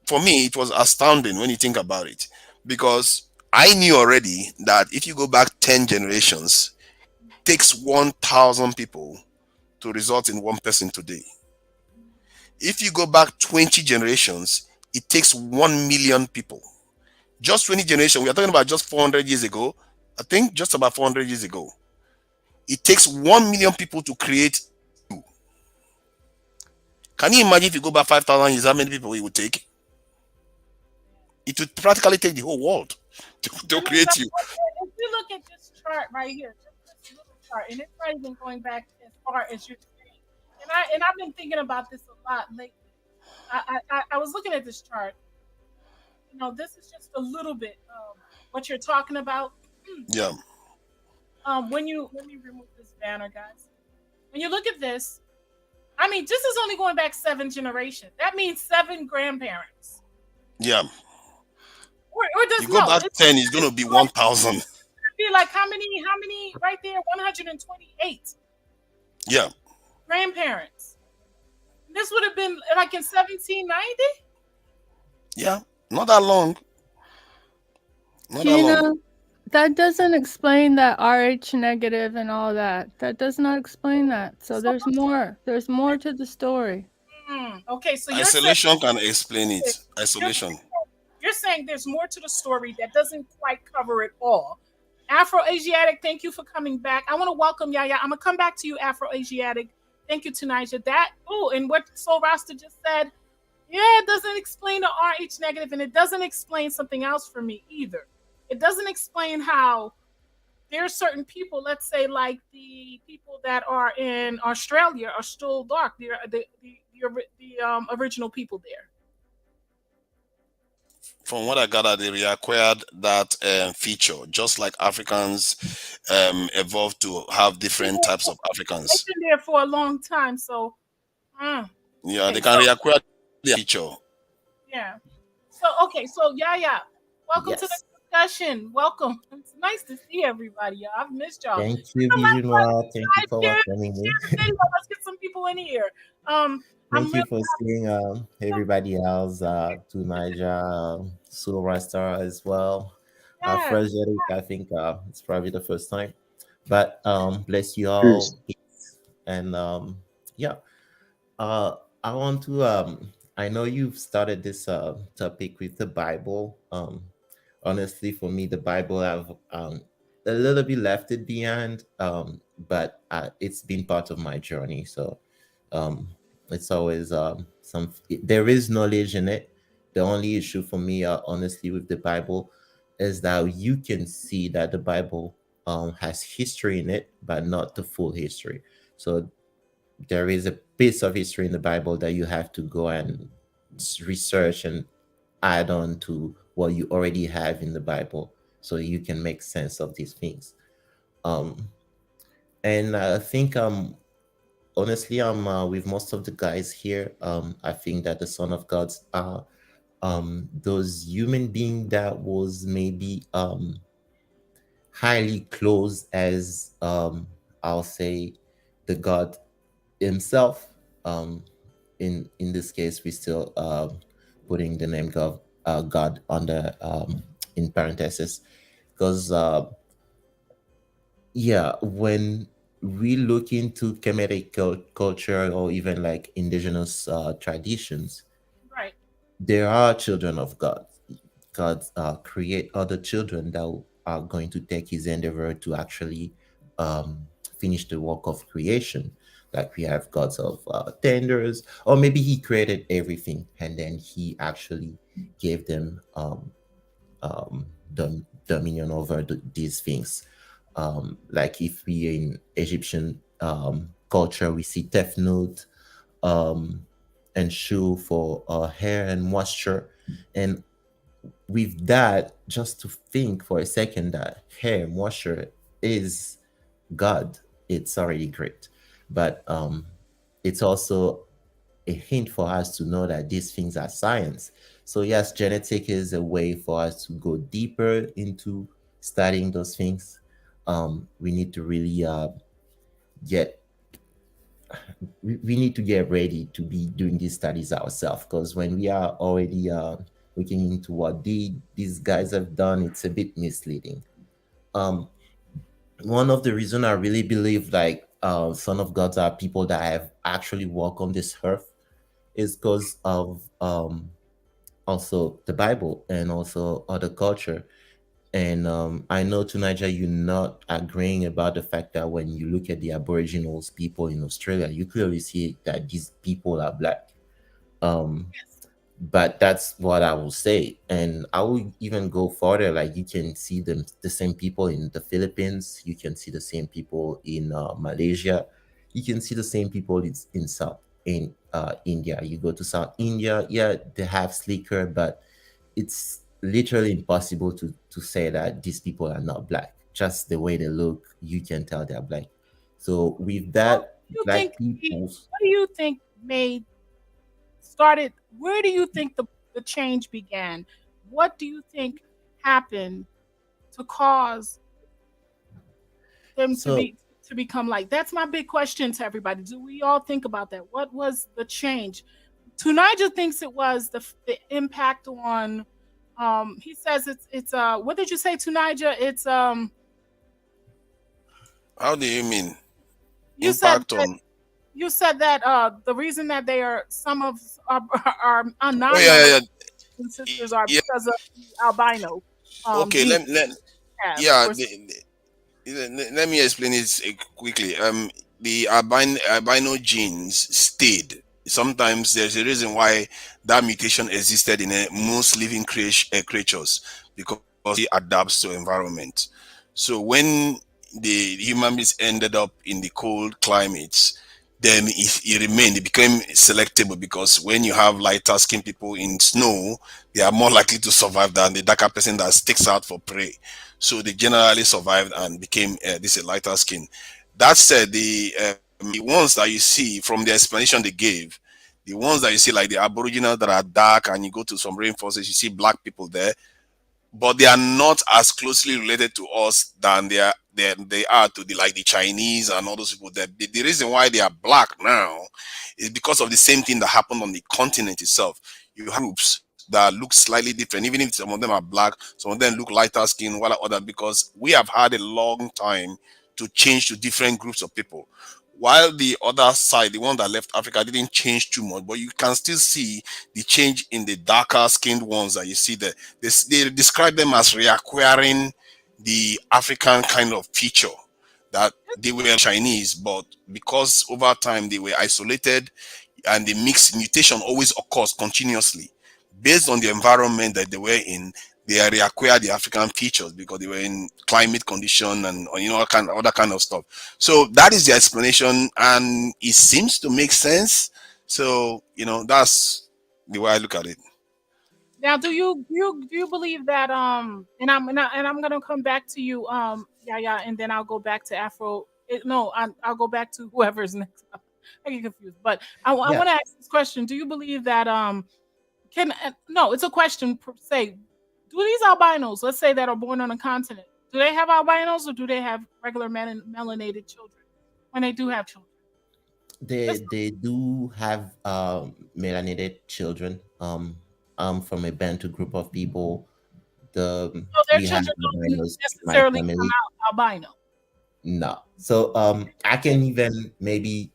for me, it was astounding when you think about it, because I knew already that if you go back 10 generations, it takes 1,000 people to result in one person today. If you go back 20 generations, it takes 1 million people. Just 20 generations, we are talking about just 400 years ago. I think just about 400 years ago. It takes 1 million people to create. Can you imagine if you go back 5,000 years, how many people it would take? It would practically take the whole world to I mean, create you. if you look at this chart right here, just this little chart, and it's not even going back as far as you're saying. I've been thinking about this a lot lately. I was looking at this chart. This is just a little bit of what you're talking about. Yeah. Let me remove this banner, guys. When you look at this, I mean, this is only going back 7 generations. That means 7 grandparents. Yeah. or You does go no? back It's 10, it's gonna be 1,000. be like how many right there? 128 Yeah, grandparents. This would have been like in 1790. yeah, not that long, not that long. Gina, that doesn't explain that RH negative and all that. That does not explain that. So So there's more. There's more to the story. okay, so Isolation can explain it. you're Isolation. you're saying there's more to the story that doesn't quite cover it all. Afro Asiatic, thank you for coming back. I want to welcome Yaya. I'm gonna come back to you, Afro Asiatic. Thank you, Tunisia. That and what Soul Rasta just said, yeah, it doesn't explain the RH negative, and it doesn't explain something else for me either. It doesn't explain how there are certain people, let's say like the people that are in Australia are still dark. They're the original people there. From what I gather, they reacquired that feature, just like Africans evolved to have different types of They've Africans. been there for a long time, so uh, Yeah, okay, they can so reacquire the feature. yeah. So okay, so yeah. Welcome to the Yes. discussion. Welcome. It's nice to see everybody, y'all. I've missed y'all. Thank you, So Bijoux Noir. Thank you guys, for welcoming me. share the video. Let's get some people in here. I'm Thank really you for seeing everybody else, to Niger, Soul Star as well. yeah. Fresh Eric, I think it's probably the first time. But bless you Peace. all. And yeah, I want to I know you've started this topic with the Bible. Honestly, for me, the Bible I've a little bit left it behind, but it's been part of my journey. So um, it's always there is knowledge in it. The only issue for me, honestly, with the Bible is that you can see that the Bible has history in it, but not the full history. So there is a piece of history in the Bible that you have to go and research and add on to what you already have in the Bible so you can make sense of these things. Um, and I think honestly, I'm with most of the guys here. I think that the Son of Gods are those human being that was maybe highly close as I'll say the God himself. In this case, we still putting the name God under in parentheses because yeah, when we look into Kemetic culture or even like indigenous traditions, Right. there are children of God. God create other children that are going to take his endeavor to actually finish the work of creation. Like we have gods of tenders, or maybe he created everything and then he actually gave them dominion over these things. Like if we in Egyptian culture, we see Tefnut um, and Shu for hair and moisture. And with that, just to think for a second that hair moisture is God, it's already great. But it's also a hint for us to know that these things are science. So yes, genetic is a way for us to go deeper into studying those things. We need to really get we need to get ready to be doing these studies ourselves because when we are already looking into what these guys have done, it's a bit misleading. Um, one of the reason I really believe like son of gods are people that have actually walked on this earth is because of also the Bible and also other culture. And I know to Niger, you're not agreeing about the fact that when you look at the Aboriginals people in Australia, you clearly see that these people are black. Um, but that's what I will say. And I will even go further. Like you can see the same people in the Philippines. You can see the same people in Malaysia. You can see the same people in South in India. You go to South India, yeah, they have slicker, but it's literally impossible to say that these people are not black. Just the way they look, you can tell they're black. So with Well, that, what do you think? black people, What do you think made started? Where do you think the change began? What do you think happened to cause them So to become like? That's my big question to everybody. Do we all think about that? What was the change? Tunija thinks it was the impact on. He says it's what did you say, Tunija? It's How do you mean you said impact that on? the reason that they are some of our, our Oh yeah, non-melanated yeah, sisters are yeah. because of the albino Okay, gene let have yeah. or Let me explain it quickly. The albino genes stayed. Sometimes there's a reason why that mutation existed in most living creatures because it adapts to environment. So when the human beings ended up in the cold climates, then it remained. It became selectable because when you have lighter skinned people in snow, they are more likely to survive than the darker person that sticks out for prey. So they generally survived and became this a lighter skin. That said, the ones that you see from the explanation they gave, the ones that you see like the Aboriginal that are dark, and you go to some rainforests, you see black people there, but they are not as closely related to us than they are to the like the Chinese and all those people. The reason why they are black now is because of the same thing that happened on the continent itself. You have groups that look slightly different, even if some of them are black, some of them look lighter skin, while other because we have had a long time to change to different groups of people. While the other side, the one that left Africa, didn't change too much, but you can still see the change in the darker skinned ones that you see there. They describe them as reacquiring the African kind of feature that they were Chinese, but because over time they were isolated and the mixed mutation always occurs continuously based on the environment that they were in. They reacquire the African features because they were in climate condition and all kind other kind of stuff. So that is the explanation, and it seems to make sense. So that's the way I look at it. now. Do you believe that and I'm gonna come back to you yeah, yeah, and then I'll go back to Afro. No, I'll go back to whoever's next. I get confused, but I yeah, want to ask this question. Do you believe that can no, it's a question per se. Do these albinos, let's say that are born on a continent, do they have albinos or do they have regular melanated children when they do have children? they Just they do have melanated children. I'm from a Bantu group of people. The so their We have children don't albinos in my necessarily come family. out albino. No. So I can even maybe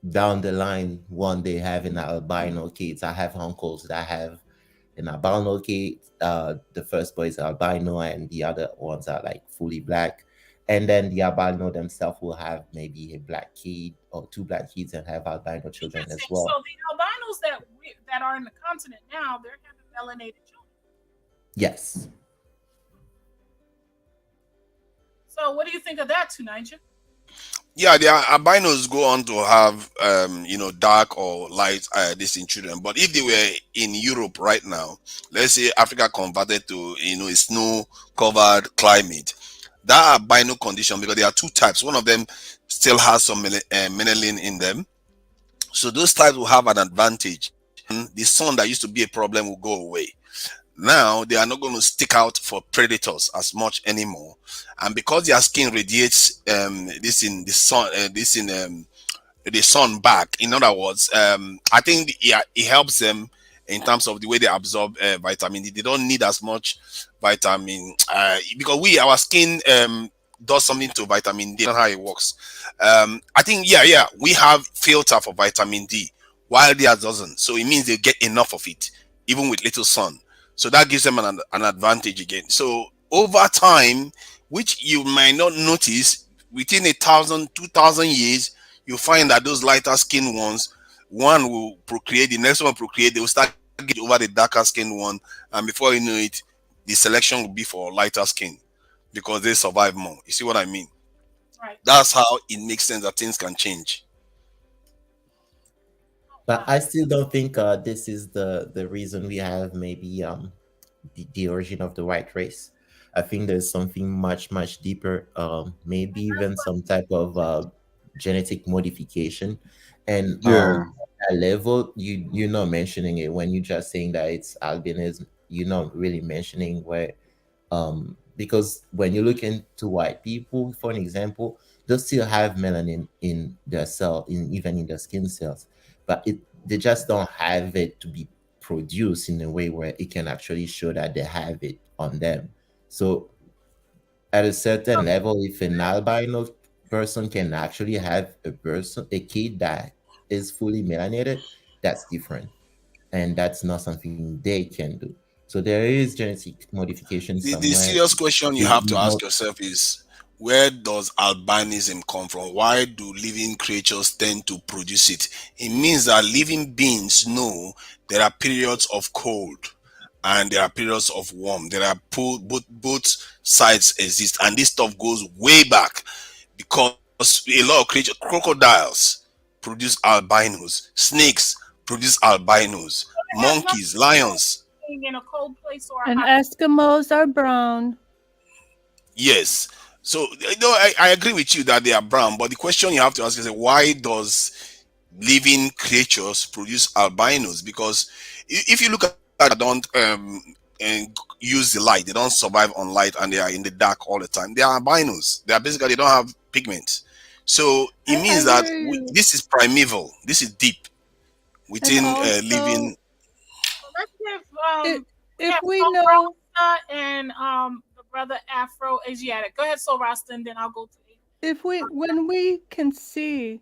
down the line one day have an albino kids. I have uncles that have an albino kid. The first boy is albino and the other ones are like fully black. And then the albino themselves will have maybe a black kid or two black kids and have albino children as Interesting. So well. the albinos that are in the continent now, they're having melanated children. Yes. So what do you think of that, Tunisia? Yeah, the albinos go on to have dark or light this in children. But if they were in Europe right now, let's say Africa converted to a snow covered climate, that albino condition, because there are two types. One of them still has some melanin in them, so those types will have an advantage. The sun that used to be a problem will go away. Now they are not going to stick out for predators as much anymore, and because their skin radiates this in the sun, the sun back. In other words, I think it helps them in terms of the way they absorb vitamin D. They don't need as much vitamin because our skin does something to vitamin D. That's how it works. I think yeah, we have filter for vitamin D, while theirs doesn't. So it means they get enough of it, even with little sun. So that gives them an advantage again. So over time, which you might not notice, within 1,000, 2,000 years, you find that those lighter skin ones, one will procreate, the next one will procreate, they will start getting over the darker skin one, and before you know it, the selection will be for lighter skin because they survive more. You see what I mean? Right. That's how it makes sense that things can change. Oh, But wow. I still don't think this is the reason we have maybe the origin of the white race. I think there's something much deeper, maybe even some type of genetic modification. And Yeah. at that level, you're not mentioning it when you're just saying that it's albinism. You're not really mentioning where Because when you look into white people, for an example, they still have melanin in their cell, in even in their skin cells, but they just don't have it to be produced in a way where it can actually show that they have it on them. So at a certain level, if an albino person can actually have a kid that is fully melanated, that's different, and that's not something they can do. So there is genetic modification The somewhere. serious question you have We to know. ask yourself is, where does albinism come from? Why do living creatures tend to produce it? It means that living beings know there are periods of cold and there are periods of warm. There are both sides exist, and this stuff goes way back because a lot of creatures, crocodiles produce albinos, snakes produce albinos, It has nothing monkeys, lions. being in a cold place or a And hot. Eskimos are brown. Yes. So I agree with you that they are brown, but the question you have to ask is, why does living creatures produce albinos? Because if you look at that, don't and use the light, they don't survive on light, and they are in the dark all the time. They are albinos. They are basically, they don't have pigments. So it I means that hear you. this is primeval. This is deep And within also, living. So let's give it, we if have we Soul know, Rasta and the brother Afro Asiatic. Go ahead, Soul Rasta, and then I'll go to if we when we can see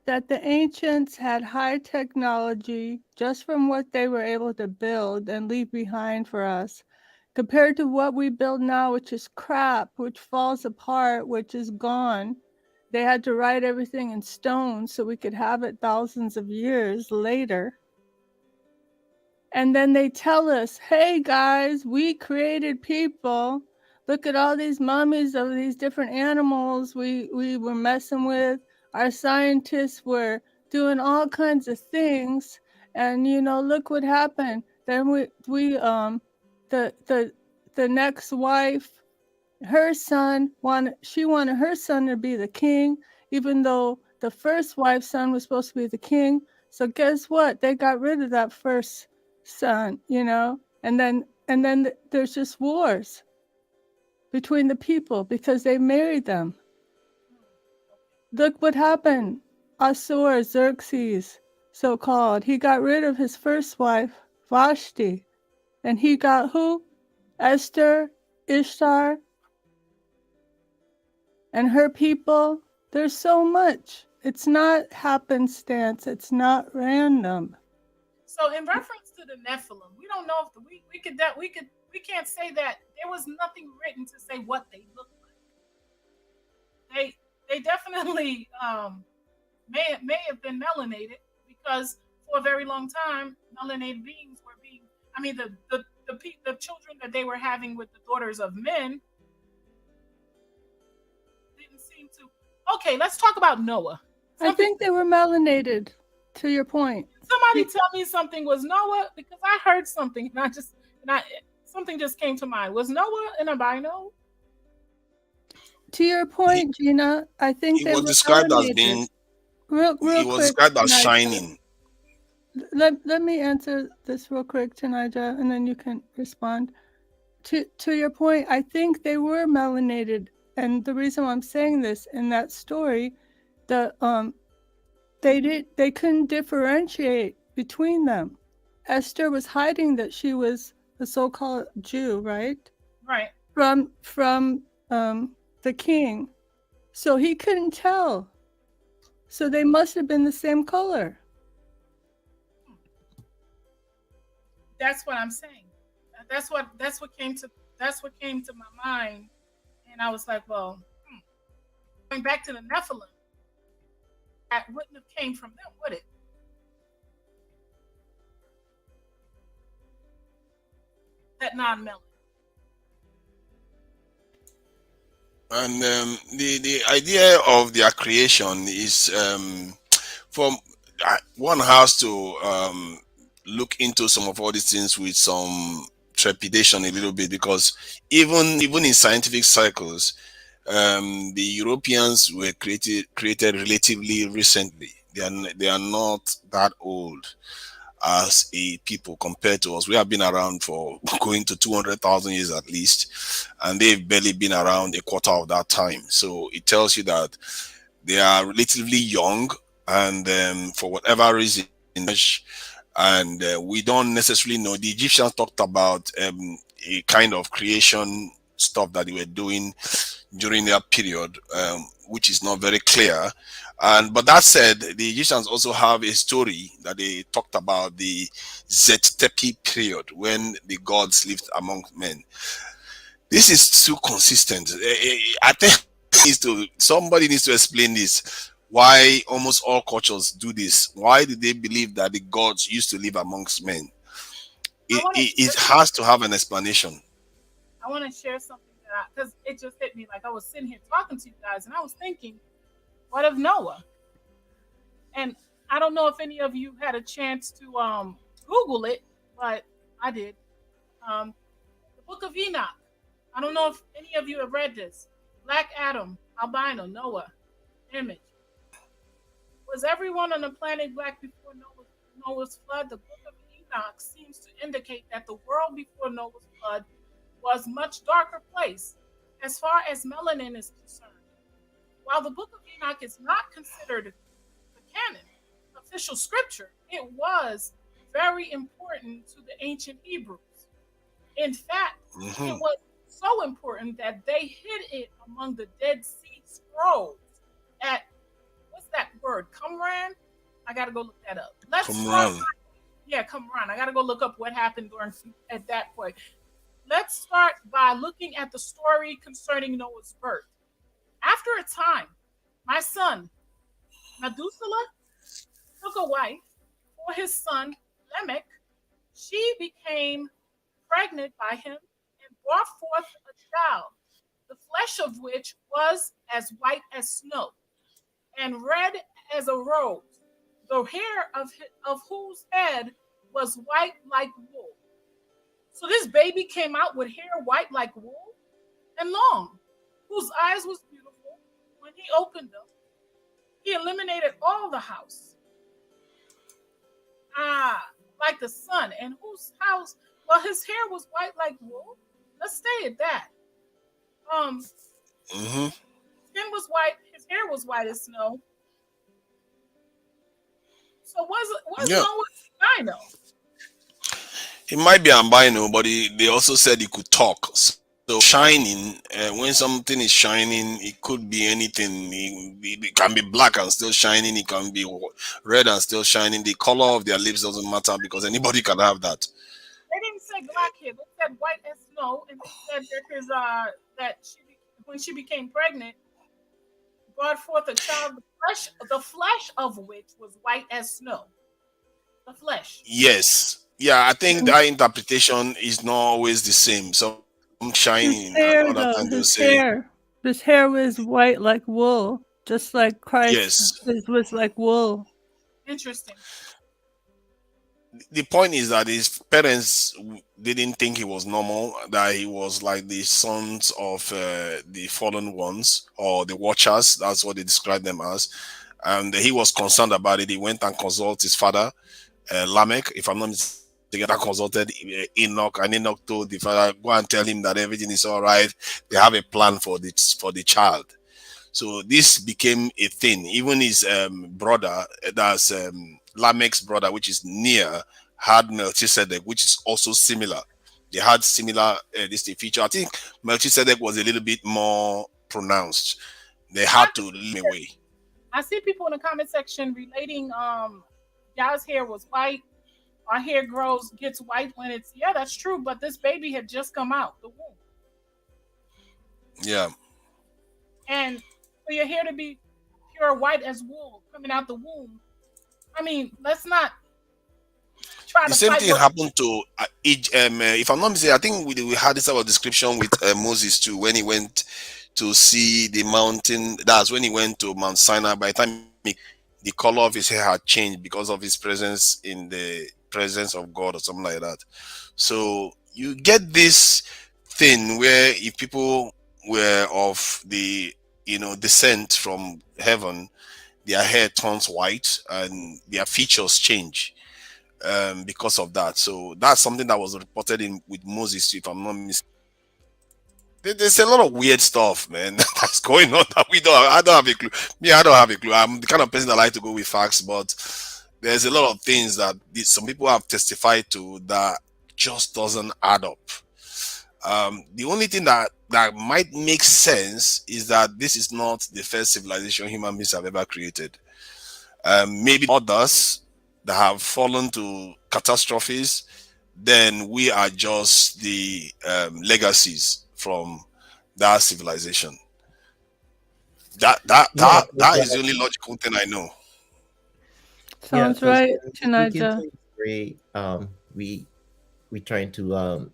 that the ancients had high technology just from what they were able to build and leave behind for us, compared to what we build now, which is crap, which falls apart, which is gone. They had to write everything in stone so we could have it thousands of years later. And then they tell us, hey guys, we created people. Look at all these mummies of these different animals we were messing with. Our scientists were doing all kinds of things. And look what happened. Then the the next wife, her son wanted her son to be the king, even though the first wife's son was supposed to be the king. So guess what? They got rid of that first son, and then there's just wars between the people because they married them. Look what happened. Assur, Xerxes, so called. He got rid of his first wife, Vashti, and he got who? Esther, Ishtar, and her people. There's so much. It's not happenstance. It's not random. So in reference to the Nephilim, we don't know if we can't say that there was nothing written to say what they looked like. They definitely may have been melanated because for a very long time melanated beings were being. I mean the children that they were having with the daughters of men didn't seem to. Okay, let's talk about Noah. I think they were melanated, to your point. Somebody tell me something was Noah because I heard something and I something just came to mind. Was Noah an albino? To your point, Gina, I think He they was were described as melanated. being, Real he was quick, described as Tanija. shining. Let me answer this real quick, Tanija, and then you can respond. To your point, I think they were melanated, and the reason why I'm saying this, in that story, they couldn't differentiate between them. Esther was hiding that she was a so-called Jew, right? Right. From the king, so he couldn't tell. So they must have been the same color. That's what I'm saying. That's what came to my mind, and I was like, well, going back to the Nephilim, that wouldn't have came from them, would it? That non-melanin. And the idea of their creation is, from one has to look into some of all these things with some trepidation a little bit, because even in scientific circles, the Europeans were created relatively recently. They are not that old, as a people compared to us. We have been around for going to 200,000 years at least, and they've barely been around a quarter of that time. So it tells you that they are relatively young, and for whatever reason, and we don't necessarily know. The Egyptians talked about a kind of creation stuff that they were doing during their period, which is not very clear. And but that said, the Egyptians also have a story that they talked about the Zet Tepi period when the gods lived among men. This is too consistent. I think somebody needs to explain this. Why almost all cultures do this? Why do they believe that the gods used to live amongst men? It has to have an explanation. I want to share something that because it just hit me. Like I was sitting here talking to you guys, and I was thinking, what of Noah? And I don't know if any of you had a chance to Google it, but I did. The Book of Enoch. I don't know if any of you have read this. Black Adam, albino, Noah, image. Was everyone on the planet black before Noah's flood? The Book of Enoch seems to indicate that the world before Noah's flood was a much darker place as far as melanin is concerned. While the Book of Enoch is not considered the canon, official scripture, it was very important to the ancient Hebrews. In fact, it was so important that they hid it among the Dead Sea Scrolls at, what's that word? Qumran? I gotta go look that up. Qumran. Yeah, Qumran. I gotta go look up what happened at that point. Let's start by looking at the story concerning Noah's birth. After a time, my son, Methuselah, took a wife for his son, Lamech. She became pregnant by him and brought forth a child, the flesh of which was as white as snow and red as a rose, the hair of whose head was white like wool. So this baby came out with hair white like wool and long, whose eyes was beautiful. When he opened them, he eliminated all the house. Like the sun, and whose house, well, his hair was white like wool. Let's stay at that. Skin was white, his hair was white as snow. So was Noah albino? He might be albino, but they also said he could talk. So shining, when something is shining, it could be anything. It can be black and still shining. It can be red and still shining. The color of their lips doesn't matter because anybody can have that. They didn't say black hair. They said white as snow, and they said when she became pregnant, brought forth a child, the flesh of which was white as snow. The flesh. Yes. Yeah, I think that interpretation is not always the same. Some shining, hair, other though, times they'll his say hair. His hair was white like wool, just like Christ. yes. His was like wool. Interesting. The point is that his parents didn't think he was normal, that he was like the sons of the fallen ones or the watchers. That's what they described them as. And he was concerned about it. He went and consulted his father, Lamech, if I'm not mistaken. Consulted Enoch, and Enoch told the father, go and tell him that everything is all right. They have a plan for the child. So this became a thing. Even his brother, that's Lamech's brother, which is Noir, had Melchizedek, which is also similar. They had similar distinct feature. I think Melchizedek was a little bit more pronounced. They had to leave him away. I see people in the comment section relating y'all's hair was white. Our hair gets white when it's, yeah, that's true, but this baby had just come out the womb. Yeah. And for your hair to be pure white as wool coming out the womb, I mean, let's not try to. The same thing happened to if I'm not mistaken, I think we had this sort of description with Moses too, when he went to see the mountain. That's when he went to Mount Sinai. By the time the color of his hair had changed because of his presence in the presence of God or something like that. So you get this thing where if people were of the descent from heaven, their hair turns white and their features change. because of that. So that's something that was reported in with Moses, if I'm not mistaken. There's a lot of weird stuff, man, that's going on that we don't. I don't have a clue. Me, I don't have a clue. I'm the kind of person that like to go with facts, but there's a lot of things that some people have testified to that just doesn't add up. The only thing that might make sense is that this is not the first civilization human beings have ever created. Maybe others that have fallen to catastrophes, then we are just the legacies from that civilization. Yeah, That is the only logical thing I know. yeah, Sounds because right, when we look Chinaja. into history, we trying to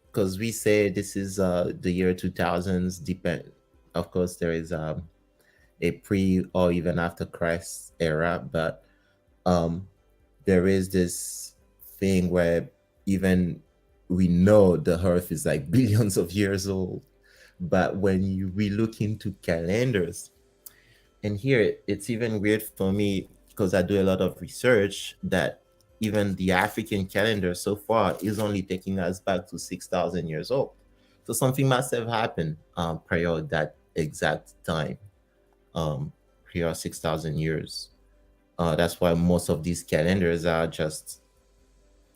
because we say this is the year 2000s. Depend, of course, there is a pre or even after Christ era, but um, there is this thing where even we know the Earth is like billions of years old, but when we look into calendars, and here it's even weird for me because I do a lot of research that even the African calendar so far is only taking us back to 6,000 years old. So something must have happened prior that exact time, um, prior 6,000 years. That's why most of these calendars are just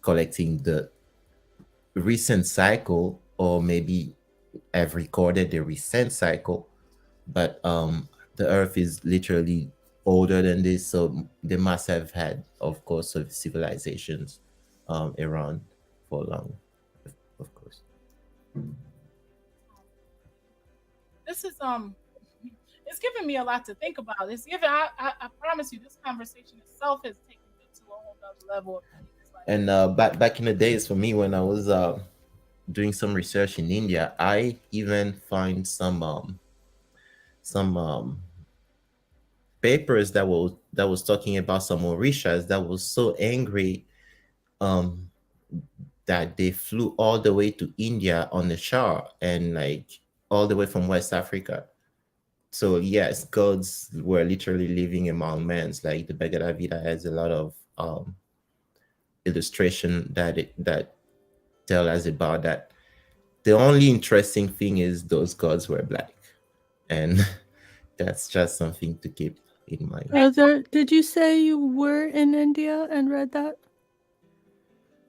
collecting the recent cycle, or maybe have recorded the recent cycle, but the Earth is literally older than this, so they must have had, of course, of civilizations around for long, of course. This is it's giving me a lot to think about. It's giving. I promise you, this conversation itself has taken me to a whole nother level of things. Like, And back in the days, for me, when I was doing some research in India, I even find some papers that was talking about some Orishas that was so angry um that they flew all the way to India on the Shah, and like all the way from West Africa. So yes, gods were literally living among men. It's like the Bhagavad Gita has a lot of illustration that tell us about that. The only interesting thing is those gods were black, and that's just something to keep in mind. Brother, did you say you were in India and read that?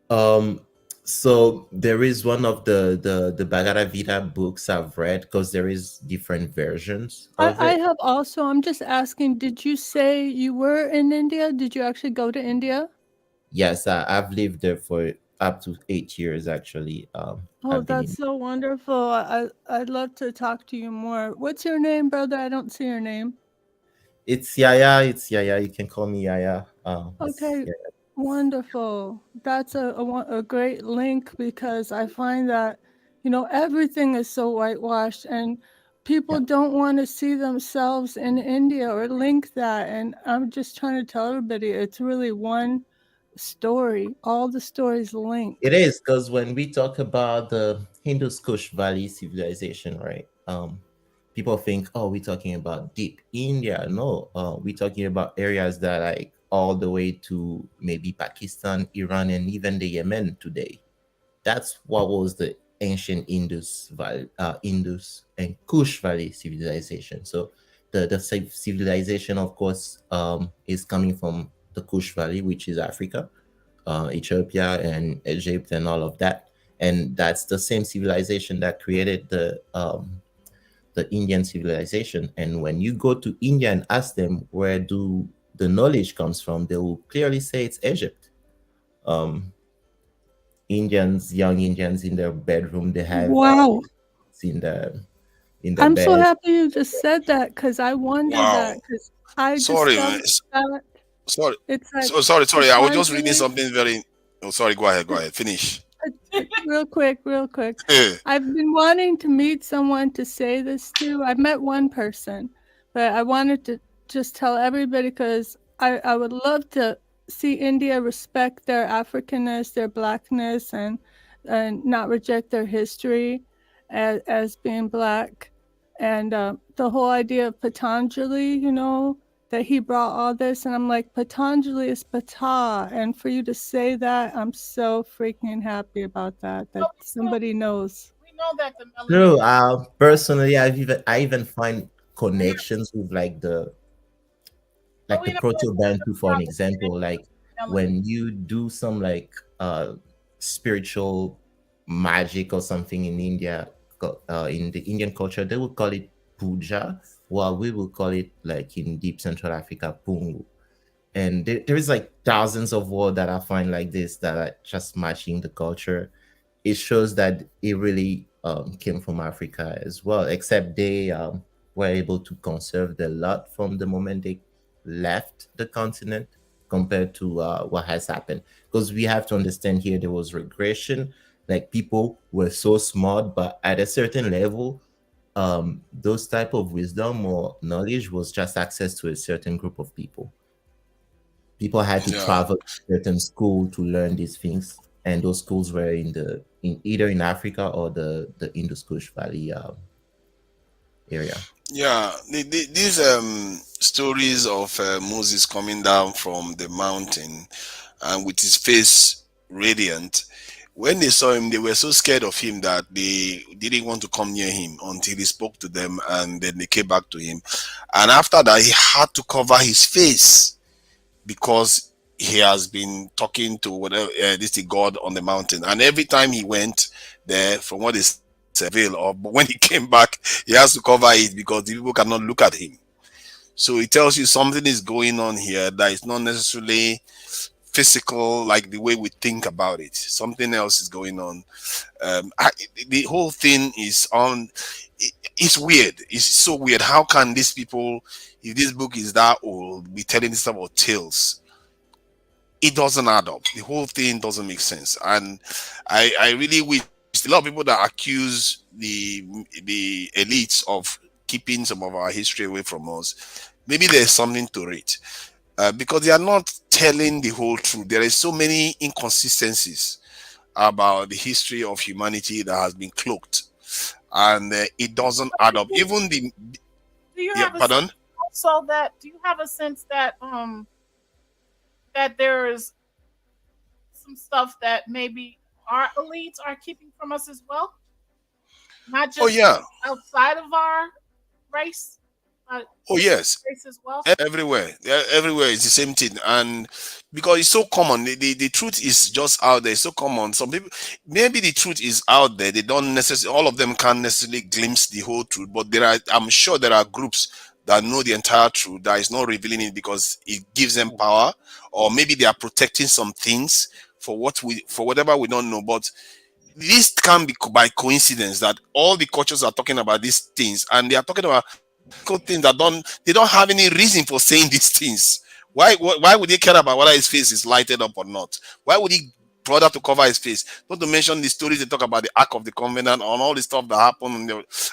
Um, so there is one of the Bhagavad Gita books I've read, because there is different versions of I it. have also. I'm just asking, did you say you were in India? Did you actually go to India? Yes, I've lived there for up to 8 years actually. Oh, I've been that's in. so wonderful. I'd love to talk to you more. What's your name, brother? I don't see your name. It's Yaya. It's Yaya. You can call me Yaya. It's Okay, yeah, wonderful. That's a great link, because I find that, everything is so whitewashed, and people yeah. don't want to see themselves in India or link that. And I'm just trying to tell everybody it's really one story. All the stories link. It is because when we talk about the Hindus Kush Valley civilization, right? People think, oh, we're talking about deep India. No, we're talking about areas that like all the way to maybe Pakistan, Iran, and even the Yemen today. That's what was the ancient Indus Valley, Indus and Kush Valley civilization. So the civilization, of course, is coming from the Kush Valley, which is Africa, Ethiopia and Egypt and all of that. And that's the same civilization that created the Indian civilization. And when you go to India and ask them where do the knowledge comes from, they will clearly say it's Egypt. Um, Indians, young Indians in their bedroom, they have Wow. in the I'm so bed. happy you just said that, because I wondered Wow. that, because I Sorry, man. discovered that Sorry. it's like Sorry. I was just reading Patanjali. something very. Oh, sorry. Go ahead. Go ahead. Finish. Real quick, real quick. I've been wanting to meet someone to say this to. I've met one person, but I wanted to just tell everybody, because I would love to see India respect their Africanness, their blackness, and not reject their history as being black. And the whole idea of Patanjali, that he brought all this, and I'm like, Patanjali is Pata, and for you to say that, I'm so freaking happy about that. That somebody knows. We know that the melanin. True. Personally, I even find connections with But like we the know proto bantu, for an that example. Like melanin. when you do some like spiritual magic or something in India, in the Indian culture, they would call it puja, while we will call it, like in deep Central Africa, pungu. And there is like thousands of words that I find like this that are just matching the culture. It shows that it really came from Africa as well, except they were able to conserve the lot from the moment they left the continent compared to what has happened. Because we have to understand here there was regression, like people were so smart, but at a certain level, those type of wisdom or knowledge was just access to a certain group of people. People had to Yeah. travel to certain school to learn these things, and those schools were in either in Africa or the Indus Kush Valley area. Yeah, these stories of Moses coming down from the mountain and with his face radiant. When they saw him, they were so scared of him that they didn't want to come near him until he spoke to them, and then they came back to him. And after that, he had to cover his face because he has been talking to whatever this the God on the mountain. And every time he went there, from what they said, veil, or but when he came back, he has to cover it because the people cannot look at him. So it tells you something is going on here that is not necessarily physical like the way we think about it. Something else is going on. The whole thing is on. It's weird. It's so weird. How can these people, if this book is that old, be telling this about tales? It doesn't add up. The whole thing doesn't make sense. And I really wish a lot of people that accuse the elites of keeping some of our history away from us. Maybe there's something to it, because they are not telling the whole truth. There is so many inconsistencies about the history of humanity that has been cloaked, and it doesn't add up. Even the Do you yeah, have a sense pardon. also that do you have a sense that that there is some stuff that maybe our elites are keeping from us as well? Not Oh just yeah. outside of our race, but Oh yes. race as well. Everywhere. Yeah, everywhere is the same thing. And because it's so common, the truth is just out there. It's so common. Some people, maybe the truth is out there. They don't necessarily, all of them can't necessarily glimpse the whole truth, but there are, I'm sure there are groups that know the entire truth that is not revealing it because it gives them power, or maybe they are protecting some things for for whatever we don't know. But this can be by coincidence that all the cultures are talking about these things, and they are talking about things that don't have any reason for saying these things. Why would they care about whether his face is lighted up or not? Why would he bother to cover his face? Not to mention the stories they talk about the Ark of the Covenant and all the stuff that happened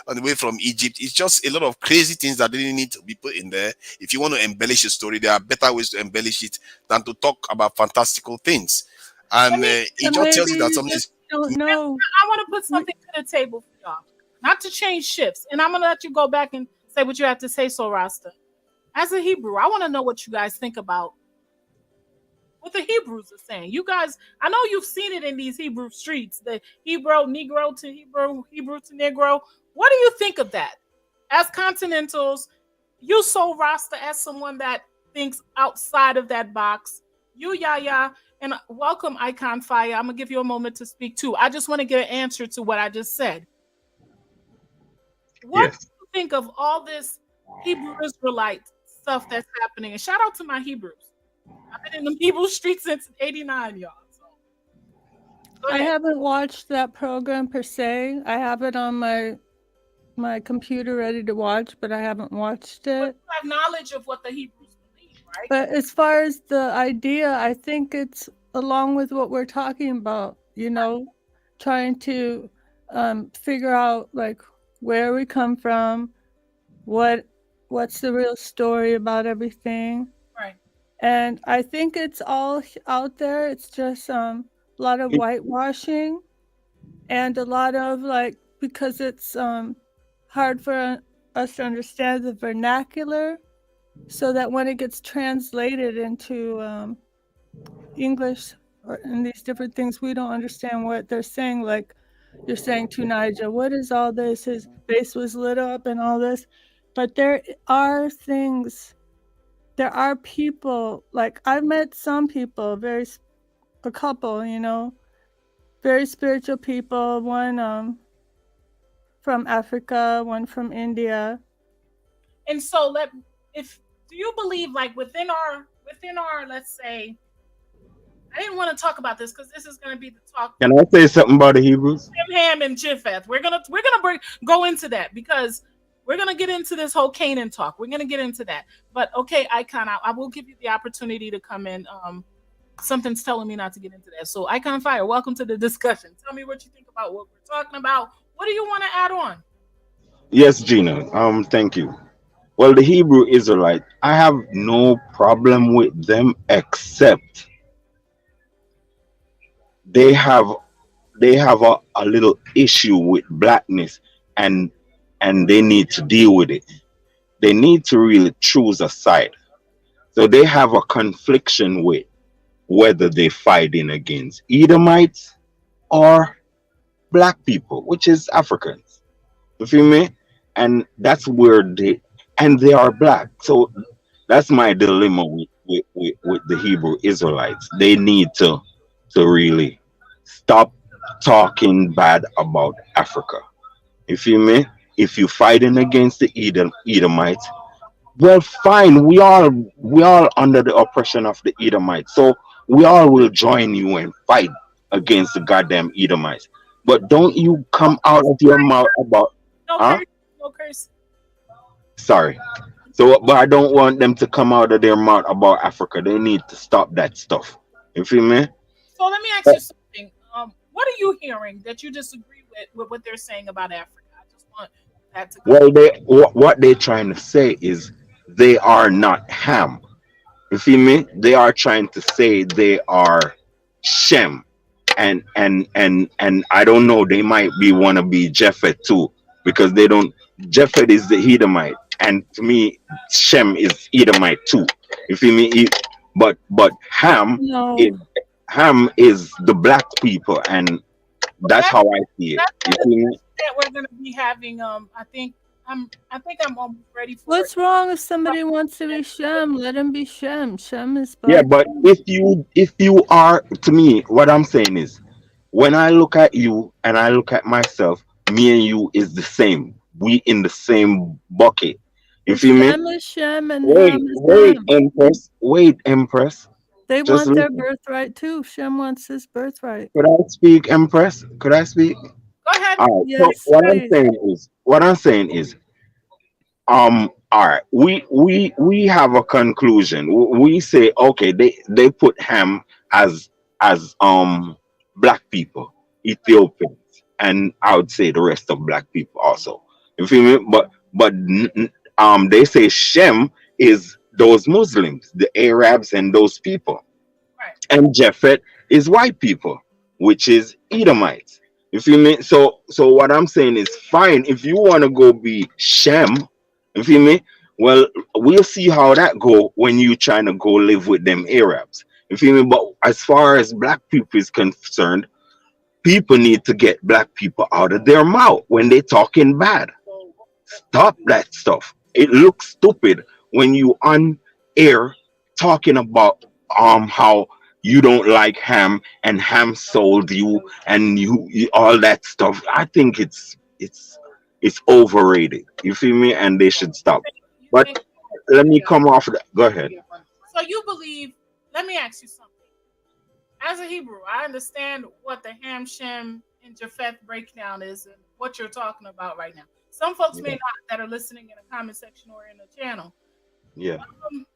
on the way from Egypt. It's just a lot of crazy things that didn't need to be put in there. If you want to embellish a story, there are better ways to embellish it than to talk about fantastical things. And it And just maybe tells you that you something just is. don't know. I want to put something to the table for y'all, not to change shifts. And I'm gonna let you go back and say what you have to say, so Rasta. As a Hebrew, I want to know what you guys think about what the Hebrews are saying. You guys, I know you've seen it in these Hebrew streets, the Hebrew, Negro to Hebrew, Hebrew to Negro. What do you think of that? As continentals, you so Rasta as someone that thinks outside of that box. You Yaya, and welcome Icon Fire. I'm gonna give you a moment to speak too. I just want to get an answer to what I just said. What do Yes. you think of all this Hebrew Israelite stuff that's happening? And shout out to my Hebrews. I've been in the Hebrew streets since '89, y'all. So go I ahead. haven't watched that program per se. I have it on my computer ready to watch, but I haven't watched But it. you have knowledge of what the Hebrews believe, right? But as far as the idea, I think it's along with what we're talking about, trying to figure out like where we come from, what what's the real story about everything. Right. And I think it's all out there. It's just a lot of whitewashing and a lot of like because it's hard for us to understand the vernacular. so that when it gets translated into English or in these different things, we don't understand what they're saying. Like you're saying to Nigel, what is all this? His face was lit up and all this. But there are things, there are people, like I've met some people, a couple, you know, very spiritual people, one from Africa, one from India. And so do you believe like within our let's say, I didn't want to talk about this because this is going to be the talk Can I say something about the Hebrews? Ham and Japheth. We're gonna go into that because we're gonna get into this whole Canaan talk. We're gonna get into that. But okay, Icon, I will give you the opportunity to come in. Something's telling me not to get into that. So Icon Fire, welcome to the discussion. Tell me what you think about what we're talking about. What do you want to add on? Yes, Gina. Thank you. Well, the Hebrew Israelite, I have no problem with them except they have a little issue with blackness, and they need to deal with it. They need to really choose a side. So they have a confliction with whether they're fighting against Edomites or black people, which is Africans. You feel me? And that's where they are black. So that's my dilemma with the Hebrew Israelites. They need to really stop talking bad about Africa. You feel me? If you're fighting against the Edomites, well, fine. We all under the oppression of the Edomites. So we all will join you and fight against the goddamn Edomites. But don't you come out of your mouth about No huh? curse, no curse. Sorry. So but I don't want them to come out of their mouth about Africa. They need to stop that stuff. You feel me? So let me ask you something. What are you hearing that you disagree with what they're saying about Africa? I just want that to come. Well, what they're trying to say is they are not Ham. You feel me? They are trying to say they are Shem, and I don't know. They might be wanna be Japhet too, because they don't. Japhet is the Edomite, and to me, Shem is Edomite too. You feel me? But No, is Ham is the black people, and Well, that's how I see it. that's You the feel me? discussion that we're going to be having. I think I'm almost ready for it. what's wrong if somebody wants to be Shem? Let him be Shem. Shem is Yeah, black. but if you are, to me, what I'm saying is, when I look at you and I look at myself, me and you is the same. We in the same bucket. You But feel me? Shem is Shem and Wait, Ham is wait, Ham. Empress. Wait, Empress. They Just want their listen. birthright too. Shem wants his birthright. Could I speak, Empress? Could I speak? Go ahead. All right. So Yes, please. what I'm saying is, all right, we have a conclusion. We say, okay, they put Ham as as black people, Ethiopians, and I would say the rest of black people also. You feel me? But they say Shem is those Muslims, the Arabs and those people, Right. and Japhet is white people, which is Edomites. You feel me? So what I'm saying is, fine, if you want to go be Shem, you feel me? Well, we'll see how that go when you trying to go live with them Arabs. You feel me? But as far as black people is concerned, people need to get black people out of their mouth when they talking bad. Stop that stuff. It looks stupid when you on air talking about how you don't like Ham and Ham sold you and you all that stuff. I think it's overrated. You feel me? And they should stop. You But think let me come off that. Go ahead. so? You believe? Let me ask you something. As a Hebrew, I understand what the Ham, Shem, and Japheth breakdown is and what you're talking about right now. Some folks may Yeah. not that are listening in the comment section or in the channel. Yeah. Um,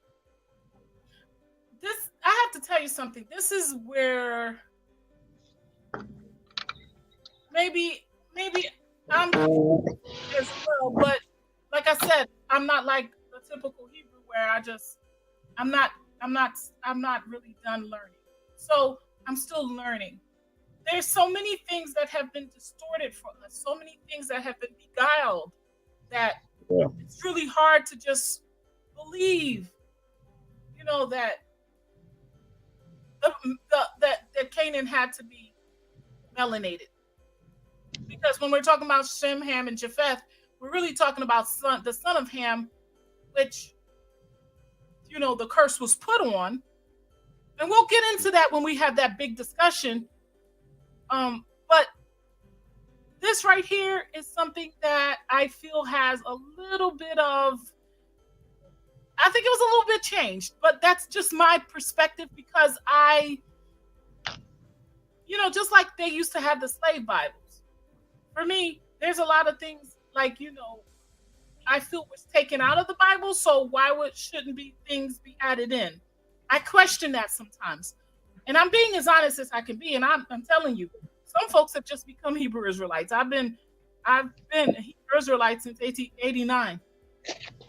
this I have to tell you something. This is where maybe I'm as well, but like I said, I'm not like the typical Hebrew where I'm not I'm not really done learning. So I'm still learning. There's so many things that have been distorted for us, so many things that have been beguiled that Yeah. it's really hard to just believe, that that Canaan had to be melanated. Because when we're talking about Shem, Ham, and Japheth, we're really talking about the son of Ham, which, the curse was put on. And we'll get into that when we have that big discussion. But this right here is something that I feel has a little bit of, I think it was a little bit changed, but that's just my perspective because just like they used to have the slave Bibles. For me, there's a lot of things like, I feel was taken out of the Bible, so why shouldn't things be added in? I question that sometimes. And I'm being as honest as I can be, and I'm telling you, some folks have just become Hebrew Israelites. I've been a Hebrew Israelite since 1889.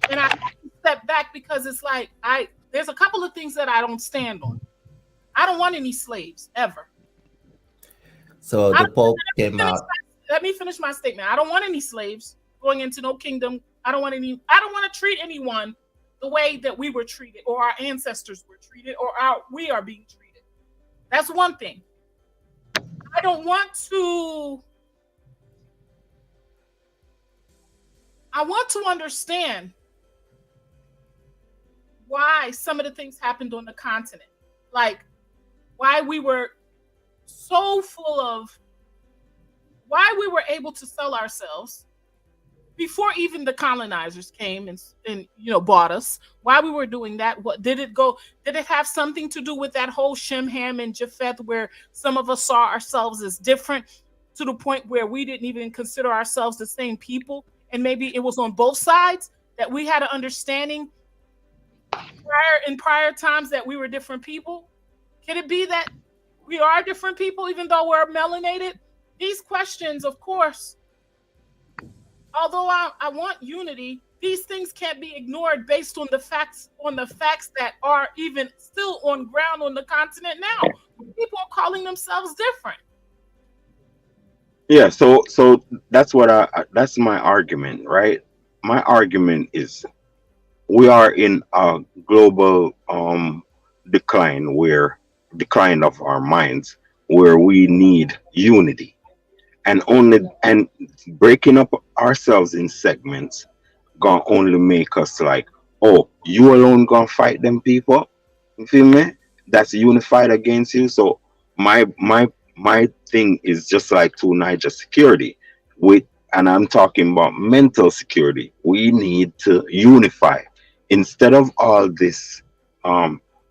And I have to step back because it's like there's a couple of things that I don't stand on. I don't want any slaves ever. So the Pope came out. Let me finish my statement. I don't want any slaves going into no kingdom. I don't want to treat anyone the way that we were treated or our ancestors were treated or we are being treated. That's one thing. I don't want to. I want to understand why some of the things happened on the continent. Like why we were so full of, why we were able to sell ourselves before even the colonizers came and bought us. Why we were doing that? What did it have something to do with that whole Shem, Ham, and Japheth, where some of us saw ourselves as different to the point where we didn't even consider ourselves the same people? And maybe it was on both sides that we had an understanding in prior times that we were different people. Can it be that we are different people even though we're melanated? These questions, of course, although I want unity, these things can't be ignored based on the facts that are even still on ground on the continent now. People are calling themselves different. Yeah, so that's that's my argument, right? My argument is we are in a global decline of our minds where we need unity, and breaking up ourselves in segments gonna only make us like, oh, you alone gonna fight them people, you feel me, that's unified against you. So my thing is just like to Niger security and I'm talking about mental security. We need to unify instead of all this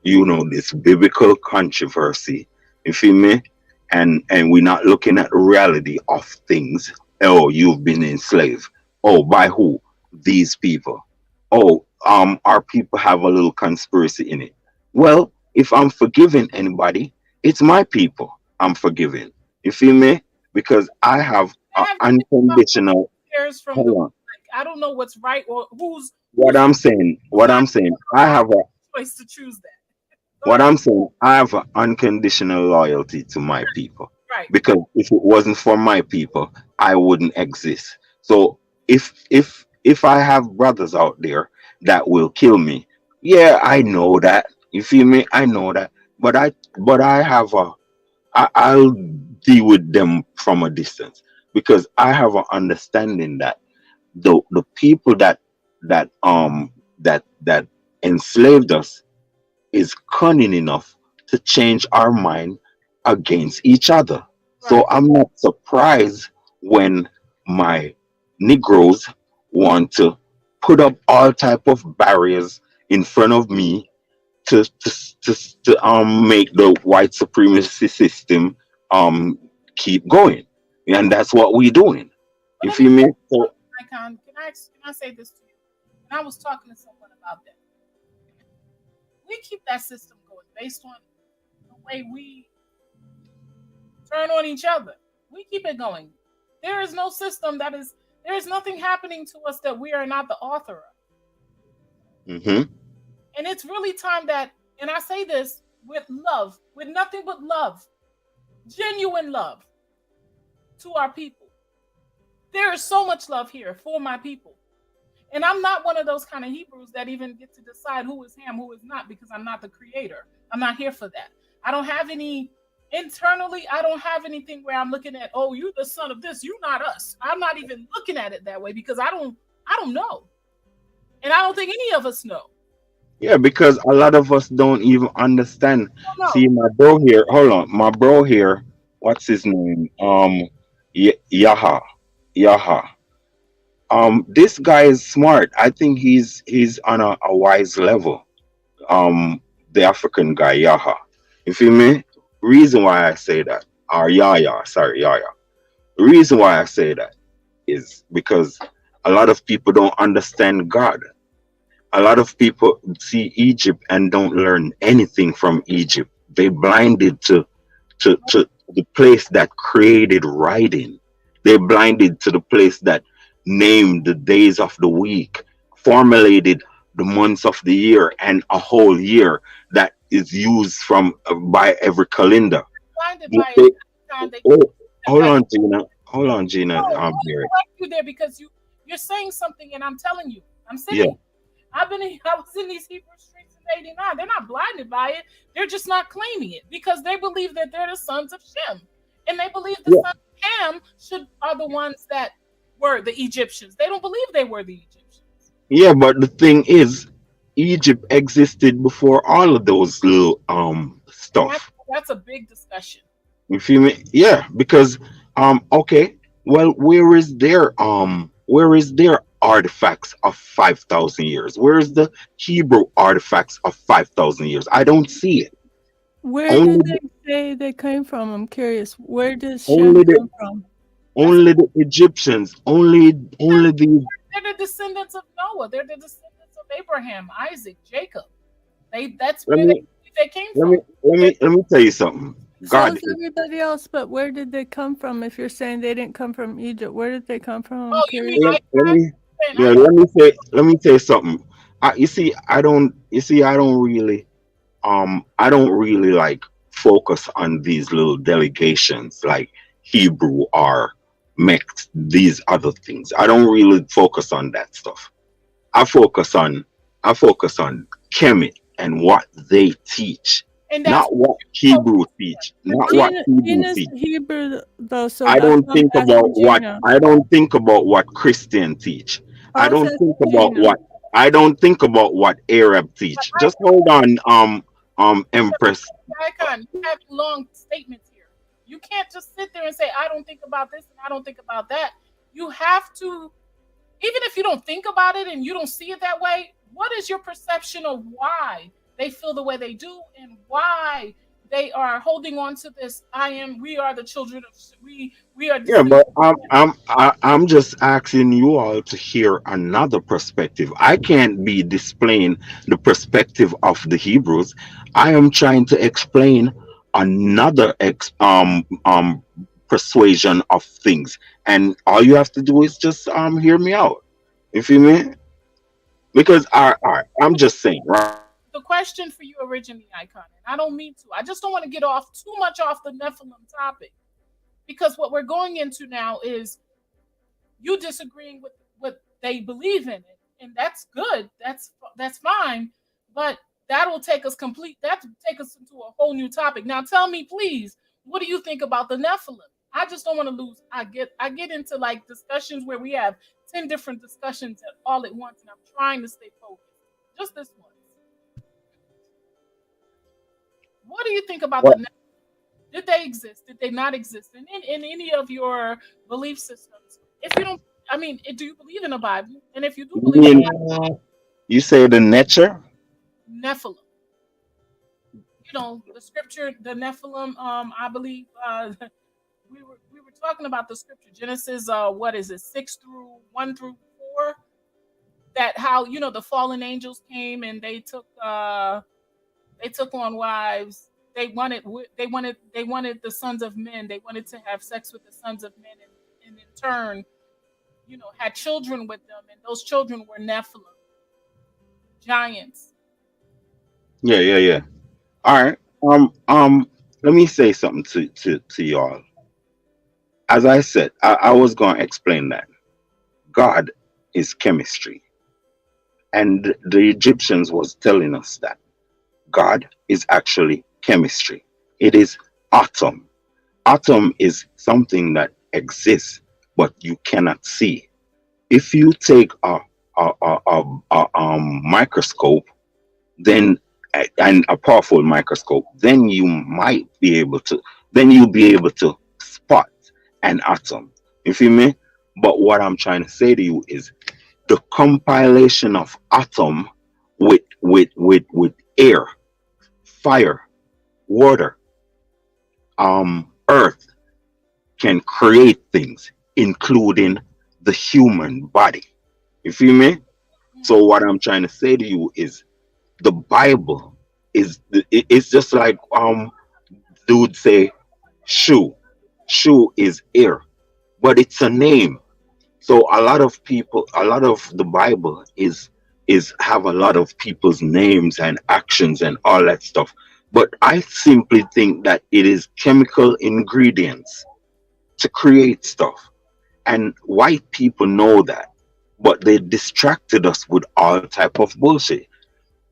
this biblical controversy, you feel me, and we're not looking at the reality of things. Oh, you've been enslaved. Oh, by who? These people. Oh, our people have a little conspiracy in it. Well, if I'm forgiving anybody, it's my people I'm forgiving. You feel me? Because I have unconditional. Hold on. I don't know what's right or who's. What I'm saying, I have a choice to choose that. What I'm saying, I have an unconditional loyalty to my people. Right. Because if it wasn't for my people, I wouldn't exist. So if I have brothers out there that will kill me, yeah, I know that. You feel me? I know that. But I have I'll deal with them from a distance because I have an understanding that the people that enslaved us is cunning enough to change our mind against each other. Right. So I'm not surprised when my Negroes want to put up all type of barriers in front of me to make the white supremacy system keep going, and that's what we're doing. You feel me? So, can I say this to you? And I was talking to someone about that. We keep that system going based on the way we turn on each other. We keep it going. There is no system there is nothing happening to us that we are not the author of. Mm-hmm. And it's really time that, and I say this with love, with nothing but love, genuine love to our people. There is so much love here for my people. And I'm not one of those kind of Hebrews that even get to decide who is Ham, who is not, because I'm not the creator. I'm not here for that. I don't have any internally, I don't have anything where I'm looking at, oh, you the son of this, you not us. I'm not even looking at it that way because I don't know. And I don't think any of us know. Yeah, because a lot of us don't even understand. I don't See, know. my bro here, hold on, my bro here, what's his name? Yaha, Yaha. This guy is smart. I think he's on a wise level. The African guy, Yaha. You feel me? Reason why I say that, or Yaya, sorry, Yaya. Reason why I say that is because a lot of people don't understand God. A lot of people see Egypt and don't learn anything from Egypt. They blinded to the place that created writing. They blinded to the place that named the days of the week, formulated the months of the year, and a whole year that is used from by every calendar. Blinded They- by it they- time they oh, hold got on, Gina. Hold on, Gina. no, I Barry. correct you there because you're saying something and I'm telling you. I'm Yeah, sitting. I was in these Hebrew streets in '89. They're not blinded by it. They're just not claiming it because they believe that they're the sons of Shem, and they believe the yeah, sons of Ham are the ones that were the Egyptians. They don't believe they were the Egyptians. yeah. But the thing is, Egypt existed before all of those little That, stuff. that's a big discussion. You feel me? Yeah, because okay, well, where is their artifacts of 5,000 years? Where is the Hebrew artifacts of 5,000 years? I don't see it. Where Only did the, they say they came from? I'm curious. Where does Shem only the come from? That's a only the Egyptians, only the they're the descendants of Noah. They're the descendants of Abraham, Isaac, Jacob. That's let where me they came let me from. let They're me let me tell you something. So God is everybody else, but where did they come from? If you're saying they didn't come from Egypt, where did they come from? I'm oh, you mean curious. let icon? me And yeah, icon. let me say something. I don't really I don't really like focus on these little delegations like Hebrew or Mex, these other things. I don't really focus on that stuff. I focus on Kemet and what they teach, And that's not what so Hebrew teach, But not what Hebrew Gina's teach. Hebrew though, so I that's don't why I'm think about asking what Gina. Christian teach. I was asking Gina. I don't think about what Arab teach. Just hold on, Empress. icon. You have long statements here. You can't just sit there and say, I don't think about this and I don't think about that. You have to, even if you don't think about it and you don't see it that way, what is your perception of why they feel the way they do and why they are holding on to this? We are the children of, we are Yeah, descendants. but I'm just asking you all to hear another perspective. I can't be displaying the perspective of the Hebrews. I am trying to explain another persuasion of things, and all you have to do is just hear me out. You feel me? Because I'm just saying, right? The question for you originally, Icon, and I don't mean to, I just don't want to get off too much off the Nephilim topic because what we're going into now is you disagreeing with what they believe in it, and that's good. That's fine, but that'll take us into a whole new topic. Now, tell me, please, what do you think about the Nephilim? I just don't want to lose. I get into like discussions where we have 10 different discussions all at once, and I'm trying to stay focused. Just this once. What do you think about the What Nephilim? Did they exist? Did they not exist? And in any of your belief systems, if you don't, I mean, do you believe in the Bible? And if you do you believe in the mean? You say the nature? Nephilim, the scripture, the Nephilim. I believe we were talking about the scripture Genesis. What is it? 6 through 1 through 4. That how the fallen angels came and they took on wives. They wanted the sons of men. They wanted to have sex with the sons of men, and in turn, had children with them, and those children were Nephilim, giants. Yeah, yeah, yeah. All right. Let me say something to y'all. As I said, I was going to explain that God is chemistry. And the Egyptians was telling us that God is actually chemistry. It is atom. Atom is something that exists, but you cannot see. If you take a microscope, then and a powerful microscope, then you might be able to, then you'll be able to spot an atom. You feel me? But what I'm trying to say to you is the compilation of atom with air, fire, water, earth can create things, including the human body. You feel me? So what I'm trying to say to you is the Bible it's just like dude say shoe. Shoe is air, but it's a name. So a lot of people, a lot of the Bible is have a lot of people's names and actions and all that stuff. But I simply think that it is chemical ingredients to create stuff. And white people know that, but they distracted us with all type of bullshit.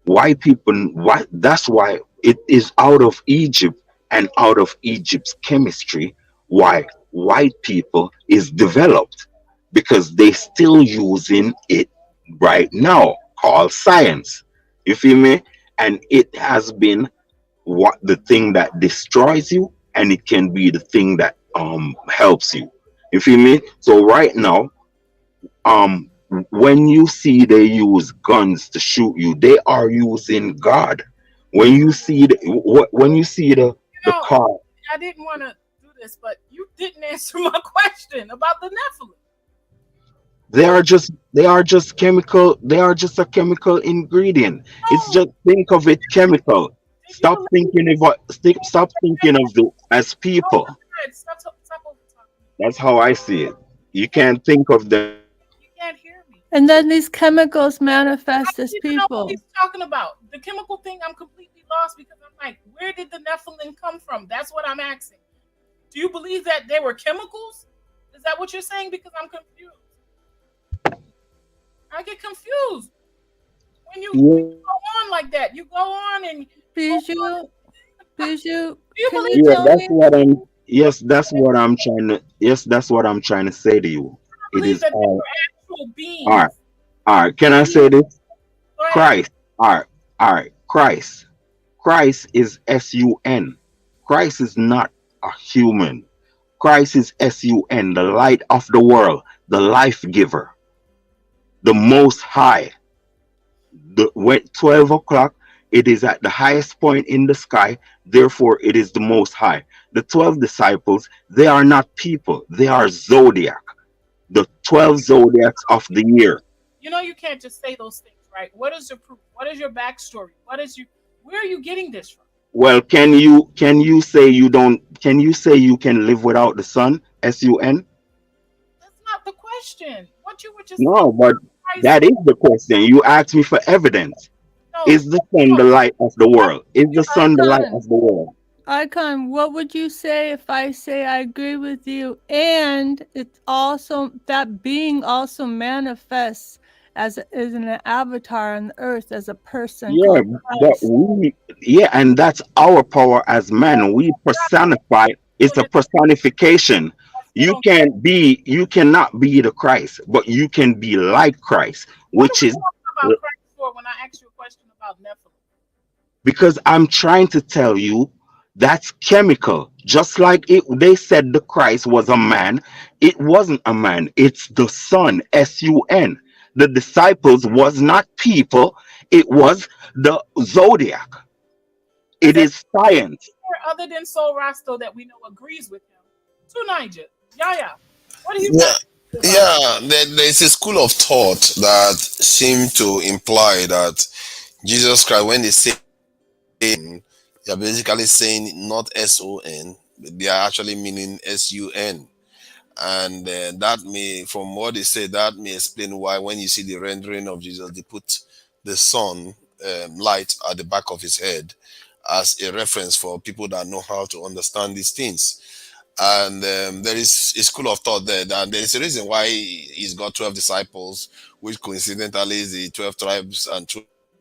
White people, why, that's why it is out of Egypt and out of Egypt's chemistry why white people is developed, because they still using it right now called science. You feel me? And it has been what the thing that destroys you, and it can be the thing that helps you. You feel me? So right now, um when you see they use guns to shoot you, they are using God. When you see when you see You the know, car, I didn't want to do this, but you didn't answer my question about the Nephilim. they are just a chemical ingredient. It's No, just think of it chemical. did you believe Stop thinking of the as no, people. Fred, stop over talking me. That's how I see it. You can't think of them as You can't hear me. And then these chemicals manifest as You don't know what people. he's talking about. The chemical thing, I'm completely lost because I'm like, where did the Nephilim come from? That's what I'm asking. Do you believe that they were chemicals? Is that what you're saying? Because I'm confused. I get confused when you yeah, go on like that. You go on and go on. Bijou, Bijou, Do you can you believe yeah, that tell that's me? what I'm that's what I'm trying to that's what I'm trying to say to you. they It believe is that they all were actual all right. beings? All right, can Do I you say this? go ahead? Christ. All right, all right. Christ is S-U-N. Christ is not a human. Christ is S-U-N, the light of the world, the life giver, the most high. The when 12 o'clock, it is at the highest point in the sky, therefore it is the most high. The 12 disciples, they are not people, they are zodiac, the 12 zodiacs of the year. You know you can't just say those things, right? What is your proof? What is your backstory? What is you? Where are you getting this from? Well, can you say you don't can you say you can live without the sun? S-U-N? That's not the question. What you were just saying, No, but Christ. that is the question. You asked me for evidence. No, Is the sun no. the light of the I world? Is you the sun the light Icon, of the world? Icon, what would you say if I say I agree with you? And it's also that being also manifests as an avatar on the earth as a person Yeah, called but Christ. yeah, and that's our power as man. We personify. It's a don't personification. still don't get You cannot be the Christ, but you can be like Christ, what are which we is talking about Christ for when I asked you a question about Nephilim? because I'm trying to tell you that's chemical. Just like they said the Christ was a man, it wasn't a man. It's the Son, S-U-N. The disciples was not people. It was the zodiac. Is It there is science. anywhere other than Sol Rasto that we know agrees with him? To Niger. Yeah, yeah. What are you Yeah, talking about? yeah. There's a school of thought that seem to imply that Jesus Christ, when they say they're basically saying not S-O-N, but they are actually meaning S-U-N. And that may, from what they say, that may explain why when you see the rendering of Jesus, they put the sun light at the back of his head as a reference for people that know how to understand these things. And there is a school of thought there that there is a reason why he's got 12 disciples, which coincidentally is the 12 tribes and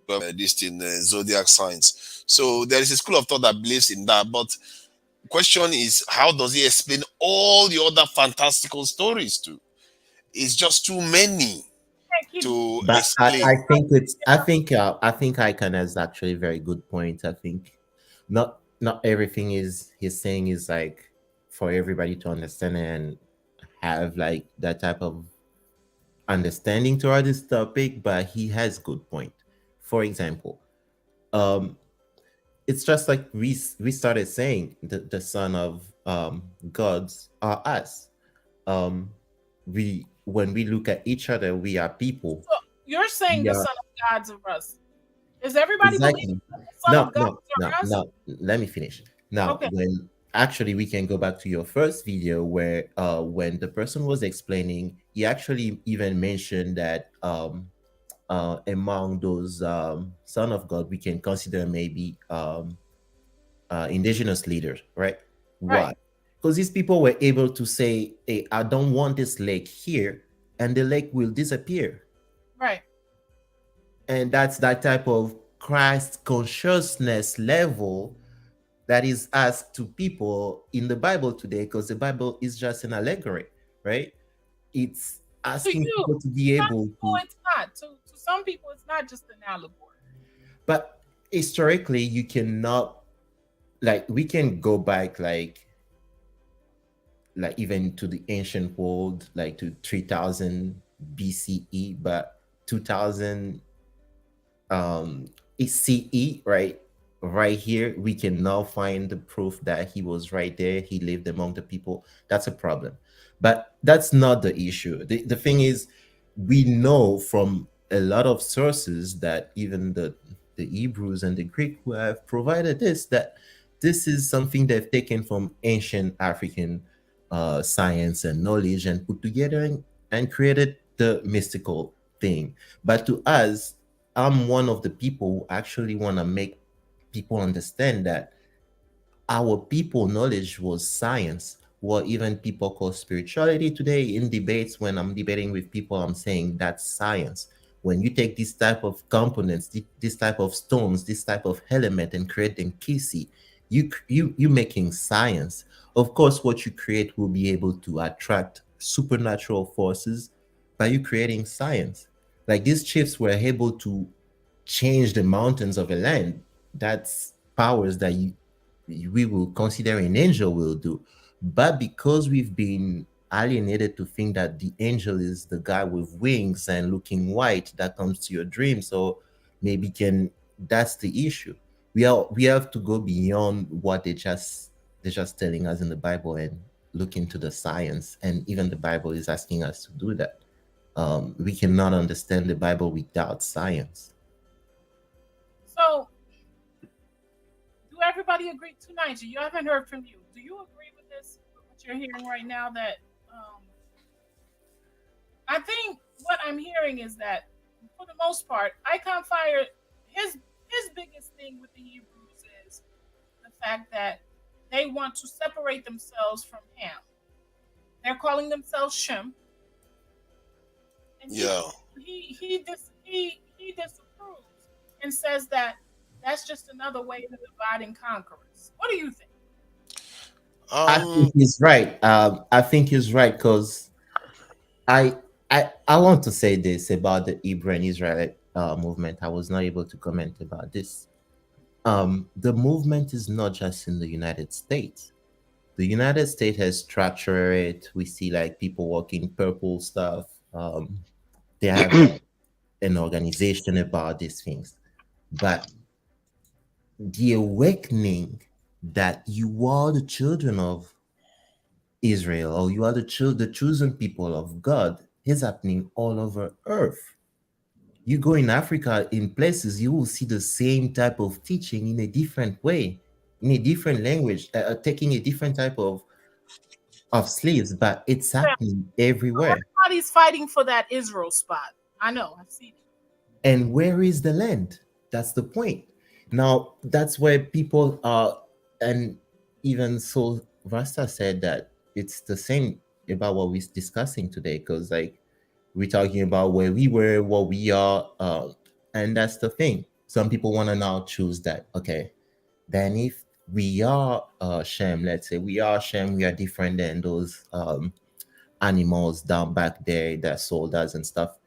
12 distinct zodiac signs. So there is a school of thought that believes in that. But question is, how does he explain all the other fantastical stories too? It's just too many Can't keep to But explain. I think Icon has actually a very good point. I think not everything is he's saying is like for everybody to understand and have like that type of understanding toward this topic, but he has good point. For example, um it's just like we started saying the son of gods are us. um we when we look at each other, we are people. so you're saying We the are son of God's of us. Does everybody believe exactly. that the son of God No, is of us? no. Let me finish. Now, Okay. when actually we can go back to your first video where when the person was explaining, he actually even mentioned that among those son of God, we can consider maybe indigenous leaders, right? Right. Why? Because these people were able to say, "Hey, I don't want this lake here," and the lake will disappear. Right. And that's that type of Christ consciousness level that is asked to people in the Bible today, because the Bible is just an allegory, right? It's To asking you, people to to be some able people, to, it's not. To some people, it's not just an allegory. but historically, you cannot, like, we can go back, like even to the ancient world, like to 3000 BCE, but 2000 CE, right here we can now find the proof that he was right there, he lived among the people. That's a problem, but that's not the issue. The thing is, we know from a lot of sources that even the Hebrews and the Greek who have provided this, that this is something they've taken from ancient African science and knowledge and put together and created the mystical thing. But to us, I'm one of the people who actually want to make people understand that our people knowledge was science. What even people call spirituality today in debates, when I'm debating with people, I'm saying that's science. When you take this type of components, this type of stones, this type of element and create them kisi, you making science. Of course, what you create will be able to attract supernatural forces by you creating science. Like these chiefs were able to change the mountains of a land. That's powers that we will consider an angel will do. But because we've been alienated to think that the angel is the guy with wings and looking white that comes to your dream, so maybe can that's the issue. We have to go beyond what they're just telling us in the Bible and look into the science. And even the Bible is asking us to do that. We cannot understand the Bible without science. So, do everybody agree tonight? You haven't heard from you. Do you agree with this? With what you're hearing right now? That I think what I'm hearing is that, for the most part, Icon Fire, his biggest thing with the Hebrews is the fact that they want to separate themselves from Ham. They're calling themselves Shem, and Yeah. he disapproves and says that that's just another way to divide and conquer us. What do you think? I Um. think he's right. I think he's right because I I want to say this about the Hebrew and Israelite movement. I was not able to comment about this. The movement is not just in the United States. The United States has structured it. We see like people walking purple stuff. They have an organization about these things. But the awakening that you are the children of Israel, or you are the chosen people of God, is happening all over earth. You go in Africa, in places, you will see the same type of teaching in a different way, in a different language, taking a different type of slaves, but it's Yeah, happening everywhere. everybody's fighting for that Israel spot. I know. I've seen it. And where is the land? That's the point. Now, that's where people are, and even so, Rasta said that it's the same about what we're discussing today, because like we're talking about where we were, what we are, and that's the thing. Some people want to now choose that. Okay, then if we are Shem, let's say we are Shem, we are different than those animals down back there that sold us and stuff.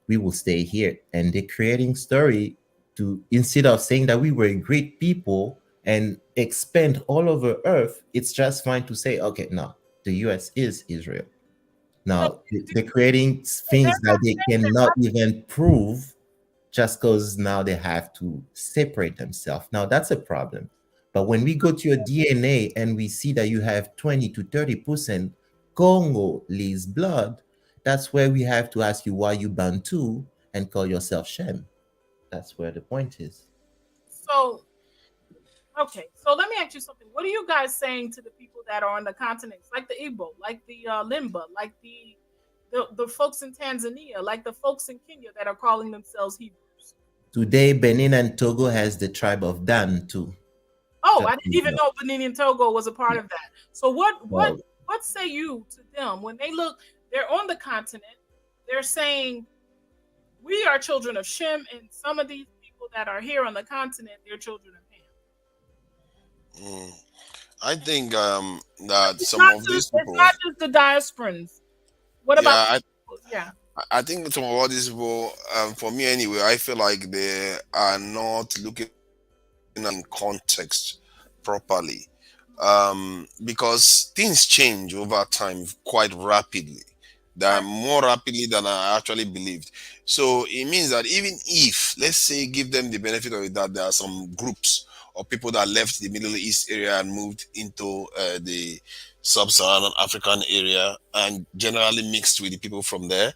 We will stay here, and they're creating story to, instead of saying that we were great people and expand all over Earth, it's just fine to say, okay, no, the US is Israel. But Now they're creating things they're that not they saying cannot even prove, just because now they have to separate themselves. Now that's a problem. But when we go to your DNA and we see that you have 20 to 30% Congolese blood, that's where we have to ask you why you Bantu and call yourself Shem. That's where the point is. so okay. So let me ask you something. What are you guys saying to the people that are on the continents, like the Igbo, like the Limba, like the folks in Tanzania, like the folks in Kenya that are calling themselves Hebrews? Today, Benin and Togo has the tribe of Dan too. Oh, Just I didn't so you even know. know Benin and Togo was a part Yeah. of that. So Well, what say you to them when they look? They're on the continent. They're saying we are children of Shem, and some of these people that are here on the continent, they're children of Ham. Mm. I think that It's some not of just these it's people, not just the diasporans. What about yeah, yeah? I think some of all these people, for me anyway, I feel like they are not looking in context properly, because things change over time quite rapidly, that Right. more rapidly than I actually believed. So it means that even if, let's say, give them the benefit of it, that there are some groups or people that left the Middle East area and moved into the sub-Saharan African area and generally mixed with the people from there,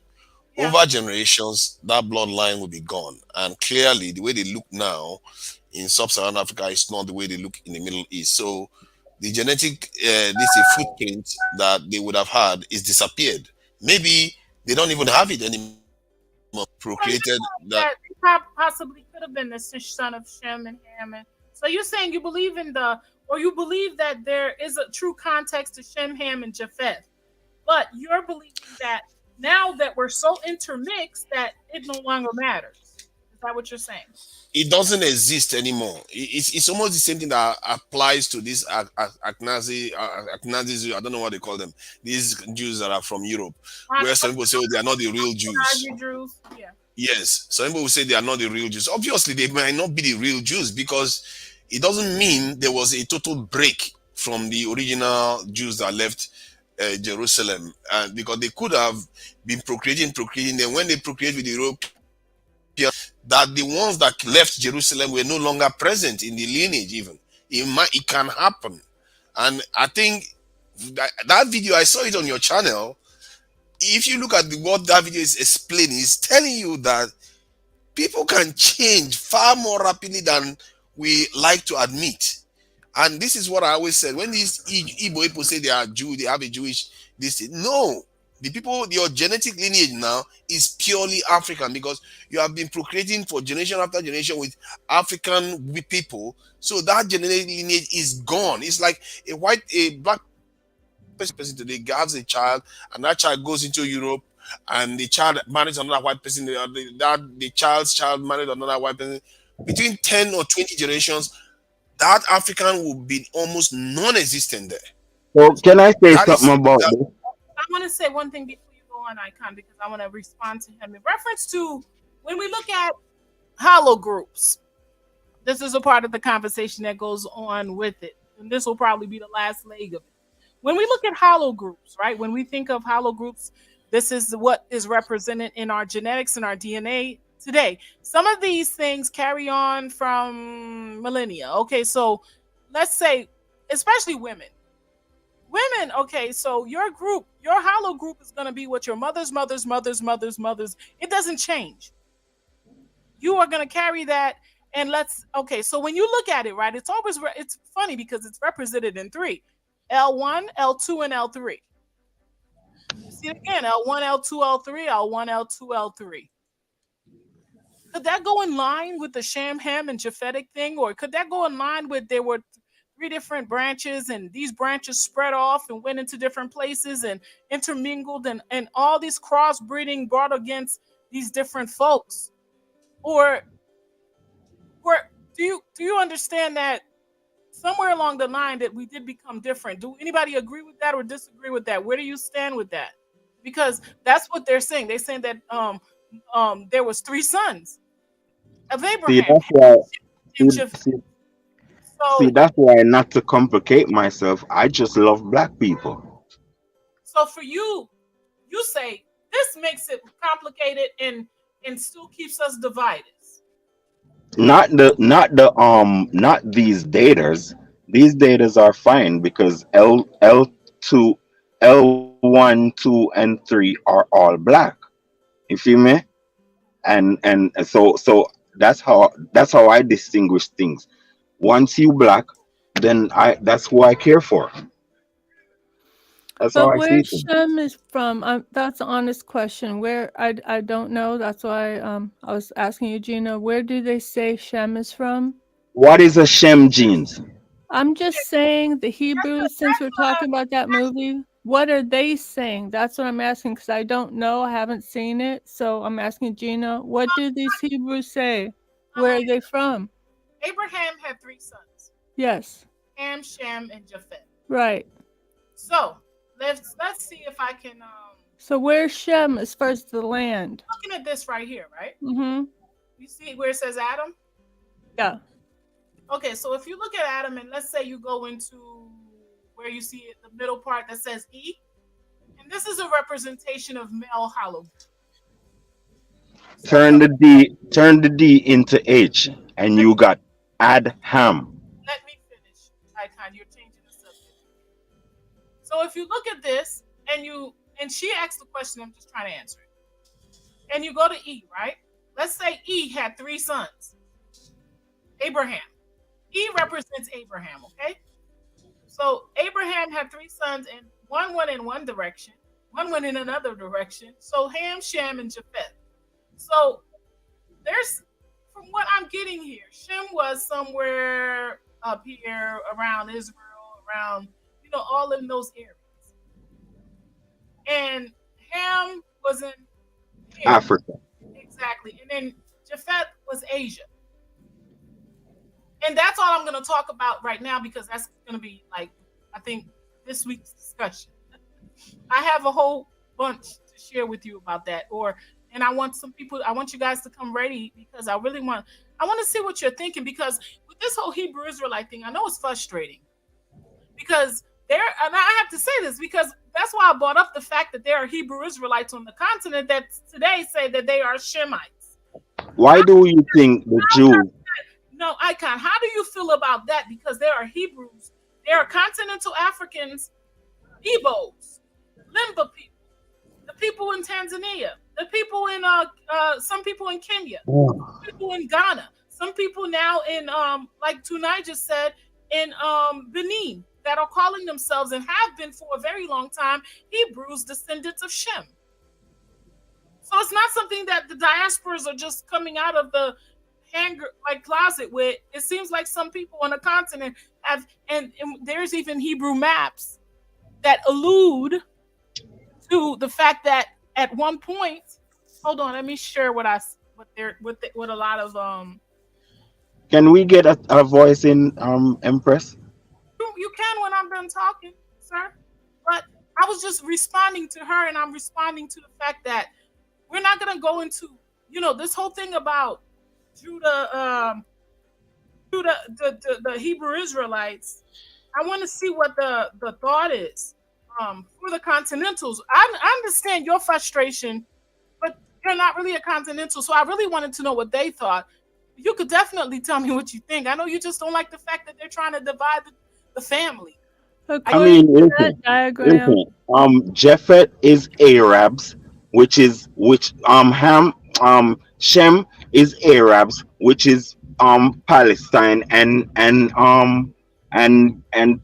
Yeah. over generations, that bloodline will be gone. And clearly, the way they look now in sub-Saharan Africa is not the way they look in the Middle East. So the genetic this a footprint that they would have had is disappeared. Maybe they don't even have it anymore. So you're Procreated saying that. that they possibly could have been the son of Shem and Ham, and so you're saying you believe in or you believe that there is a true context to Shem, Ham, and Japheth, but you're believing that now that we're so intermixed that it no longer matters. Is that what you're saying? It doesn't exist anymore. It's almost the same thing that applies to these Aknazi, I don't know what they call them. These Jews that are from Europe, where some people say, oh, they are not the real Jews. Jews, yeah. Yes, some people will say they are not the real Jews. Obviously, they might not be the real Jews, because it doesn't mean there was a total break from the original Jews that left Jerusalem, because they could have been procreating. Then when they procreate with the Europeans, that the ones that left Jerusalem were no longer present in the lineage. Even it can happen, and I think that video, I saw it on your channel. If you look at what that video is explaining, it's telling you that people can change far more rapidly than we like to admit. And this is what I always said: when these Igbo people say they are Jew, they have a Jewish this thing. No, the people, your genetic lineage now is purely African, because you have been procreating for generation after generation with African people. So that genetic lineage is gone. It's like a black person today has a child, and that child goes into Europe, and the child marries another white person. The child's child married another white person. Between 10 or 20 generations, that African will be almost non-existent there. So can I say That something is about that. this? I want to say one thing before you go on, Icon, because I want to respond to him in reference to when we look at hollow groups. This is a part of the conversation that goes on with it, and this will probably be the last leg of it. When we look at hollow groups, right? When we think of hollow groups, this is what is represented in our genetics and our DNA today. Some of these things carry on from millennia. Okay, so let's say, especially women. Women, okay, so your group, your hollow group is going to be what your mothers. It doesn't change. You are going to carry that. And okay, so when you look at it, right, it's funny because it's represented in three: L1, L2, and L3. You see it again: L1, L2, L3, L1, L2, L3. Could that go in line with the Sham, Ham, and Japhetic thing? Or could that go in line with there were three different branches, and these branches spread off and went into different places and intermingled, and all these crossbreeding brought against these different folks? Or do you understand that somewhere along the line that we did become different? Do anybody agree with that or disagree with that? Where do you stand with that? Because that's what they're saying. They're saying that there was three sons of See, Abraham. that's why. See, And Japheth. see, see, So that's why. Not to complicate myself, I just love black people. so for you, you say this makes it complicated and still keeps us divided. Not these daters. These daters are fine because L2, L1, 2, and 3 are all black. You feel me? And so that's how I distinguish things. Once you black, then I that's who I care for. That's how But I where see things. Shem is from, that's an honest question. Where I don't know. That's why I was asking you, Gina. Where do they say Shem is from? What is a Shem genes? I'm just saying the Hebrews. Since we're talking about that movie, what are they saying? That's what I'm asking because I don't know. I haven't seen it, so I'm asking Gina. What do these Hebrews say? Where are they from? Abraham had three sons: Yes, Ham, Shem, and Japheth. right. So let's see if I can So where's Shem as far as the land? looking at this right here, right? Mm-hmm. You see where it says Adam? Yeah. Okay, so if you look at Adam and let's say you go into where you see it, the middle part that says E, and this is a representation of male hollow. So Turn the D into H, and you got Adham. let me finish. Icon, you're changing the subject. So if you look at this and she asked the question, I'm just trying to answer it. And you go to E, right? Let's say E had three sons. Abraham. E represents Abraham, okay? So Abraham had three sons, and one went in one direction, one went in another direction. So Ham, Shem, and Japheth. So there's, from what I'm getting here, Shem was somewhere up here around Israel, around, all in those areas. And Ham was in here. Africa. Exactly. And then Japheth was Asia. And that's all I'm going to talk about right now because that's going to be like, I think, this week's discussion. I have a whole bunch to share with you about that. And I want you guys to come ready because I want to see what you're thinking because with this whole Hebrew Israelite thing, I know it's frustrating because and I have to say this because that's why I brought up the fact that there are Hebrew Israelites on the continent that today say that they are Shemites. Why do you think the Jews? No, Icon, how do you feel about that? Because there are Hebrews, there are continental Africans, Igbos, Limba people, the people in Tanzania, the people in some people in Kenya, people in Ghana, some people now in like Tunai just said in Benin that are calling themselves and have been for a very long time Hebrews, descendants of Shem. So it's not something that the diasporas are just coming out of the closet with. It seems like some people on the continent have, and there's even Hebrew maps that allude to the fact that at one point, hold on, let me share what a lot of Can we get a voice in Empress? you can when I'm done talking, sir. But I was just responding to her, and I'm responding to the fact that we're not going to go into this whole thing about Judah, the Hebrew Israelites. I want to see what the thought is for the Continentals. I understand your frustration, but you're not really a Continental, so I really wanted to know what they thought. You could definitely tell me what you think. I know you just don't like the fact that they're trying to divide the family. I mean, Japheth is Arabs, Shem is Arabs, which is Palestine and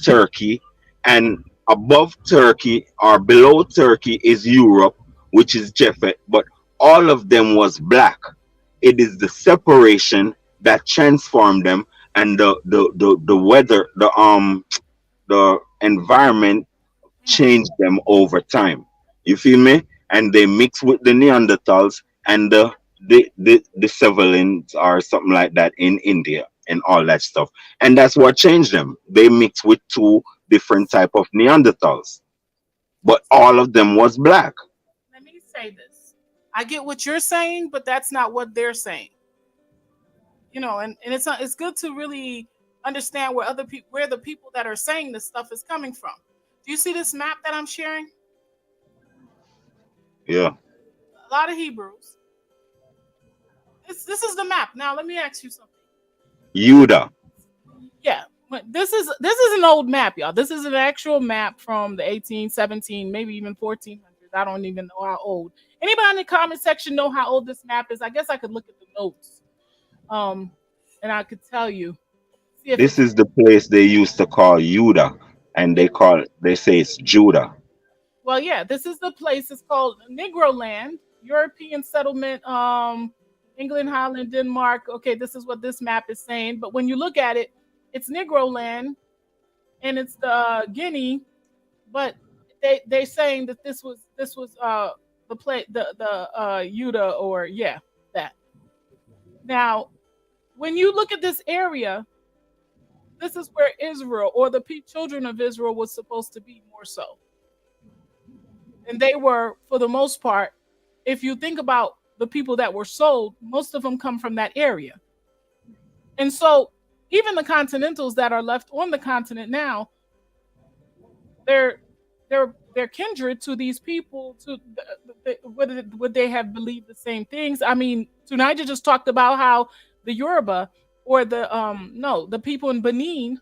Turkey, and above Turkey or below Turkey is Europe, which is Japheth, but all of them was black. It is the separation that transformed them, and the weather, the environment Mhm. changed them over time. You feel me? And they mix with the Neanderthals and the Sevelians or something like that in India and all that stuff. And that's what changed them. They mixed with two different type of Neanderthals, but all of them was black. Let me say this. I get what you're saying, but that's not what they're saying. And it's not, it's good to really understand where other people where the people that are saying this stuff is coming from. Do you see this map that I'm sharing? Yeah. A lot of Hebrews. This is the map. Now let me ask you something. Yuda. Yeah, but this is an old map, y'all. This is an actual map from the 1817, maybe even 1400s. I don't even know how old. Anybody in the comment section know how old this map is? I guess I could look at the notes, um, and I could tell you. See if This it's is the place they used to call Yuda, and they say it's Judah. well, yeah. This is the place. It's called Negro Land, European settlement. England, Holland, Denmark. Okay, this is what this map is saying. But when you look at it, it's Negro Land, and it's the Guinea, but they saying that this was the play the Yuda, or yeah, that. Now, when you look at this area, this is where Israel, or the children of Israel, was supposed to be more so, and they were, for the most part. If you think about the people that were sold, most of them come from that area, and so even the continentals that are left on the continent now, they're they're kindred to these people. To would they have believed the same things? I mean, Tunija just talked about how the Yoruba, or the no, the people in Benin,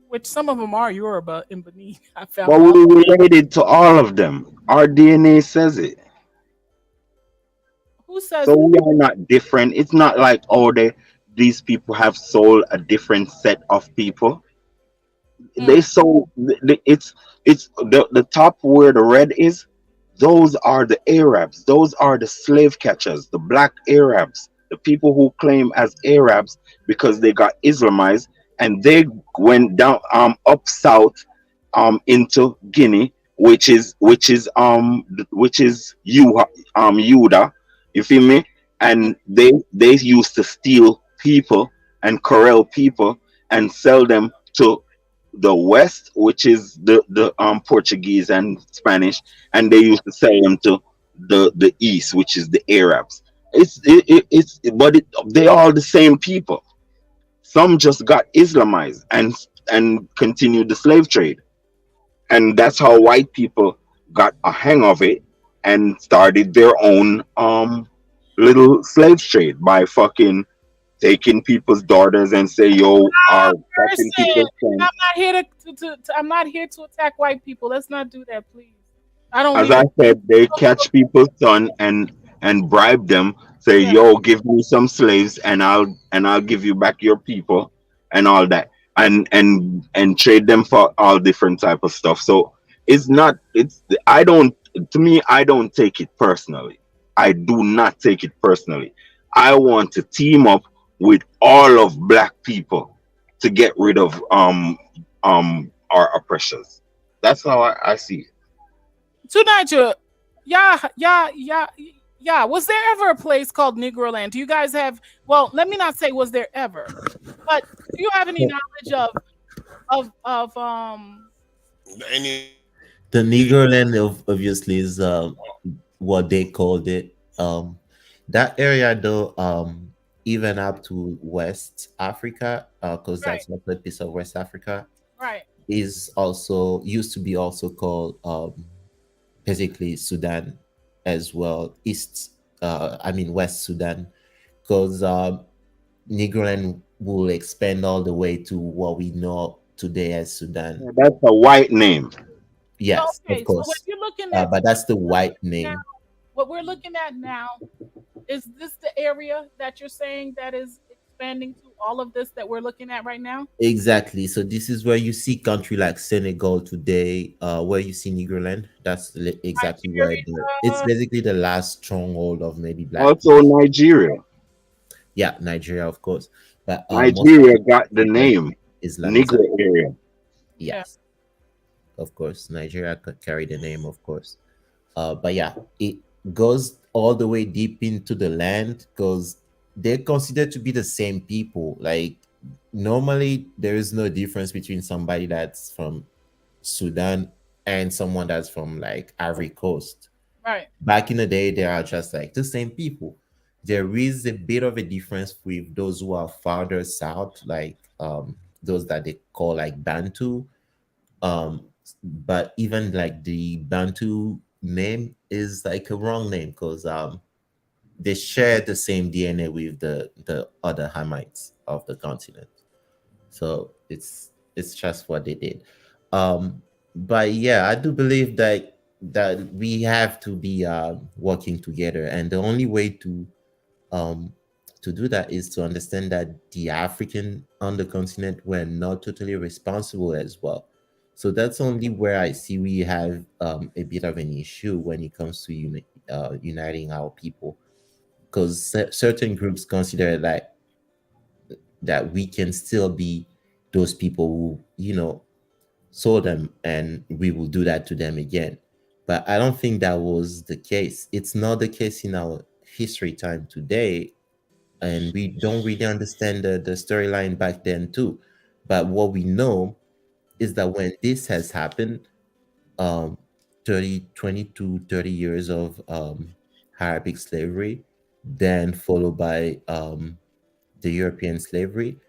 which some of them are Yoruba in Benin. I But found we out. related to all of them. Our DNA says it. Who says So that? we are not different. It's not like these people have sold a different set of people. Mm, They sold it's the top where the red is. Those are the Arabs. Those are the slave catchers, the black Arabs, the people who claim as Arabs because they got Islamized and they went down up south into Guinea, which is Yuda. You feel me? mm, And they used to steal people and corral people and sell them to the West, which is the Portuguese and Spanish, and they used to sell them to the East, which is the Arabs. They all the same people. Some just got Islamized and continued the slave trade, and that's how white people got a hang of it and started their own little slave trade by fucking taking people's daughters and say yo are catching person. people's sons. I'm not here I'm not here to attack white people. Let's not do that, please. I don't As I even. said, they catch people's son and bribe them, say, Yeah. "Yo, give me some slaves, and I'll give you back your people, and all that, and trade them for all different type of stuff." So it's not. It's I don't. To me, I don't take it personally. I do not take it personally. I want to team up with all of black people to get rid of our oppressors. That's how I see it. Tonight, yeah, yeah, yeah, yeah. Was there ever a place called Negro Land? Do you guys have? Well, let me not say was there ever, but do you have any knowledge of Any The Negro land of obviously is what they called it. That area though, even up to West Africa, because right, that's not a piece of West Africa, right, is also used to be also called basically Sudan as well. I mean West Sudan, because Negroland will expand all the way to what we know today as Sudan. That's a white name. Yes, of okay. So what course, you're looking at, but that's the we're looking white now, name. what we're looking at now, is this the area that you're saying that is expanding to all of this that we're looking at right now? Exactly. So this is where you see country like Senegal today, where you see Negroland. That's exactly where it's Nigeria. basically the last stronghold of maybe black Also people. Nigeria. Yeah, Nigeria, of course. But most of Nigeria got the the name Islamism, Negro area. Yeah. yes, of course, Nigeria could carry the name, of course. But yeah, it goes all the way deep into the land because they're considered to be the same people. Like normally, there is no difference between somebody that's from Sudan and someone that's from like Ivory Coast. Right. Back in the day, they are just like the same people. There is a bit of a difference with those who are farther south, like those that they call like Bantu. But even like the Bantu name is like a wrong name because they share the same DNA with the other Hamites of the continent. So it's just what they did. But yeah, I do believe that we have to be working together, and the only way um to do that is to understand that the African on the continent were not totally responsible as well. So that's only where I see we have a bit of an issue when it comes to uniting our people, because certain groups consider that we can still be those people who saw them and we will do that to them again. But I don't think that was the case. It's not the case in our history time today, and we don't really understand the storyline back then too. But what we know is that when this has happened, um 30, 20 to 30 years of Arabic slavery, then followed by the European slavery,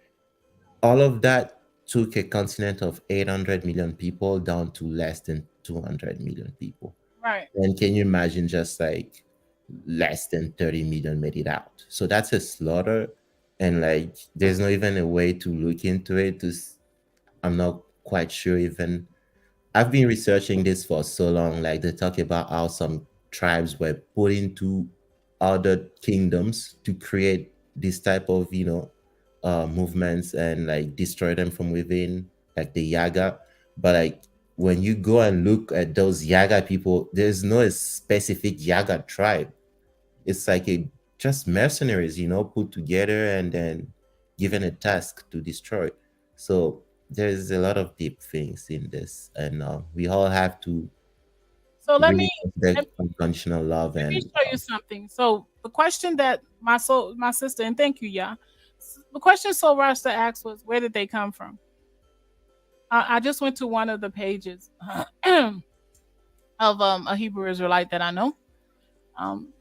all of that took a continent of 800 million people down to less than 200 million people. Right. And can you imagine just like less than 30 million made it out? So that's a slaughter. And like, there's not even a way to look into it. I'm not quite sure even. I've been researching this for so long. Like, they talk about how some tribes were put into other kingdoms to create this type of, movements and like destroy them from within, like the Yaga. But like, when you go and look at those Yaga people, there's no specific Yaga tribe. It's like a just mercenaries, put together and then given a task to destroy. So there's a lot of deep things in this, and we all have to So really consider let, unconditional love let me and show you something. So the question that my sister, and thank you, yeah. The question Soul Rasta asked was, where did they come from? I just went to one of the pages of a Hebrew Israelite that I know.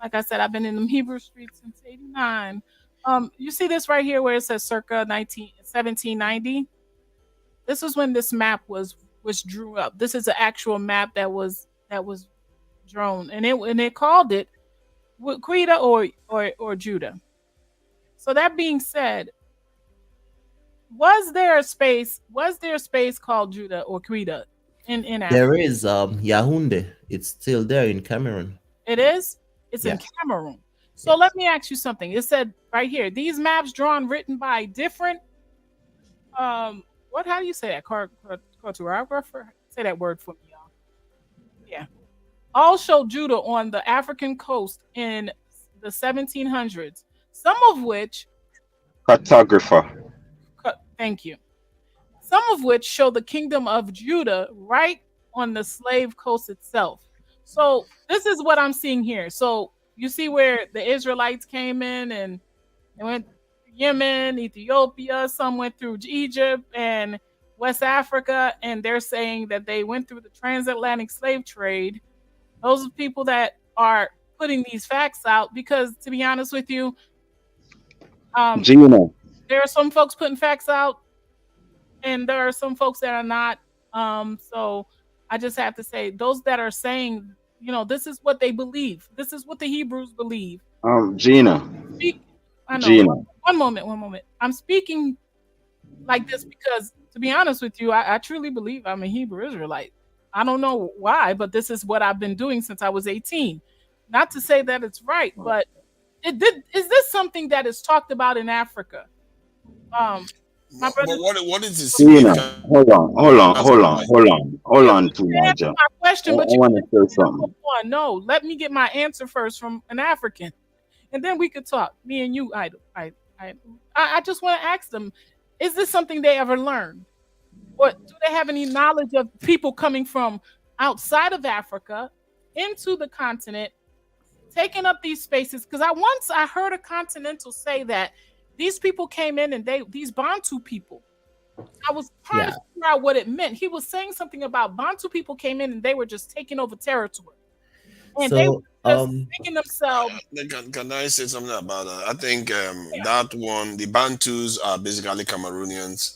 Like I said, I've been in them Hebrew streets since '89. You see this right here where it says circa 1790. This is when this map was drew up. This is an actual map that was drawn, and it called it Quita or Judah. So that being said, was there a space? Was there a space called Judah or Quita in there Africa? is Yaoundé. It's still there in Cameroon. It is. It's in Yes, Cameroon. So yes. let me ask you something. It said right here, these maps drawn written by different what how do you say that? Cartographer? Say that word for me, y'all. Yeah. All show Judah on the African coast in the 1700s. Some of which Cartographer. thank you. Some of which show the kingdom of Judah right on the slave coast itself. So this is what I'm seeing here. So you see where the Israelites came in and they went to Yemen, Ethiopia, some went through Egypt and West Africa, and they're saying that they went through the transatlantic slave trade. Those are people that are putting these facts out because, to be honest with you, um, Gina. there are some folks putting facts out and there are some folks that are not. So I just have to say, those that are saying, this is what they believe. This is what the Hebrews believe. Gina. Speak. I know. Gina. One moment. One moment. I'm speaking like this because, to be honest with you, I truly believe I'm a Hebrew Israelite. I don't know why, but this is what I've been doing since I was 18. Not to say that it's right, but is this something that is talked about in Africa? My But brother. what is the Gina. significance of like? Hold You on, can answer teenager. my question, but I you want to say can't go something. on. No, let me get my answer first from an African, and then we could talk. Me and you, Right. I just want to ask them, is this something they ever learned? Or do they have any knowledge of people coming from outside of Africa into the continent, taking up these spaces? Because I heard a continental say that these people came in and these Bantu people. I was trying to Yeah, figure out what it meant. He was saying something about Bantu people came in and they were just taking over territory. And they so were just making themselves. Can I say something about that? I think Yeah. that one, the Bantus are basically Cameroonians,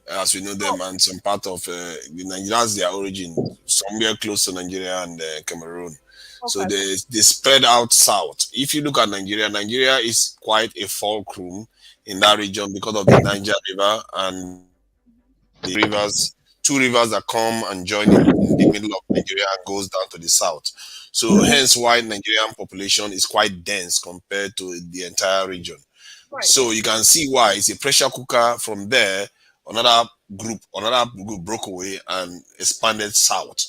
as we know Oh, them, and some part of Nigeria. That's their origin, somewhere close to Nigeria and Cameroon. So okay. they spread out south. If you look at Nigeria, Nigeria is quite a fulcrum in that region because of the Niger River and the rivers, two rivers that come and join in the middle of Nigeria and goes down to the south. So hence why Nigerian population is quite dense compared to the entire region. Right. So you can see why it's a pressure cooker from there. Another group broke away and expanded south.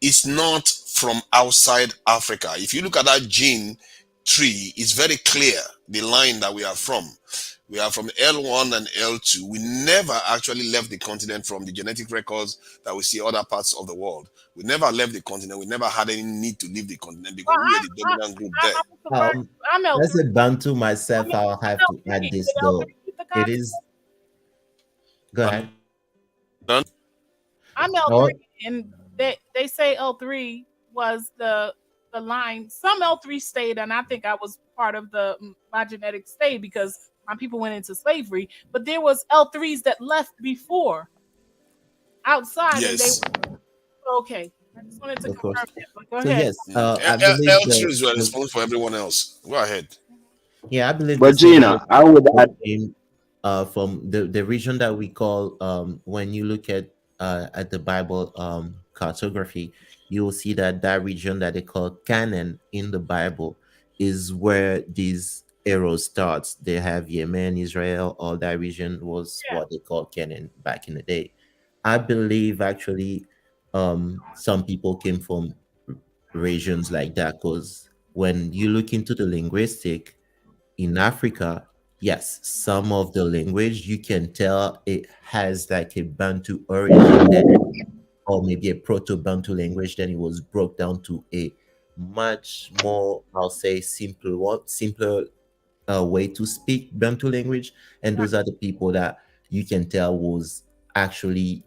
It's not from outside Africa. If you look at that gene tree, it's very clear the line that we are from. We are from L1 and L2. We never actually left the continent from the genetic records that we see other parts of the world. We never left the continent. We never had any need to leave the continent Well, because we were the dominant group there. I'm surprised. um, I'm as L3. a Bantu myself, I'll I'm have to add L3. this Did though. L3 keep the It continent? is, go ahead. I'm L3, Oh, and they say L3 was the line. Some L3 stayed, and I think I was part of my genetic stay because my people went into slavery. But there was L3s that left before outside, and they Yes. were okay. I just wanted to of course. confirm that. But go So ahead. yes, I believe L3s were responsible for everyone else. Go ahead. yeah, I believe the But same Gina, I would add, came from the region that we call when you look at the Bible cartography, you will see that that region that they call Canaan in the Bible is where these arrows starts. They have Yemen, Israel, all that region was Yeah. what they called Canaan back in the day. I believe actually some people came from regions like that because when you look into the linguistic in Africa, yes, some of the language you can tell it has like a Bantu origin, then or maybe a Proto-Bantu language, then it was broke down to a much more, I'll say, simpler way to speak Bantu language, and Right. those are the people that you can tell was actually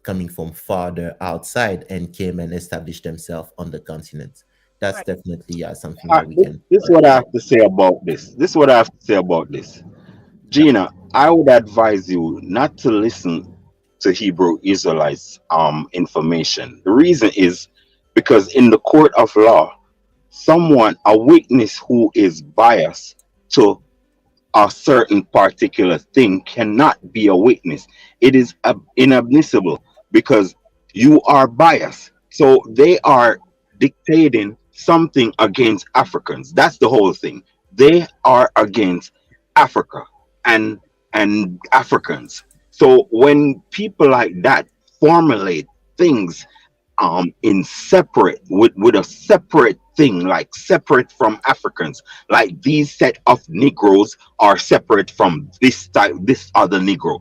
coming from farther outside and came and established themselves on the continent. That's Right. definitely something that we this, can this is what I have to say about this. This is what I have to say about this. yeah. Gina, I would advise you not to listen to Hebrew Israelites information. The reason is because in the court of law, a witness who is biased to a certain particular thing cannot be a witness. It is inadmissible because you are biased. So they are dictating something against Africans. That's the whole thing. They are against Africa and Africans. So when people like that formulate things in separate with a separate thing, like separate from Africans, like these set of Negroes are separate from this other Negro.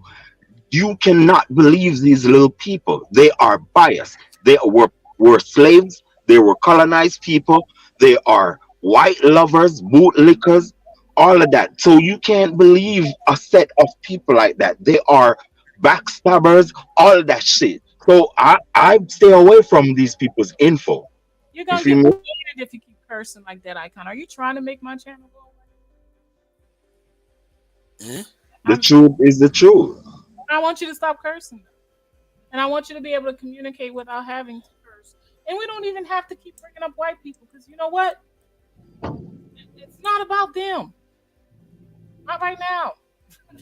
You cannot believe these little people. They are biased. They were slaves. They were colonized people. They are white lovers, bootlickers, all of that. So you can't believe a set of people like that. They are backstabbers, all of that shit. So I stay away from these people's info. You're You gonna feel get me? muted if you keep cursing like that, Icon. Are you trying to make my channel go Hmm? away? The truth is the truth. I want you to stop cursing. And I want you to be able to communicate without having to curse. And we don't even have to keep bringing up white people because you know what? It's not about them. Not right now.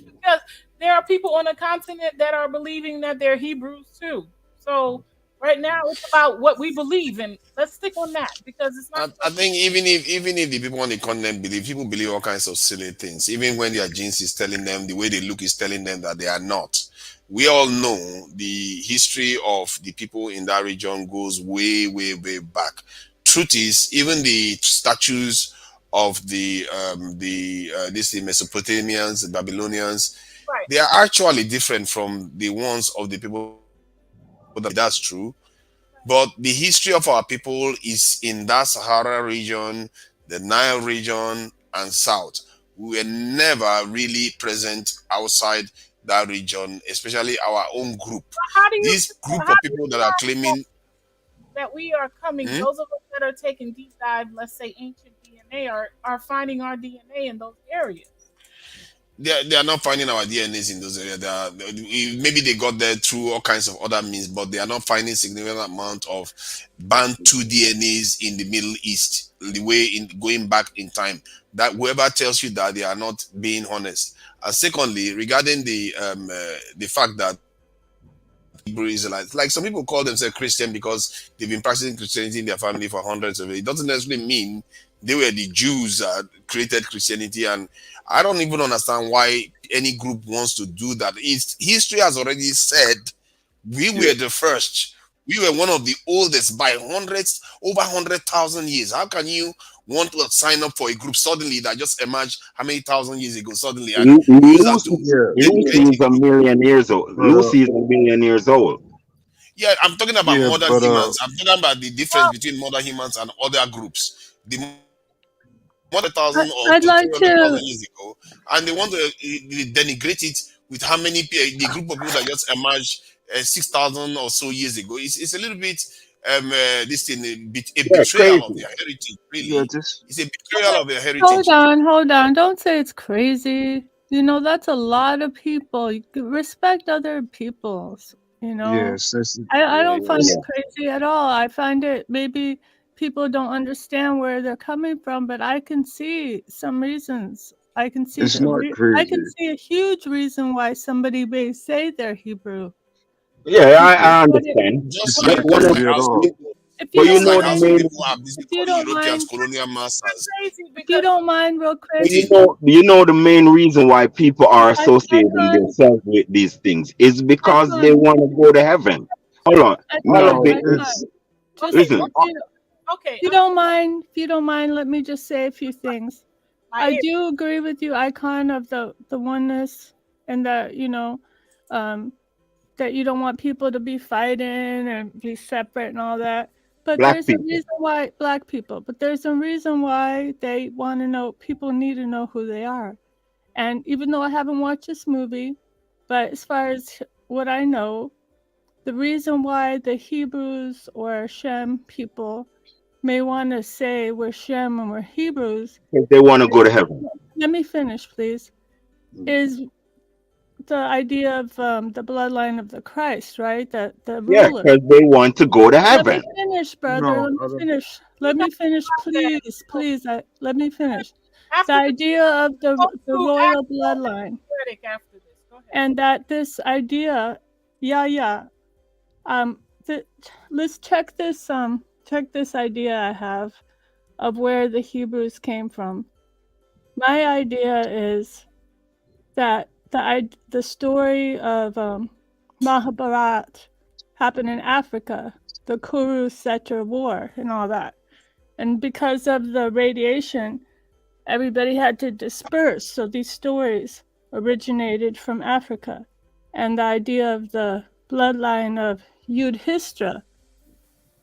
Because there are people on the continent that are believing that they're Hebrews too. So right now it's about what we believe and let's stick on that because it's not I think even if the people on the continent believe, people believe all kinds of silly things. Even when their genes is telling them, the way they look is telling them that they are not. We all know the history of the people in that region goes way, way, way back. Truth is, even the statues of the Mesopotamians, the Babylonians, Right. they are actually different from the ones of the people that that's true. But the history of our people is in that Sahara region, the Nile region, and south. We were never really present outside that region, especially our own group. How do you This feel? group How of do you people that are feel claiming, that we are coming? hmm? Those of us that are taking deep dive, let's say ancient DNA, are finding our DNA in those areas. They are not finding our DNAs in those areas. Maybe they got there through all kinds of other means, but they are not finding significant amount of Bantu DNAs in the Middle East. The way in going back in time, that whoever tells you that, they are not being honest. And secondly, regarding the fact that Hebrew Israelites, like some people call themselves Christian because they've been practicing Christianity in their family for hundreds of years. It doesn't necessarily mean they were the Jews that created Christianity. And I don't even understand why any group wants to do that. History has already said we Yeah. were the first. We were one of the oldest by hundreds, over 100,000 years. How can you want to sign up for a group suddenly that just emerged how many thousand years ago suddenly, and use that to Lucy, Yeah, create Lucy is a million years old. but Lucy is a million years old. Yeah, I'm talking about yeah, modern but humans. I'm talking about the difference between modern humans and other groups. The more than 1,000 or I'd to like 300,000 to. years ago, and they want to denigrate it with how many the group of people that just emerged 6,000 or so years ago. It's a little bit this thing a Yeah, betrayal of crazy. their heritage. yeah, Really, just it's a betrayal of their Hold heritage. on, hold on. Don't say it's crazy. You know, that's a lot of people. You could respect other people's, you know. yes, that's I Yeah, don't yeah, find yeah. it crazy at all. I find it maybe people don't understand where they're coming from, but I can see some reasons. it's not I can crazy. see a huge reason why somebody may say they're Hebrew. Yeah, Because I what it understand. It's Just But not like one just of crazy like at how some all. people, if you but you don't just like know how the mind, some main people have this thing if you called don't Europeans, mind, colonial Not masters. crazy if you because don't mind real quick, But it's you know the main reason why people are I associating can't, themselves with these things is I because they can't, want to go to heaven. Hold on, all of No, it I is. can't. Just okay. Listen, Okay. if you don't mind, if you don't mind, let me just say a few things. My I ear. do agree with you, Icon, of the oneness, and that um, that you don't want people to be fighting and be separate and all that. But black there's a people. reason why black people. But there's a reason why they want to know. People need to know who they are. And even though I haven't watched this movie, but as far as what I know, the reason why the Hebrews or Shem people may want to say we're Shem and we're Hebrews, If they want to go to heaven. let me finish, please, is the idea of the bloodline of the Christ, right? The Yeah, ruler. because they want to go to Let me heaven. finish, brother. no. Let I me don't. finish. You Let know me finish, that please, please. Let me finish. The after this, idea of go the to royal actual bloodline, critic after this. Go ahead. and that this idea, yeah, yeah. Um, th- let's check this idea I have of where the Hebrews came from. My idea is that the story of Mahabharat happened in Africa, the Kuru Setter War, and all that. And because of the radiation, everybody had to disperse. So these stories originated from Africa. And the idea of the bloodline of Yudhisthira,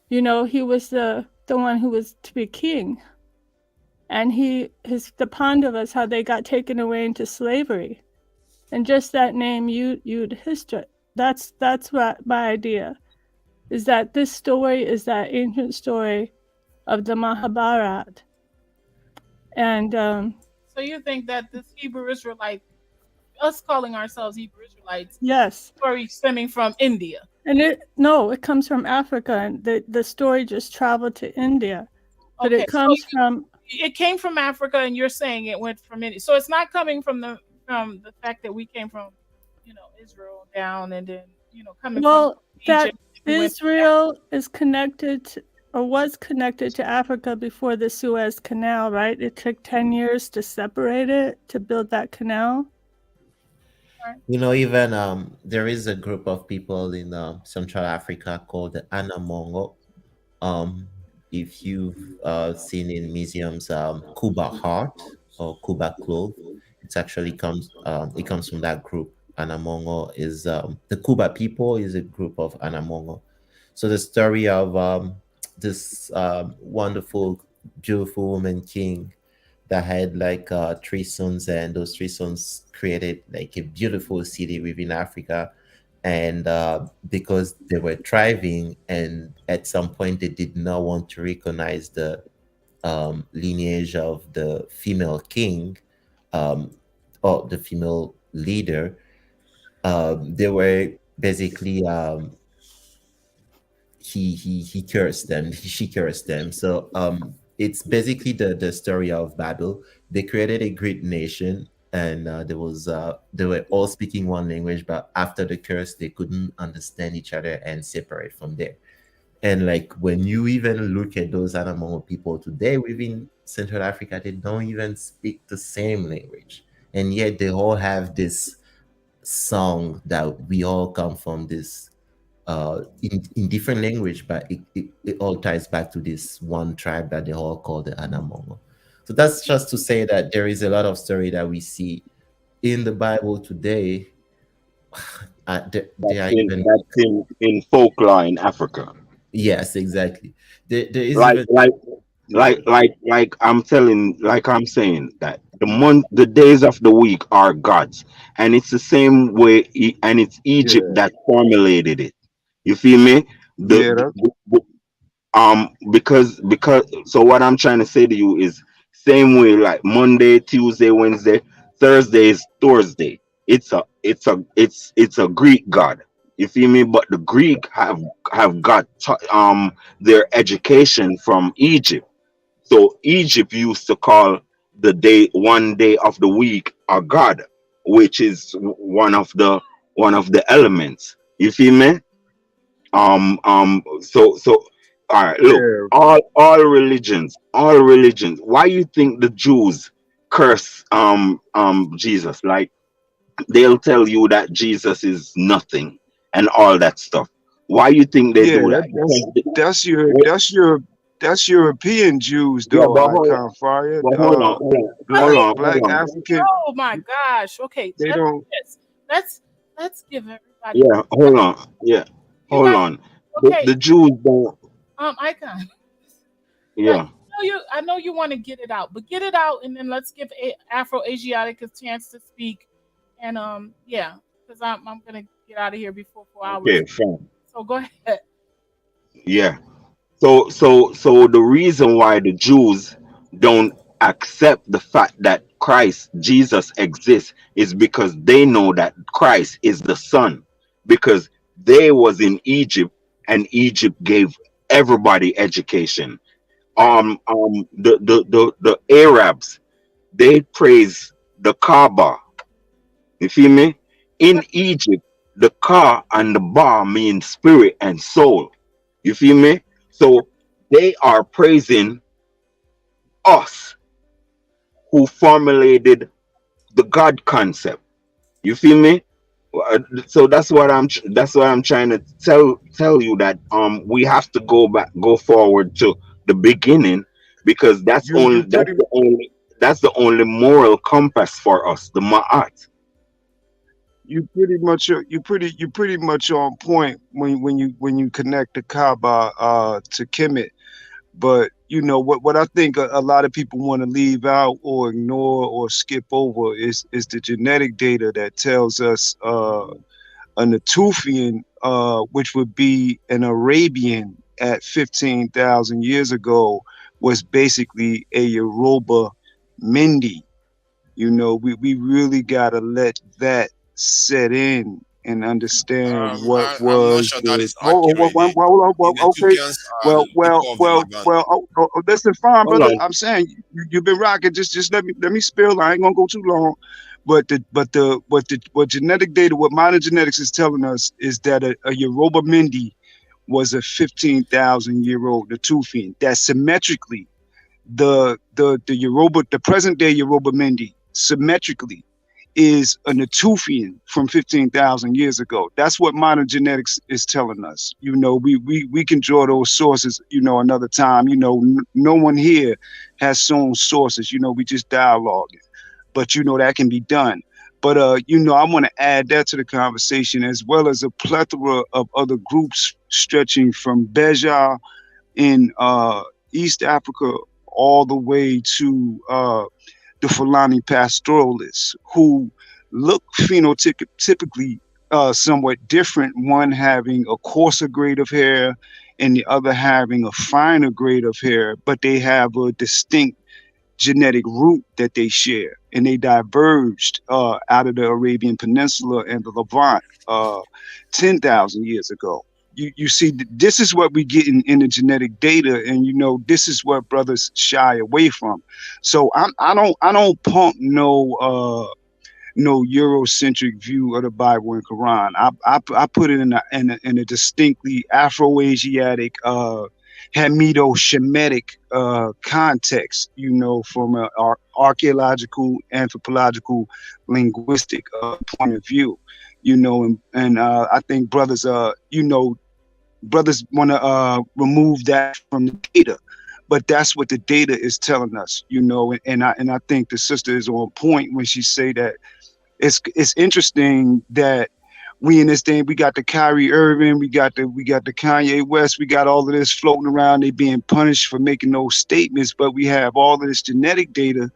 he was the one who was to be king. And the Pandavas, how they got taken away into slavery. And just that name, Yudhisthira, that's what my idea is, that this story is that ancient story of the Mahabharat. And So you think that this Hebrew Israelite, us calling ourselves Hebrew Israelites, yes, story stemming from India? and it comes from Africa, and the story just traveled to India, but Okay, it comes from. it came from Africa, and you're saying it went from India. So it's not coming from the fact that we came from, Israel down, and then coming from Well, that Egypt. We went. Israel is connected to, or was connected to Africa before the Suez Canal, right? It took 10 years to separate it, to build that canal. Even there is a group of people in Central Africa called the Anamongo. Um, if you've seen in museums, Kuba heart or Kuba clove, it comes from that group. Anamongo is the Kuba people is a group of Anamongo. So the story of this wonderful, beautiful woman king that had like three sons, and those three sons created like a beautiful city within Africa. And because they were thriving, and at some point they did not want to recognize the lineage of the female king, um, or the female leader, they were basically he cursed them, she cursed them. So it's basically the story of Babel. They created a great nation, and they were all speaking one language, but after the curse they couldn't understand each other and separate from there. And like when you even look at those animal people today within Central Africa, they don't even speak the same language, and yet they all have this song that we all come from this in different language, but it all ties back to this one tribe that they all call the Anamongo. So that's just to say that there is a lot of story that we see in the Bible today. They are even, That's in folklore in Africa. yes, exactly. There is Like even, like like I'm saying that the days of the week are God's, and it's the same way, and it's Egypt Yeah, that formulated it. You feel me? yeah, that's Because so what I'm trying to say to you is same way, like Monday, Tuesday, Wednesday, Thursday is Thursday. It's a Greek god. You feel me? But the Greek have got their education from Egypt. So Egypt used to call the day one day of the week a god, which is one of the elements. You feel me? So all right, look, yeah, all religions, why you think the Jews curse Jesus? Like, they'll tell you that Jesus is nothing and all that stuff. Why you think they yeah. do that? That, Because that's European Jews yeah, though. Icon fire. hold on, hold on, I hold mean, on, hold Black on. African. oh my gosh. Okay, They let's do don't. this. Let's give everybody. Yeah, hold on. Yeah, You hold guys, on. The, okay? the Jews don't. Icon. Yeah, Yeah. I know you want to get it out, but get it out, and then let's give Afro Asiatic a chance to speak. And yeah, because I'm gonna get out of here before 4 hours. Okay, fine. So go ahead. Yeah. So the reason why the Jews don't accept the fact that Christ Jesus exists is because they know that Christ is the Son, because they was in Egypt, and Egypt gave everybody education. Right. The Arabs, they praise the Kaaba. You feel me? In Right. Egypt, the Ka and the Ba mean spirit and soul. You feel me? So they are praising us who formulated the God concept. You feel me? So that's what I'm trying to tell you, that we have to go forward to the beginning, because that's You only you that's pretty the only that's the only moral compass for us, the Ma'at. you pretty much on point when you connect the Kaaba to Kemet. But what I think a lot of people want to leave out or ignore or skip over is the genetic data that tells us a Natufian, which would be an Arabian at 15,000 years ago, was basically a Yoruba Mindi. We really got to let that set in and understand what I'm not was sure that the. is Oh, accurate. well, The okay. Ethiopians are Well, well, people of the well, Levant. well. Listen, fine, Hold brother. on. I'm saying you've been rocking. Just let me spill. I ain't gonna go too long. What genetic data, what modern genetics is telling us is that a Yoruba Mindi was a 15,000-year-old Natufian. That symmetrically, the Yoruba, the present day Yoruba Mindi, symmetrically is a Natufian from 15,000 years ago. That's what modern genetics is telling us. You know, we can draw those sources, you know, another time. You know, no one here has shown sources. You know, we just dialoguing, but you know that can be done. But you know, I want to add that to the conversation, as well as a plethora of other groups stretching from Bijoux in East Africa all the way to the Fulani pastoralists, who look phenotypically somewhat different, one having a coarser grade of hair and the other having a finer grade of hair, but they have a distinct genetic root that they share, and they diverged out of the Arabian Peninsula and the Levant 10,000 years ago. You see, this is what we get in the genetic data, and you know, this is what brothers shy away from. So I don't pump no Eurocentric view of the Bible and Quran. I put it in a distinctly Afro-Asiatic Hamido-Shemitic context, you know, from an archaeological, anthropological, linguistic point of view, you know, and I think brothers, you know, brothers want to remove that from the data, but that's what the data is telling us, you know, and I think the sister is on point when she say that it's interesting that we in this thing, we got the Kyrie Irving, we got the Kanye West, we got all of this floating around. They being punished for making those statements, but we have all of this genetic data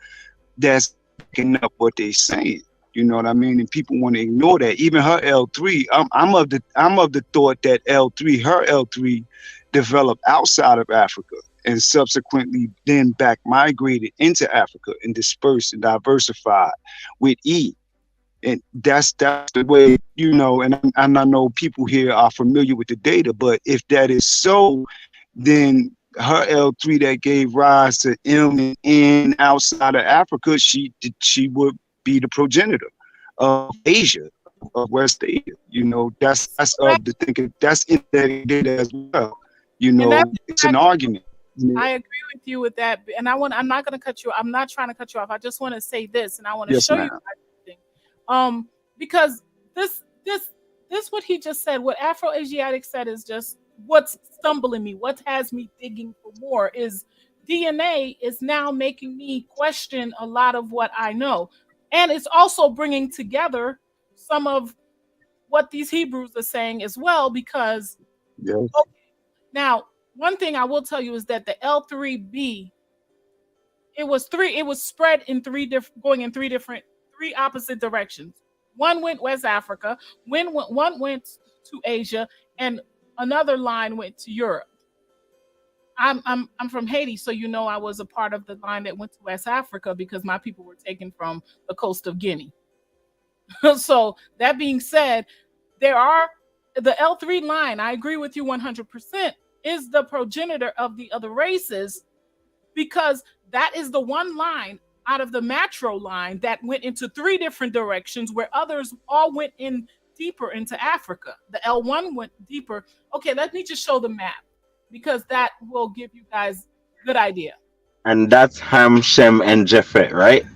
that's backing up what they saying. You know what I mean? And people want to ignore that. Even her L3, I'm of the thought that her L3 developed outside of Africa and subsequently then back migrated into Africa and dispersed and diversified with E. And that's the way, you know, and I know people here are familiar with the data, but if that is so, then her L3 that gave rise to M and N outside of Africa, she would be the progenitor of Asia, of West Asia. You know, that's of the thinking, that's in that data as well. You know, it's an argument. I agree with you with that, and I'm not going to cut you. I'm not trying to cut you off. I just want to say this, and I want to show you guys something. Because this what he just said, what Afro-Asiatic said, is just what's stumbling me. What has me digging for more is DNA is now making me question a lot of what I know, and it's also bringing together some of what these Hebrews are saying as well. Because okay, now, one thing I will tell you is that the L3B, it was spread in going in three opposite directions. One went West Africa, one went to Asia, and another line went to Europe. I'm from Haiti, so you know I was a part of the line that went to West Africa because my people were taken from the coast of Guinea. So that being said, the L3 line, I agree with you 100%, is the progenitor of the other races, because that is the one line out of the Matro line that went into three different directions, where others all went in deeper into Africa. The L1 went deeper. Okay, let me just show the map, because that will give you guys a good idea. And that's Ham, Shem, and Japhet, right?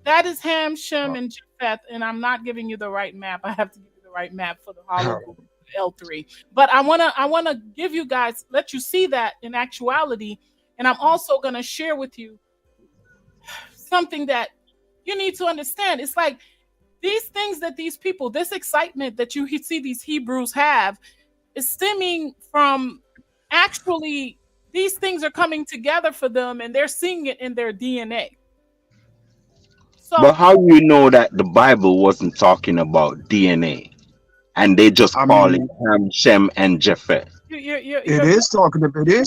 That is Ham, Shem, and Japheth, and I'm not giving you the right map. I have to give you the right map for the Haplogroup L3. But I wanna give you guys, let you see that in actuality, and I'm also gonna share with you something that you need to understand. It's like these things that these people, this excitement that you see these Hebrews have, is stemming from actually these things are coming together for them, and they're seeing it in their DNA. So, But how you know that the Bible wasn't talking about DNA and they just I call it mean, Ham, Shem, and Japhet? it is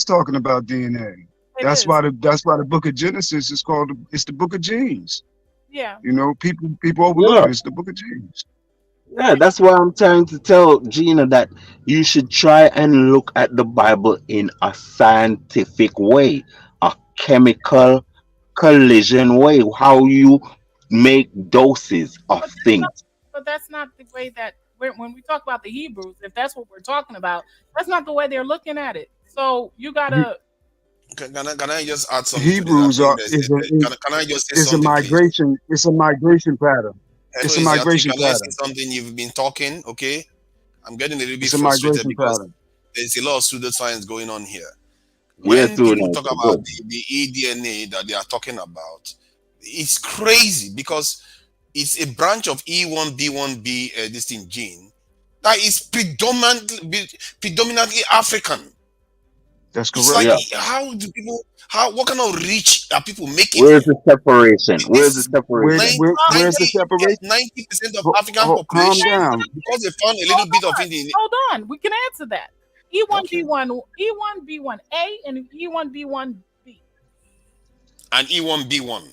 talking about DNA. That's why the book of Genesis is called, it's the book of genes. Yeah. You know, people overlook it. It's the book of genes. Yeah, that's why I'm trying to tell Gina that you should try and look at the Bible in a scientific way, a chemical collision way, how you make doses of things. But that's not the way that when we talk about the Hebrews, if that's what we're talking about, that's not the way they're looking at it. So you gotta. Can I just add something Hebrews to are this? Can I just say is a something, please? migration. It's a migration pattern. It's a Asiatic, migration can I say pattern. something? You've been talking, okay? I'm getting a little bit It's a frustrated migration because pattern. there's a lot of pseudoscience going on here. Yeah, When too people nice. talk about Good. the eDNA that they are talking about, it's crazy because it's a branch of E1B1B this thing gene that is predominantly African. That's It's like, correct. Yeah. how do people, what kind of reach are people making Where's here? the separation? This Where's the is separation? Where's the separation? 90% of African Calm population, down. because they found a little Hold bit of on. it in. Hold on. We can answer that. Okay. E1B1A and E1B1B. And E1B1.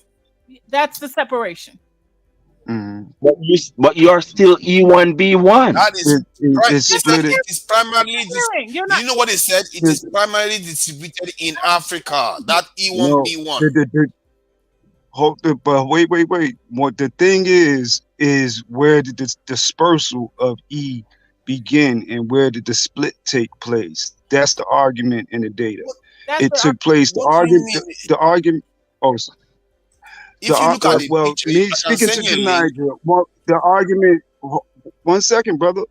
That's the separation. Mhm. But you are still E1B1. That is right. It They said split it. it is primarily this. You're Do not. you know what they said? It is primarily distributed in Africa. That No. E1B1. But wait. What the thing is where did the dispersal of E begin and where did the split take place? That's the argument in the data. That's It took place. The What do you argument. mean? The argument. Oh, If you look at the well, picture, me I can speaking to send you a link. Niger. Well, the argument. 1 second, brother.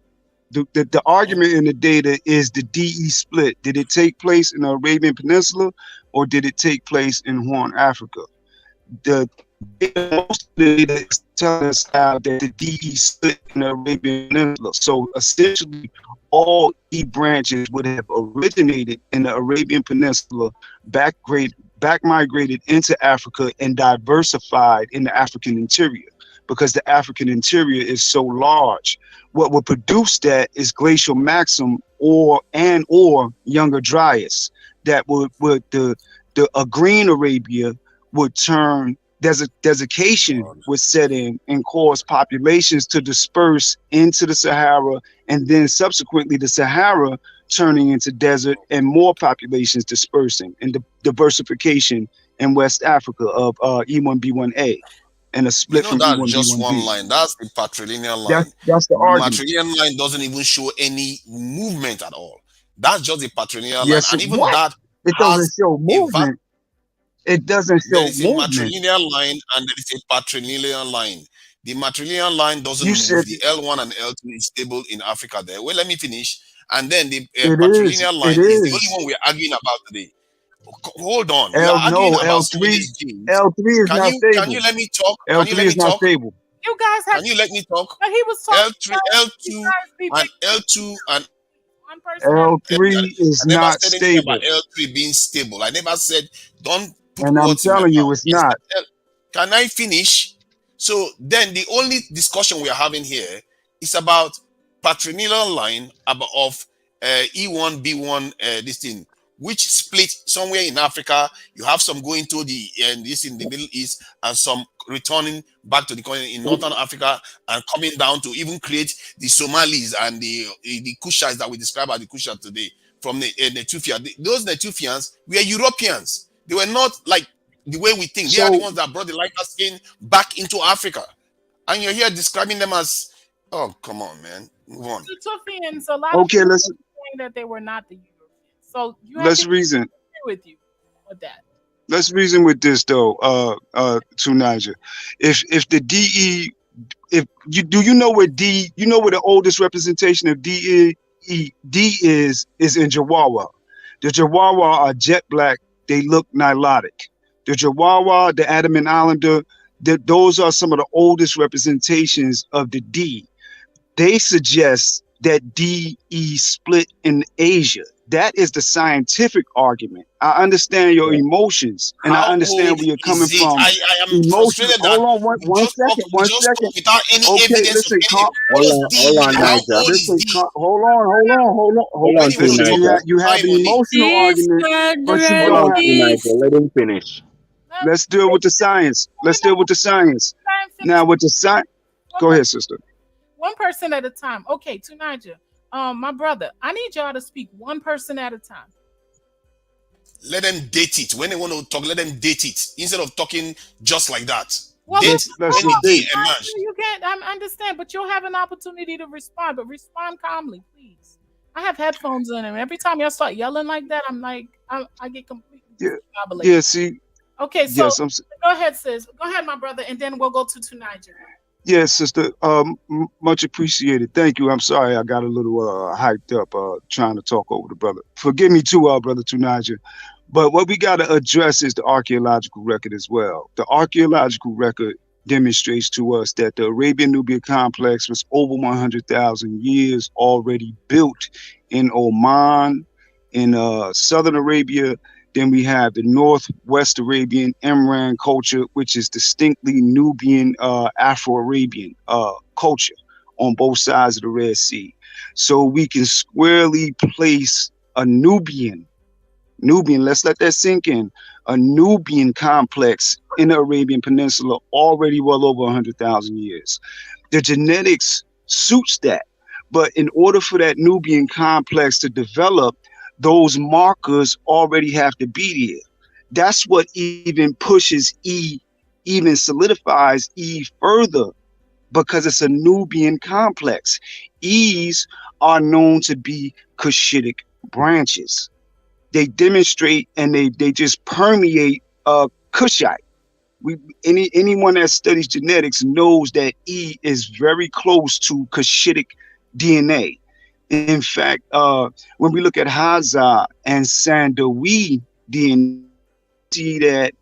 The argument in the data is the DE split. Did it take place in the Arabian Peninsula or did it take place in Horn Africa? Most of the data is telling us now that the DE split in the Arabian Peninsula. So essentially, all E branches would have originated in the Arabian Peninsula, back migrated into Africa, and diversified in the African interior, because the African interior is so large. What would produce that is glacial maximum or younger Dryas. That would a green Arabia would turn desiccation would set in and cause populations to disperse into the Sahara, and then subsequently the Sahara turning into desert and more populations dispersing, and the diversification in West Africa of E1B1A and a split from That's just one E1B1B. line. That's the patrilineal line. That's the The argument. matrilineal line doesn't even show any movement at all. That's just the patrilineal line. Yes, And even what? that It doesn't has show a movement. It doesn't there show is a movement. matrilineal line and there is a patrilineal line. The matrilineal line doesn't You move. said The L1 and L2 is stable in Africa there. Well, let me finish. And then the it is. patrilineal It line is the only is. one we're arguing about today. Hold on. We are arguing No, about some of L3. these genes. L3 is not Can you stable. let me talk? L3 is not stable. You guys have. Can you let me talk? But he was talking. L3, L2, and L2 and one person. L3 is I never not said anything about stable. L3 being stable. I never said don't put And I'm words in my telling you, mouth. it's not. Can I finish? So then the only discussion we are having here is about patrilineal line of E1B1 this thing, which split somewhere in Africa. You have some going to this in the Middle East and some returning back to the continent in Northern Africa and coming down to even create the Somalis and the Kushites that we describe as the Kushite today from the Netufia. Those Netufians were Europeans. They were not like the way we think. They are the ones that brought the lighter skin back into Africa. And you're here describing them as, oh, come on, man. Move on. The Tufians, a lot of people were saying that they were not the Europeans. So you have let's to reason. agree with you with that. Let's reason with this though, to Niger. If the DE, you know where the oldest representation of D is in Jawawa. The Jawawa are jet black. They look Nilotic. The Jawawa, the Andaman Islander, those are some of the oldest representations of the D. They suggest that DE split in Asia. That is the scientific argument. I understand your emotions, and I understand where you're coming from. I am frustrated that Hold on, one second. Without any Okay, evidence listen, of any. Hold on, Niger. Listen, hold on. Niger. You have an emotional argument, but you don't have. Niger. Let him finish. Let's deal with the science. Now, with the science. Go ahead, sister. One person at a time. Okay, to Niger. My brother, I need y'all to speak one person at a time. Let them date it. When they want to talk, let them date it instead of talking just like that. Well, let's date. You can't. I understand, but you'll have an opportunity to respond. But respond calmly, please. I have headphones in, and every time y'all start yelling like that, I'm like, I get completely Yeah. See. Okay, so yes, go ahead, sis. Go ahead, my brother, and then we'll go to Niger. Yes, sister. Much appreciated. Thank you. I'm sorry I got a little hyped up trying to talk over the brother. Forgive me too, brother Tunaja. But what we got to address is the archaeological record as well. The archaeological record demonstrates to us that the Arabian Nubia complex was over 100,000 years already built in Oman, in southern Arabia. Then we have the Northwest Arabian Imran culture, which is distinctly Nubian, Afro-Arabian culture on both sides of the Red Sea. So we can squarely place a Nubian, let's let that sink in, a Nubian complex in the Arabian Peninsula already well over 100,000 years. The genetics suits that. But in order for that Nubian complex to develop, those markers already have to be there. That's what even pushes E, even solidifies E further because it's a Nubian complex. E's are known to be Cushitic branches. They demonstrate and they just permeate Cushite. Anyone that studies genetics knows that E is very close to Cushitic DNA. In fact, when we look at Hadza and Sandawi DNA, see that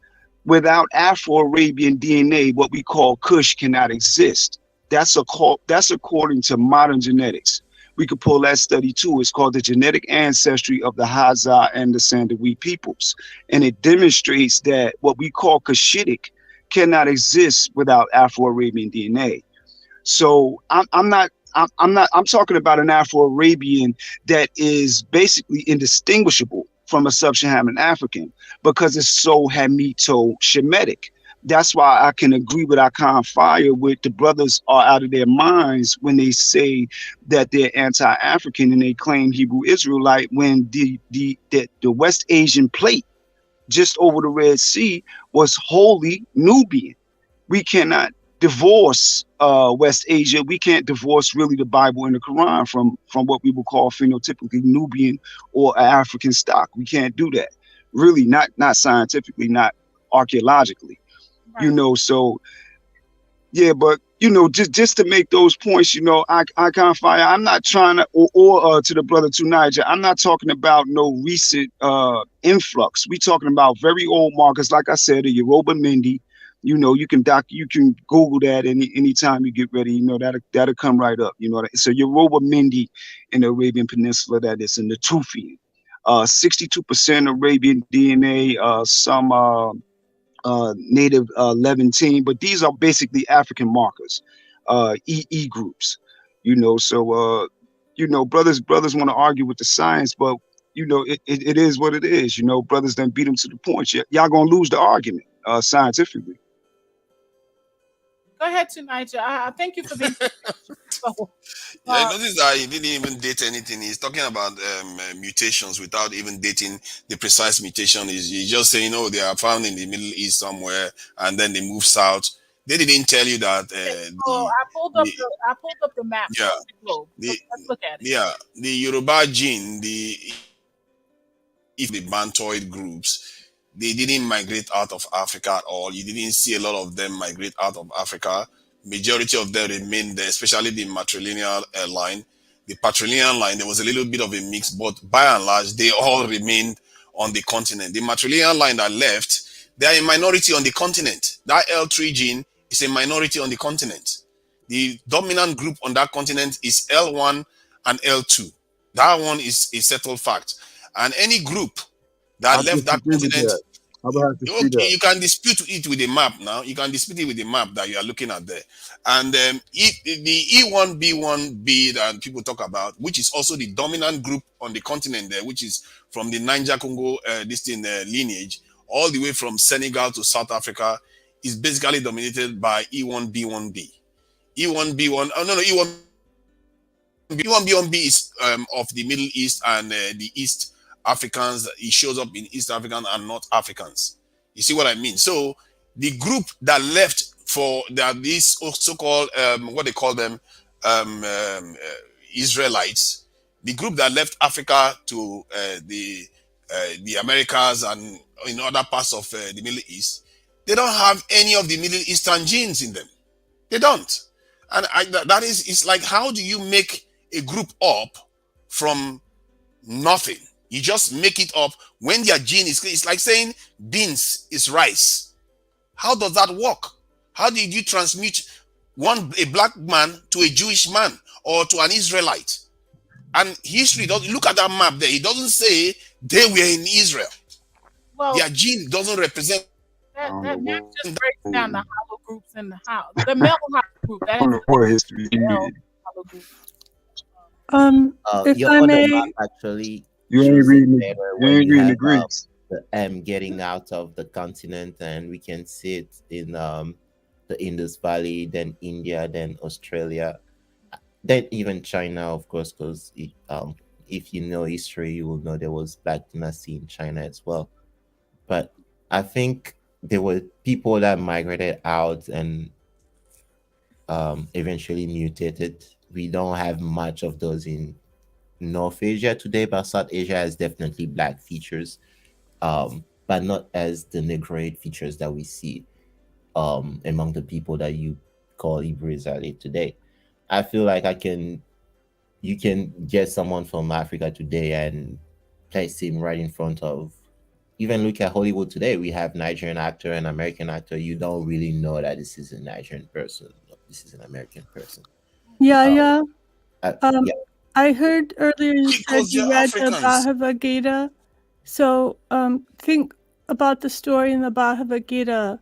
without Afro-Arabian DNA, what we call Kush cannot exist. That's according to modern genetics. We could pull that study too. It's called the genetic ancestry of the Hadza and the Sandawi peoples. And it demonstrates that what we call Cushitic cannot exist without Afro-Arabian DNA. So I'm talking about an Afro-Arabian that is basically indistinguishable from a sub-Saharan African because it's so Hamito-Shemitic. That's why I can agree with Akan Fire with the brothers are out of their minds when they say that they're anti-African and they claim Hebrew Israelite when the West Asian plate just over the Red Sea was wholly Nubian. We cannot divorce West Asia. We can't divorce really the Bible and the Quran from what we would call phenotypically Nubian or African stock. We can't do that. Really, not scientifically, not archaeologically. Right. You know, so yeah, but you know, just to make those points, you know, I can't fire. I'm not trying to, or to the brother to Niger. I'm not talking about no recent influx. We talking about very old markers, like I said, the Yoruba Mindy. You know, you can Google that anytime you get ready. You know, that'll come right up. You know, so Yoruba Mindy in the Arabian Peninsula, that is in the Tufian. 62% Arabian DNA, some native Levantine, but these are basically African markers, EE groups, you know. So, you know, brothers want to argue with the science, but you know, it is what it is. You know, brothers then beat them to the point. Y'all gonna lose the argument scientifically. Go ahead, Tunija. I thank you for being so. Yeah, I Uh, noticed that he didn't even date anything. He's talking about mutations without even dating the precise mutation. He's just saying, oh, they are found in the Middle East somewhere, and then they move south. They didn't tell you that so the I pulled up the map yeah of the globe. the Let's look at it. yeah the Yoruba gene, the if the Bantoid groups, they didn't migrate out of Africa at all. You didn't see a lot of them migrate out of Africa. Majority of them remained there, especially the matrilineal line. The patrilineal line, there was a little bit of a mix, but by and large, they all remained on the continent. The matrilineal line that left, they are a minority on the continent. That L3 gene is a minority on the continent. The dominant group on that continent is L1 and L2. That one is a settled fact. And any group I that left that disagree with continent, that. I would have to see okay, that. you can dispute it with the map now. You can dispute it with the map that you are looking at there. And the E1B1B that people talk about, which is also the dominant group on the continent there, which is from the Niger Congo lineage, all the way from Senegal to South Africa, is basically dominated by E1B1B. E1B1, oh no, no, E1B1B is of the Middle East and the East Africans. It shows up in East African and North Africans. You see what I mean? So the group that left for that these so-called what they call them Israelites, the group that left Africa to the Americas and in other parts of the Middle East, they don't have any of the Middle Eastern genes in them. They don't. And that is, it's like, how do you make a group up from nothing? You just make it up when their gene is, it's like saying beans is rice. How does that work? How did you transmute a black man to a Jewish man or to an Israelite? And history doesn't look at that map there. It doesn't say they were in Israel. Well, Their gene doesn't represent that map just breaks down the hollow groups in the house. The male hollow group that has What history? male hollow group. If Your I other may, map actually You ain't shows it reading. better You when ain't you reading the have Greeks. the M getting out of the continent, and we can see it in the Indus Valley, then India, then Australia, then even China, of course, because if you know history, you will know there was Black Dynasty in China as well. But I think there were people that migrated out and eventually mutated. We don't have much of those in North Asia today, but South Asia has definitely black features, but not as the Negroid features that we see among the people that you call Hebrew Israelite today. I feel like you can get someone from Africa today and place him right in front of. Even look at Hollywood today. We have Nigerian actor and American actor. You don't really know that this is a Nigerian person. This is an American person. yeah, Uh, yeah. Um, yeah, I heard earlier you said because they're you read the Africans. Bhagavad Gita. So, think about the story in the Bhagavad Gita.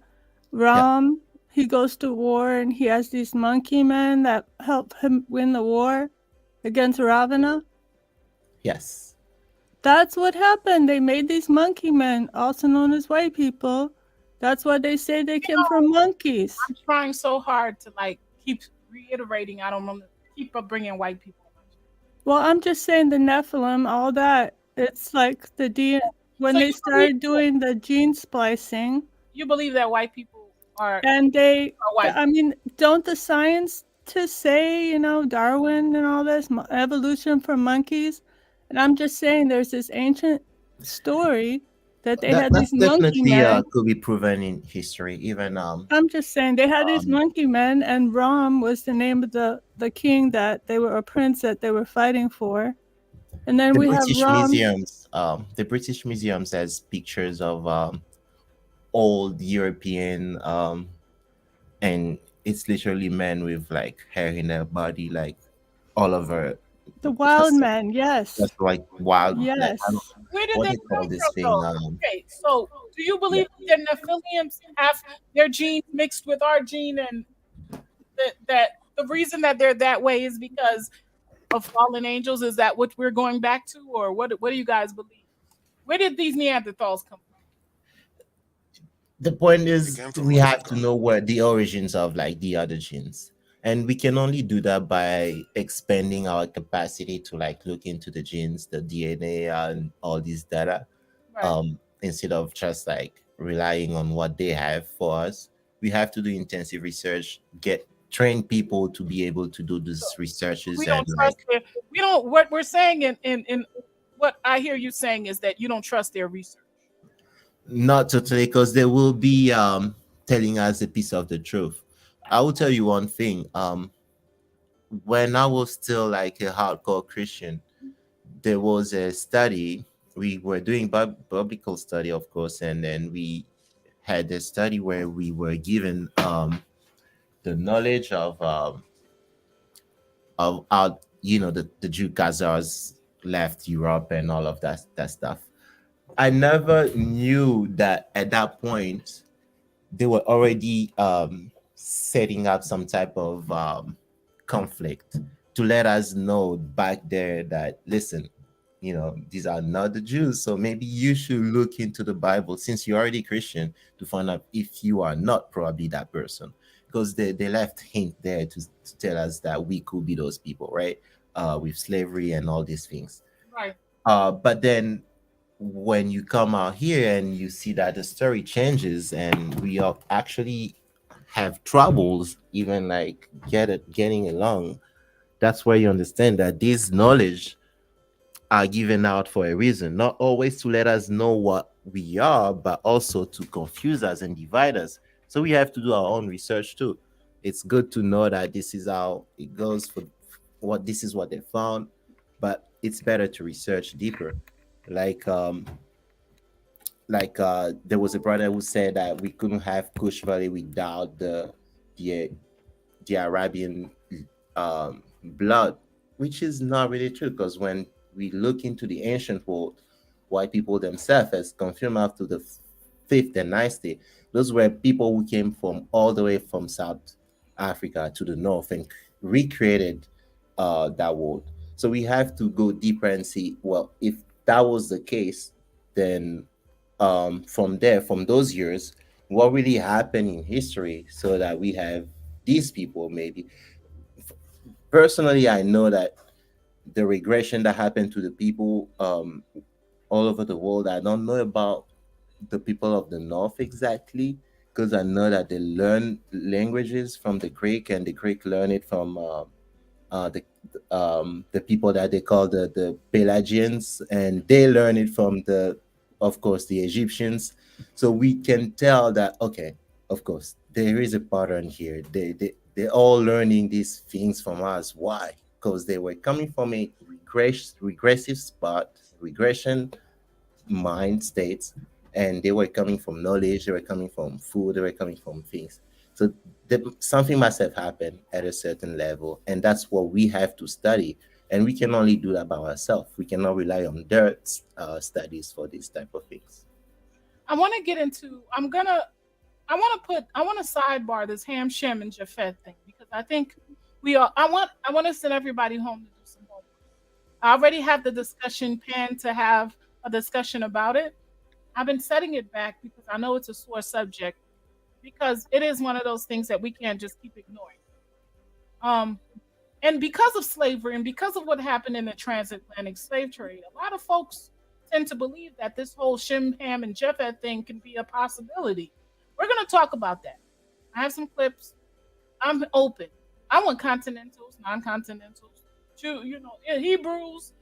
yeah, Ram, he goes to war and he has these monkey men that help him win the war against Ravana. yes. That's what happened. They made these monkey men, also known as white people. That's why they say they came from monkeys. I'm trying so hard to like keep reiterating. I don't know, keep up bringing white people. Well, I'm just saying the Nephilim, all that. It's like when So they started doing the gene splicing, you believe that white people are and white? I mean, don't the scientists say, Darwin and all this, evolution from monkeys? And I'm just saying there's this ancient story that they had That's these monkey definitely men. could be proven in history. Even I'm just saying they had these um monkey men, and Ram was the name of the king that they were a prince that they were fighting for. And then the we have British Ram. museums. The British museums has pictures of old European and it's literally men with like hair in their body, like all over. The wild Just men, yes. just like wild. Like, I don't Yes. Where did what they they call come this from, thing. though? Okay, so do you Yeah. believe that Nephilims have their genes mixed with our gene, and that the reason that they're that way is because of fallen angels? Is that what we're going back to, or what do you guys believe? Where did these Neanderthals come from? The point They is came from we have Africa. to know where the origins of like the other genes, and we can only do that by expanding our capacity to like look into the genes, the DNA, and all these data, Right. instead of just like relying on what they have for us. We have to do intensive research, get train people to be able to do So these researches we and don't trust like their. We don't. What we're saying in what I hear you saying is that you don't trust their research. not totally, because they will be telling us a piece of the truth. I will tell you one thing. When I was still like a hardcore Christian, there was a study. We were doing biblical study, of course, and then we had a study where we were given the knowledge of how the Jew Khazars left Europe and all of that stuff. I never knew that at that point they were already setting up some type of conflict to let us know back there that listen, these are not the Jews, so maybe you should look into the Bible since you're already Christian to find out if you are not probably that person, because they left hint there to tell us that we could be those people, right? With slavery and all these things. Right. But then when you come out here and you see that the story changes and we are actually have troubles even like getting along, that's where you understand that this knowledge are given out for a reason, not always to let us know what we are, but also to confuse us and divide us. So we have to do our own research too. It's good to know that this is how it goes for what this is what they found, but it's better to research deeper. Like there was a brother who said that we couldn't have Kush Valley without the the Arabian blood, which is not really true because when we look into the ancient world, white people themselves, as confirmed after the fifth dynasty, those were people who came from all the way from South Africa to the north and recreated that world. So we have to go deeper and see, well, if that was the case, then from there, from those years, what really happened in history so that we have these people maybe. Personally, I know that the regression that happened to the people all over the world, I don't know about the people of the north exactly, because I know that they learn languages from the Greek, and the Greek learn it from uh, the the people that they call the Pelagians, and they learn it from of course, the Egyptians. So we can tell that, okay, of course, there is a pattern here. They're all learning these things from us. Why? Because they were coming from a regressive spot, regression mind states, and they were coming from knowledge, they were coming from food, they were coming from things. So something must have happened at a certain level, and that's what we have to study. And we can only do that by ourselves. We cannot rely on dirt studies for these type of things. I want to get into. I want to sidebar this Ham, Shem, and Japheth thing because I think we are. I want to send everybody home to do some homework. I already have the discussion pan to have a discussion about it. I've been setting it back because I know it's a sore subject because it is one of those things that we can't just keep ignoring. Um, and because of slavery and because of what happened in the transatlantic slave trade, a lot of folks tend to believe that this whole Shem, Ham, and Japheth thing can be a possibility. We're going to talk about that. I have some clips. I'm open. I want continentals, non-continentals, Hebrews,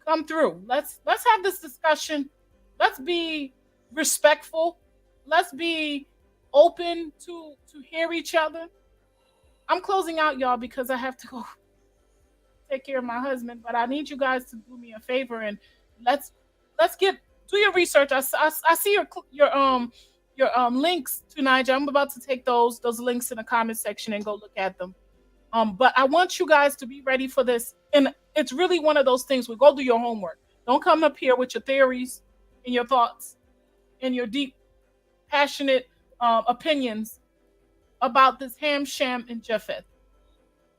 come through. Let's have this discussion. Let's be respectful. Let's be open to hear each other. I'm closing out, y'all, because I have to go take care of my husband. But I need you guys to do me a favor and let's get do your research. I see your links to Niger. I'm about to take those links in the comment section and go look at them. But I want you guys to be ready for this. And it's really one of those things where go do your homework. Don't come up here with your theories and your thoughts and your deep, passionate opinions about this Ham, Shem, and Japheth.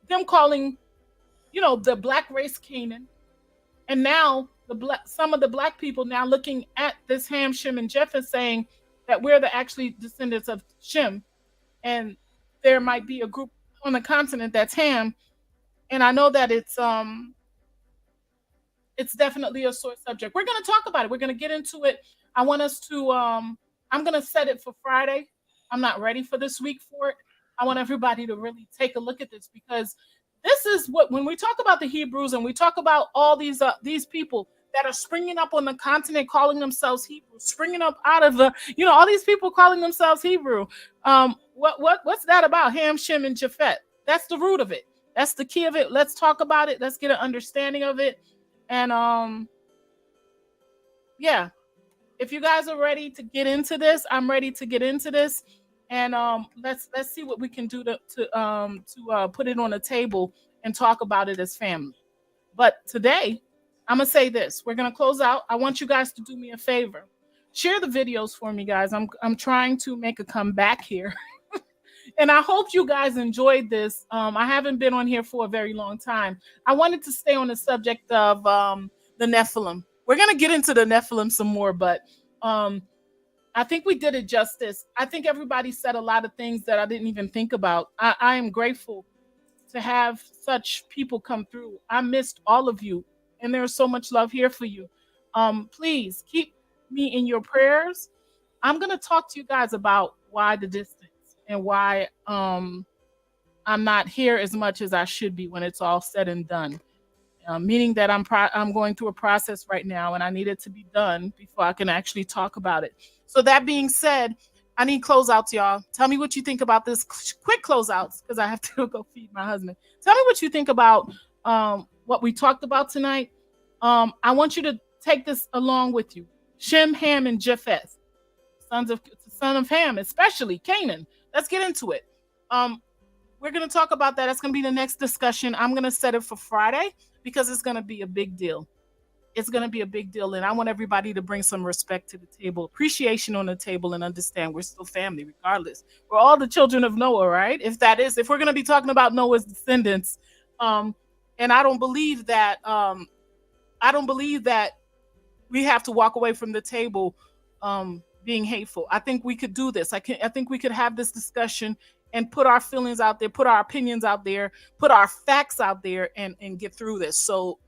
Them calling, the black race Canaan. And now some of the black people now looking at this Ham, Shem, and Japheth saying that we're the actually descendants of Shem. And there might be a group on the continent that's Ham. And I know that it's definitely a sore subject. We're going to talk about it. We're going to get into it. I want us to I'm going to set it for Friday. I'm not ready for this week for it. I want everybody to really take a look at this because this is when we talk about the Hebrews and we talk about all these people that are springing up on the continent calling themselves Hebrew, springing up out of all these people calling themselves Hebrew. What's that about? Ham, Shem, and Japheth. That's the root of it. That's the key of it. Let's talk about it. Let's get an understanding of it. And yeah, if you guys are ready to get into this, I'm ready to get into this. And let's see what we can do to put it on the table and talk about it as family. But today, I'm gonna say this. We're gonna close out. I want you guys to do me a favor. Share the videos for me, guys. I'm trying to make a comeback here. And I hope you guys enjoyed this. I haven't been on here for a very long time. I wanted to stay on the subject of the Nephilim. We're gonna get into the Nephilim some more, but I think we did it justice. I think everybody said a lot of things that I didn't even think about. I am grateful to have such people come through. I missed all of you, and there's so much love here for you. Please keep me in your prayers. I'm going to talk to you guys about why the distance and why I'm not here as much as I should be when it's all said and done. Meaning that I'm going through a process right now, and I need it to be done before I can actually talk about it. So that being said, I need closeouts, y'all. Tell me what you think about this. Quick closeouts, because I have to go feed my husband. Tell me what you think about what we talked about tonight. I want you to take this along with you. Shem, Ham, and Japheth, son of Ham, especially Canaan. Let's get into it. Um, we're gonna talk about that. That's gonna be the next discussion. I'm gonna set it for Friday because it's gonna be a big deal. It's going to be a big deal. And I want everybody to bring some respect to the table, appreciation on the table, and understand we're still family regardless. We're all the children of Noah, right? If we're going to be talking about Noah's descendants, and I don't believe that we have to walk away from the table being hateful. I think we could do this. I think we could have this discussion and put our feelings out there, put our opinions out there, put our facts out there, and get through this. So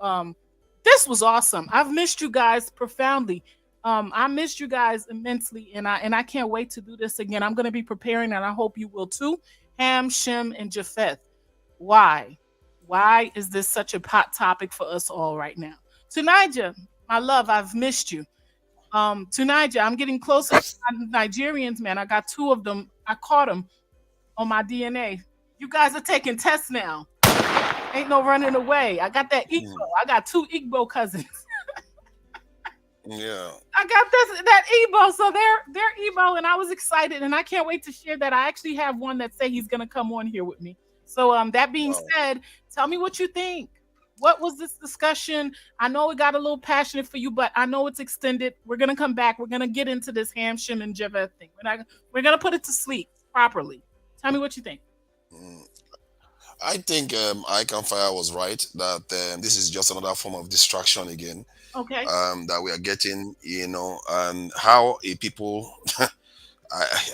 this was awesome. I've missed you guys profoundly. I missed you guys immensely, and I can't wait to do this again. I'm going to be preparing, and I hope you will too. Ham, Shem, and Japheth. Why? Why is this such a hot topic for us all right now? Tunija, my love, I've missed you. Tunija, I'm getting closer to my Nigerians, man. I got 2 of them. I caught them on my DNA. You guys are taking tests now. Ain't no running away. I got that Igbo. I got 2 Igbo cousins. Yeah. I got that Igbo. So they're Igbo, and I was excited, and I can't wait to share that. I actually have one that say he's gonna come on here with me. So that being said, tell me what you think. What was this discussion? I know it got a little passionate for you, but I know it's extended. We're gonna come back. We're gonna get into this Ham, Shem, and Japheth thing. We're gonna put it to sleep properly. Tell me what you think. I think Icon Fire was right that this is just another form of distraction again. Okay. That we are getting, and how a people,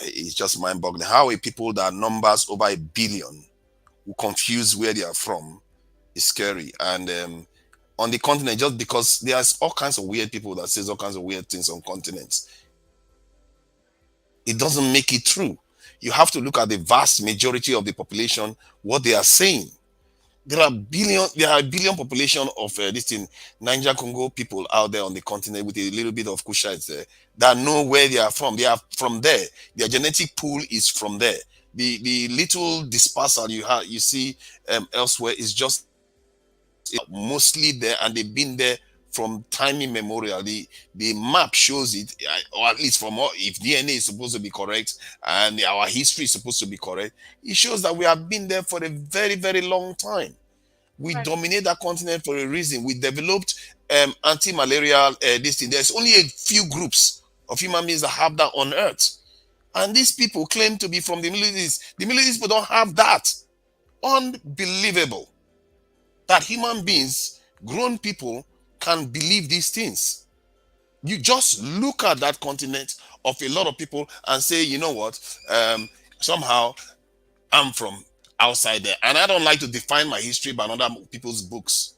it's just mind boggling, how a people that numbers over 1 billion who confuse where they are from is scary. And on the continent, just because there's all kinds of weird people that says all kinds of weird things on continents, it doesn't make it true. You have to look at the vast majority of the population, what they are saying. There are 1 billion population of this thing, Niger Congo people out there on the continent with a little bit of Kushites there that know where they are from. They are from there. Their genetic pool is from there. The little dispersal you see elsewhere is just mostly there, and they've been there from time immemorial. The map shows it, or at least from if DNA is supposed to be correct and our history is supposed to be correct, it shows that we have been there for a very, very long time. We dominate that continent for a reason. We developed anti-malarial this thing. There's only a few groups of human beings that have that on Earth, and these people claim to be from the Middle East. The Middle East people don't have that. Unbelievable that human beings, grown people, can believe these things. You just look at that continent of a lot of people and say, you know what, somehow I'm from outside there, and I don't like to define my history by other people's books.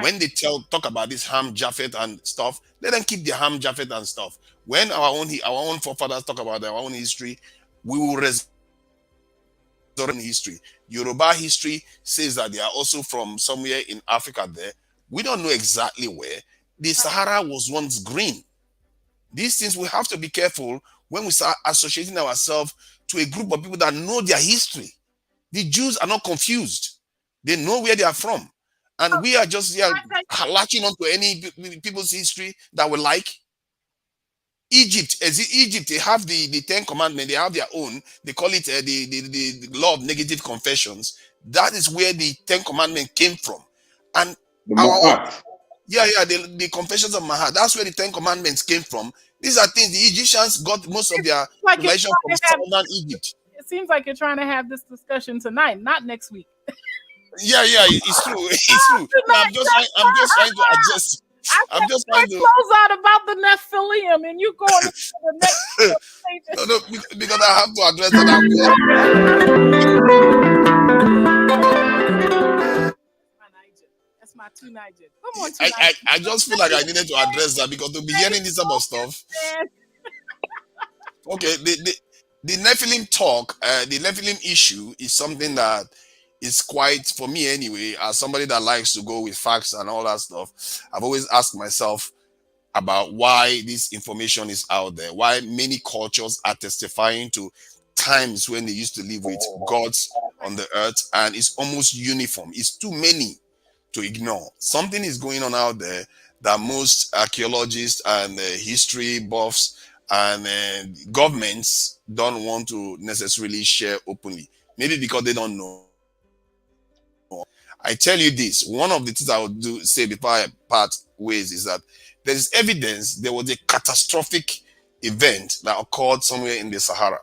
When they talk about this Ham, Japheth and stuff, let them keep their Ham, Japheth and stuff. When our own forefathers talk about their own history, we will resurrect history. Yoruba history says that they are also from somewhere in Africa there. We don't know exactly where. The Sahara was once green. These things, we have to be careful when we start associating ourselves to a group of people that know their history. The Jews are not confused. They know where they are from. And we are just latching onto any people's history that we like. Egypt, they have the 10 Commandments, they have their own. They call it the law of negative confessions. That is where the 10 Commandments came from. And the confessions of Mahat, that's where the 10 Commandments came from. These are things the Egyptians got most of their revelation from southern Egypt. It seems like you're trying to have this discussion tonight, not next week. It's true. It's true. I'm just trying to adjust. I'm just trying to close out about the Nephilim, and you going to the next no, because I have to address that. That's my two Niger. Come on, I just feel like I needed to address that because to be hearing this type of stuff. Okay, the Nephilim talk, the Nephilim issue is something that is quite, for me anyway, as somebody that likes to go with facts and all that stuff, I've always asked myself, about why this information is out there, why many cultures are testifying to times when they used to live with gods on the earth, and it's almost uniform. It's too many to ignore. Something is going on out there that most archaeologists and history buffs and governments don't want to necessarily share openly. Maybe because they don't know. I tell you this, one of the things I would say before I part ways is that there is evidence there was a catastrophic event that occurred somewhere in the Sahara.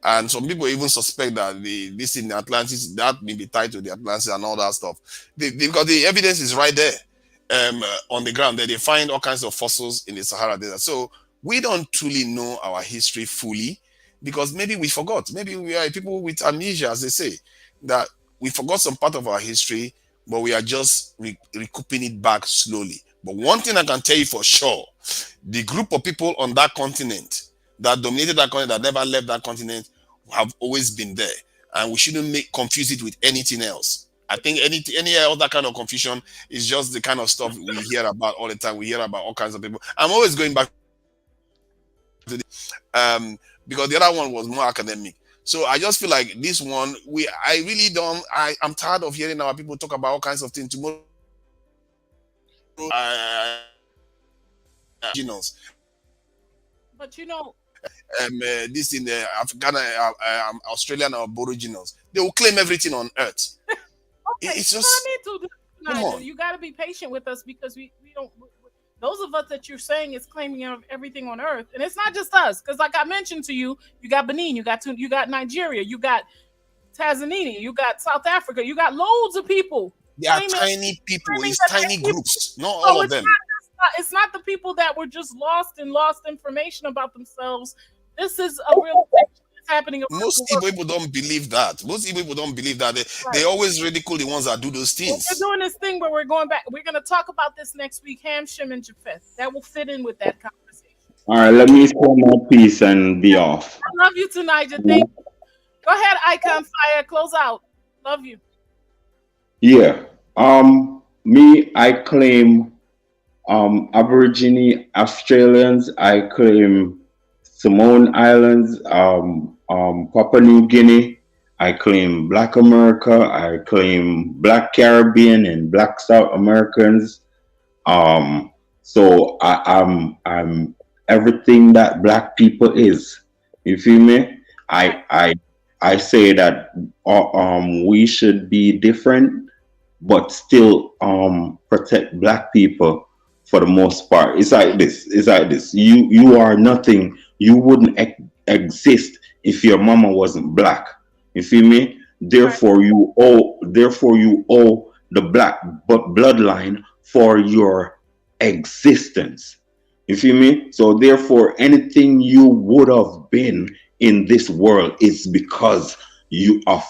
And some people even suspect that this in the Atlantis, that may be tied to the Atlantis and all that stuff. Because the evidence is right there on the ground. That they find all kinds of fossils in the Sahara Desert. So we don't truly know our history fully because maybe we forgot. Maybe we are people with amnesia, as they say, that we forgot some part of our history, but we are just recouping it back slowly. But one thing I can tell you for sure, the group of people on that continent that dominated that continent, that never left that continent, have always been there. And we shouldn't confuse it with anything else. I think any other kind of confusion is just the kind of stuff we hear about all the time. We hear about all kinds of people. I'm always going back to because the other one was more academic. So I just feel like this one, I'm tired of hearing our people talk about all kinds of things. Tomorrow, But you know, this in the African, Australian Aboriginals, they will claim everything on Earth. okay, It's so just I need to, come Nigel, on. you got to be patient with us because we don't. Those of us that you're saying is claiming everything on Earth, and it's not just us. Because like I mentioned to you, you got Benin, you got Nigeria, you got Tanzania, you got South Africa, you got loads of people They are claiming, tiny people. claiming It's that tiny they're people. groups, not So all of them. it's not the people that were just lost information about themselves. This is a real thing that's happening around Most the world. Igbo people don't believe that. Most Igbo people don't believe that. They Right. always ridicule the ones that do those We're things. doing this thing where we're going back. We're going to talk about this next week. Ham, Shem, and Japheth. That will fit in with that conversation. All right, let me say my piece and be off. I love you tonight. Thank you. Go ahead, Icon Fire. Close out. Love you. Yeah. Me, I claim Aborigine Australians. I claim Samoan Islands, Papua New Guinea. I claim Black America. I claim Black Caribbean and Black South Americans. So I'm everything that Black people is. You feel me? I say that we should be different, but still protect Black people for the most part. It's like this. It's like this. You are nothing. You wouldn't exist if your mama wasn't Black. You feel me? Therefore you owe the Black bloodline for your existence. You feel me? So therefore, anything you would have been in this world is because of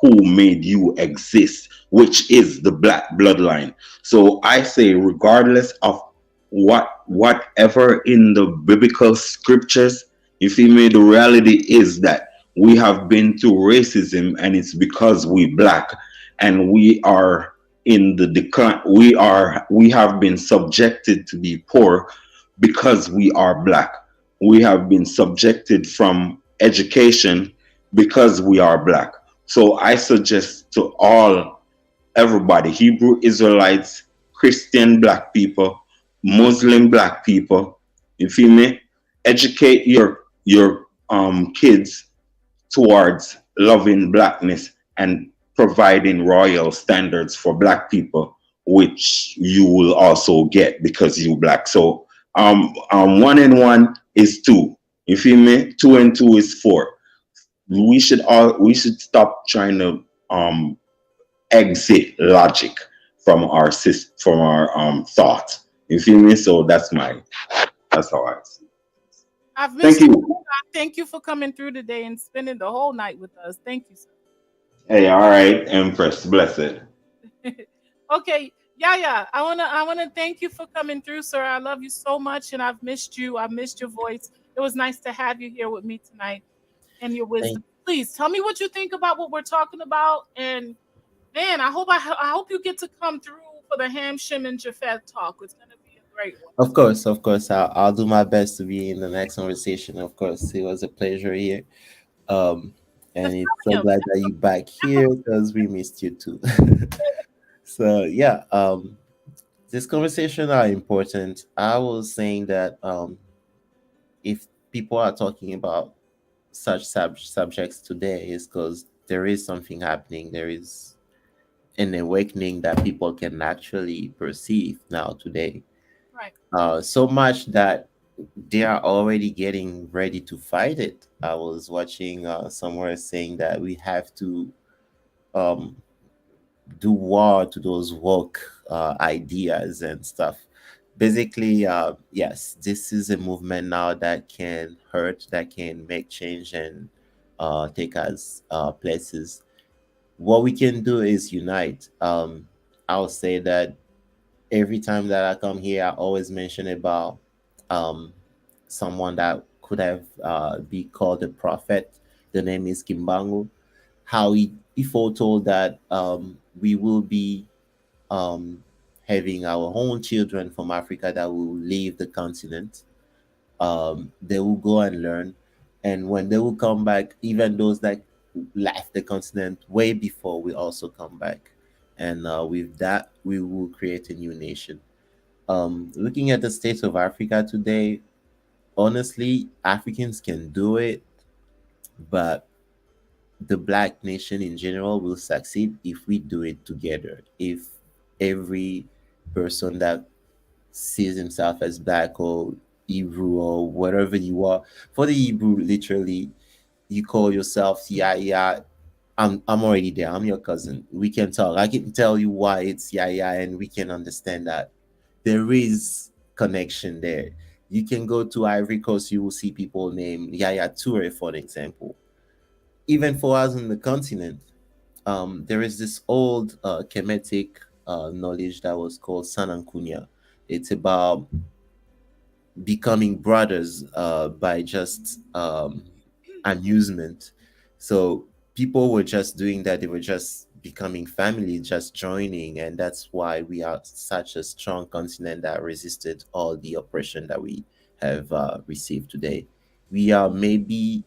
who made you exist, which is the Black bloodline. So I say, regardless of whatever in the biblical scriptures, you feel me? The reality is that we have been through racism, and it's because we Black, and we are in the decline. We have been subjected to be poor because we are Black. We have been subjected from education because we are Black. So I suggest to everybody, Hebrew Israelites, Christian Black people, Muslim Black people, you feel me? Educate your kids towards loving Blackness and providing royal standards for Black people, which you will also get because you Black. So 1 and 1 is 2. You feel me? 2 and 2 is 4. We should stop trying to exit logic from our thought. You feel me? So that's how I see. I've Thank missed you. you. Thank you for coming through today and spending the whole night with us. Thank you, sir. Hey, all right, Empress, blessed. Okay, yeah. I wanna thank you for coming through, sir. I love you so much, and I've missed you. I missed your voice. It was nice to have you here with me tonight and your wisdom. Please tell me what you think about what we're talking about, and man, I hope you get to come through for the Ham, Shem, and Japheth talk. It's gonna be a great one. Of course, I'll do my best to be in the next conversation. Of course, it was a pleasure here. Um, Yes, and it's I so am. glad that you back here because we missed you too. So yeah, this conversation are important. I was saying that if people are talking about such subjects today, is because there is something happening. There is an awakening that people can actually perceive now today. Right. So much that they are already getting ready to fight it. I was watching somewhere saying that we have to um, do war to those woke ideas and stuff. Basically, yes, this is a movement now that can hurt, that can make change and take us places. What we can do is unite. I'll say that every time that I come here, I always mention about um, someone that could have be called a prophet. The name is Kimbangu. How he foretold that we will be um, having our own children from Africa that will leave the continent. They will go and learn, and when they will come back, even those that left the continent way before will also come back, and with that, we will create a new nation. Looking at the state of Africa today, honestly, Africans can do it, but the black nation in general will succeed if we do it together. If every person that sees himself as black or Hebrew or whatever you are, for the Hebrew, literally, you call yourself, yeah, yeah, I'm already there. I'm your cousin. We can talk. I can tell you why it's yeah, yeah, and we can understand that there is connection there. You can go to Ivory Coast, you will see people named Yaya Toure, for an example. Even for us on the continent, there is this old Kemetic knowledge that was called Sanankunya. It's about becoming brothers by just amusement. So people were just doing that. They were just becoming family, just joining, and that's why we are such a strong continent that resisted all the oppression that we have received today. We are maybe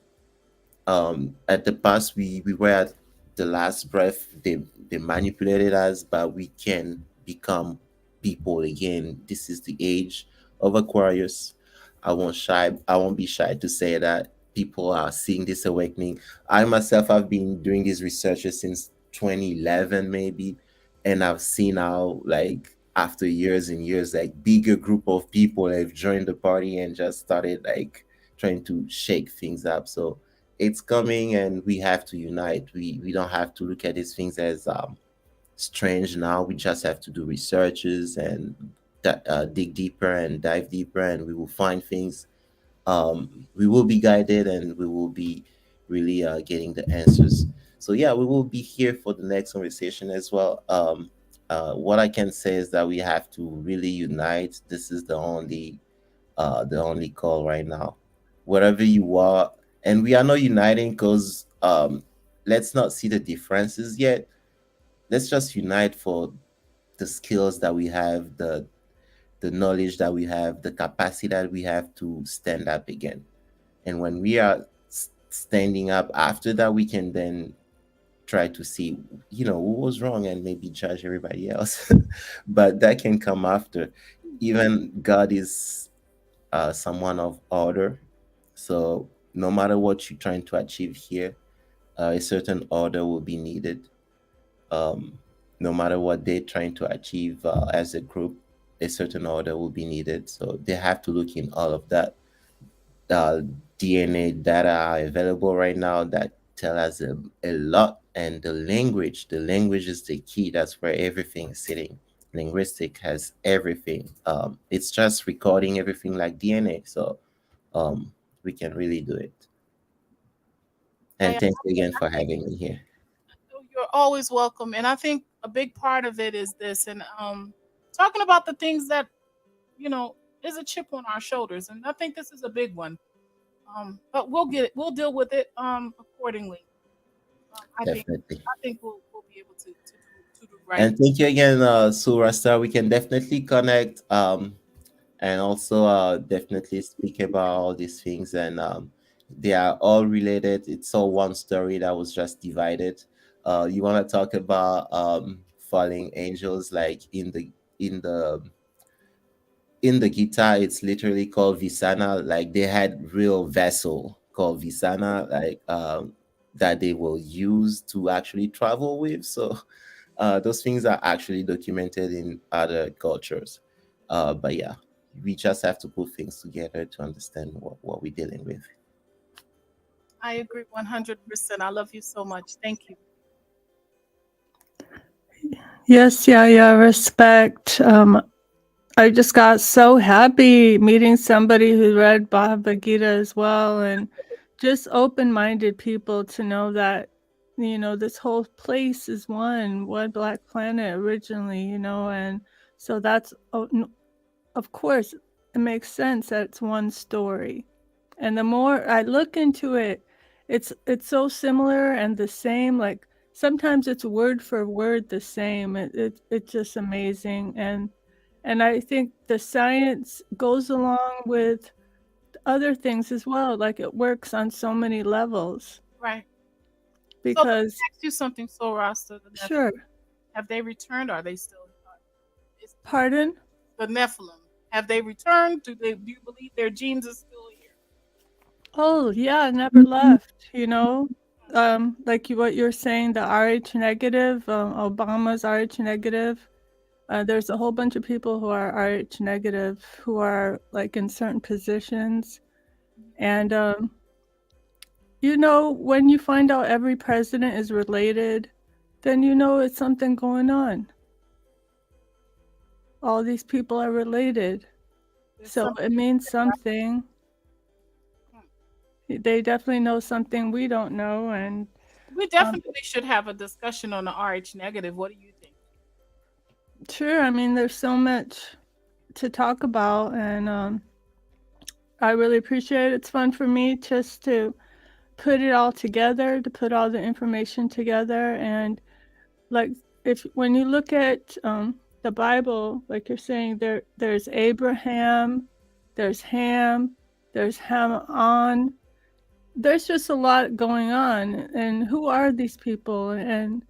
at the past we were at the last breath. They manipulated us, but we can become people again. This is the age of Aquarius. I won't be shy to say that people are seeing this awakening. I myself have been doing these researches since 2011 maybe, and I've seen how, like, after years and years, like, bigger group of people have joined the party and just started like trying to shake things up. So it's coming and we have to unite. We don't have to look at these things as strange now. We just have to do researches and dig deeper and dive deeper, and we will find things. We will be guided and we will be really getting the answers. So yeah, we will be here for the next conversation as well. What I can say is that we have to really unite. This is the only call right now. Wherever you are, and we are not uniting because let's not see the differences yet. Let's just unite for the skills that we have, the knowledge that we have, the capacity that we have to stand up again. And when we are standing up after that, we can then try to see, who was wrong and maybe judge everybody else. But that can come after. Even God is someone of order. So no matter what you're trying to achieve here, a certain order will be needed. Um, no matter what they're trying to achieve as a group, a certain order will be needed. So they have to look in all of that. uh, DNA data are available right now that tell us a lot. And the language is the key. That's where everything is sitting. Linguistic has everything. It's just recording everything like DNA. So um, we can really do it. I, And thanks again for having me here. you're always welcome, and I think a big part of it is this, and talking about the things that you know is a chip on our shoulders, and I think this is a big one. But we'll get it. We'll deal with it accordingly. I think Definitely. we'll be able to do right. And thank you again, Sue Rasta. We can definitely connect. and also definitely speak about all these things, and they are all related. It's all one story that was just divided. You want to talk about falling angels, like in the in the guitar, it's literally called Visana. Like they had real vessel called Visana, like that they will use to actually travel with. So those things are actually documented in other cultures. But yeah, we just have to put things together to understand what we're dealing with. I agree 100%. I love you so much. Thank you. Yes, yeah, respect. I just got so happy meeting somebody who read Bhagavad Gita as well, and just open-minded people to know that, this whole place is one black planet originally, and so that's, of course, it makes sense that it's one story. And the more I look into it, it's so similar and the same. Like sometimes it's word for word the same. It's just amazing, and I think the science goes along with other things as well. Like it works on so many levels Right. So let me because ask you something, so Rasta, the Nephilim. sure. Have they returned? Or are they still? Is Pardon? the Nephilim, have they returned? Do you believe their genes are still here? Oh yeah, never left. Like what you're saying, the RH negative, Obama's RH negative. There's a whole bunch of people who are RH negative who are like in certain positions, and when you find out every president is related, then it's something going on. All these people are related, so it means something. They definitely know something we don't know, and We definitely should have a discussion on the RH negative. What do you think? sure. I mean, there's so much to talk about, and I really appreciate it. It's fun for me just to put it all together, to put all the information together, and like if when you look at the Bible, like you're saying, there's Abraham, there's Ham, there's Haman. There's just a lot going on, and who are these people? And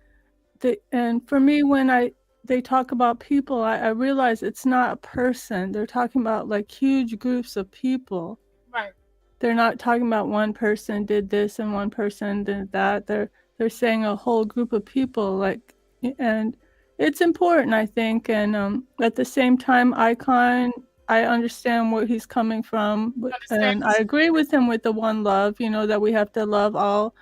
for me, when they talk about people, I realize it's not a person. They're talking about like huge groups of people. Right. They're not talking about one person did this and one person did that. They're saying a whole group of people, like, and it's important, I think. And at the same time, Icon, I understand where he's coming from, and I agree with him with the one love. That we have to love all,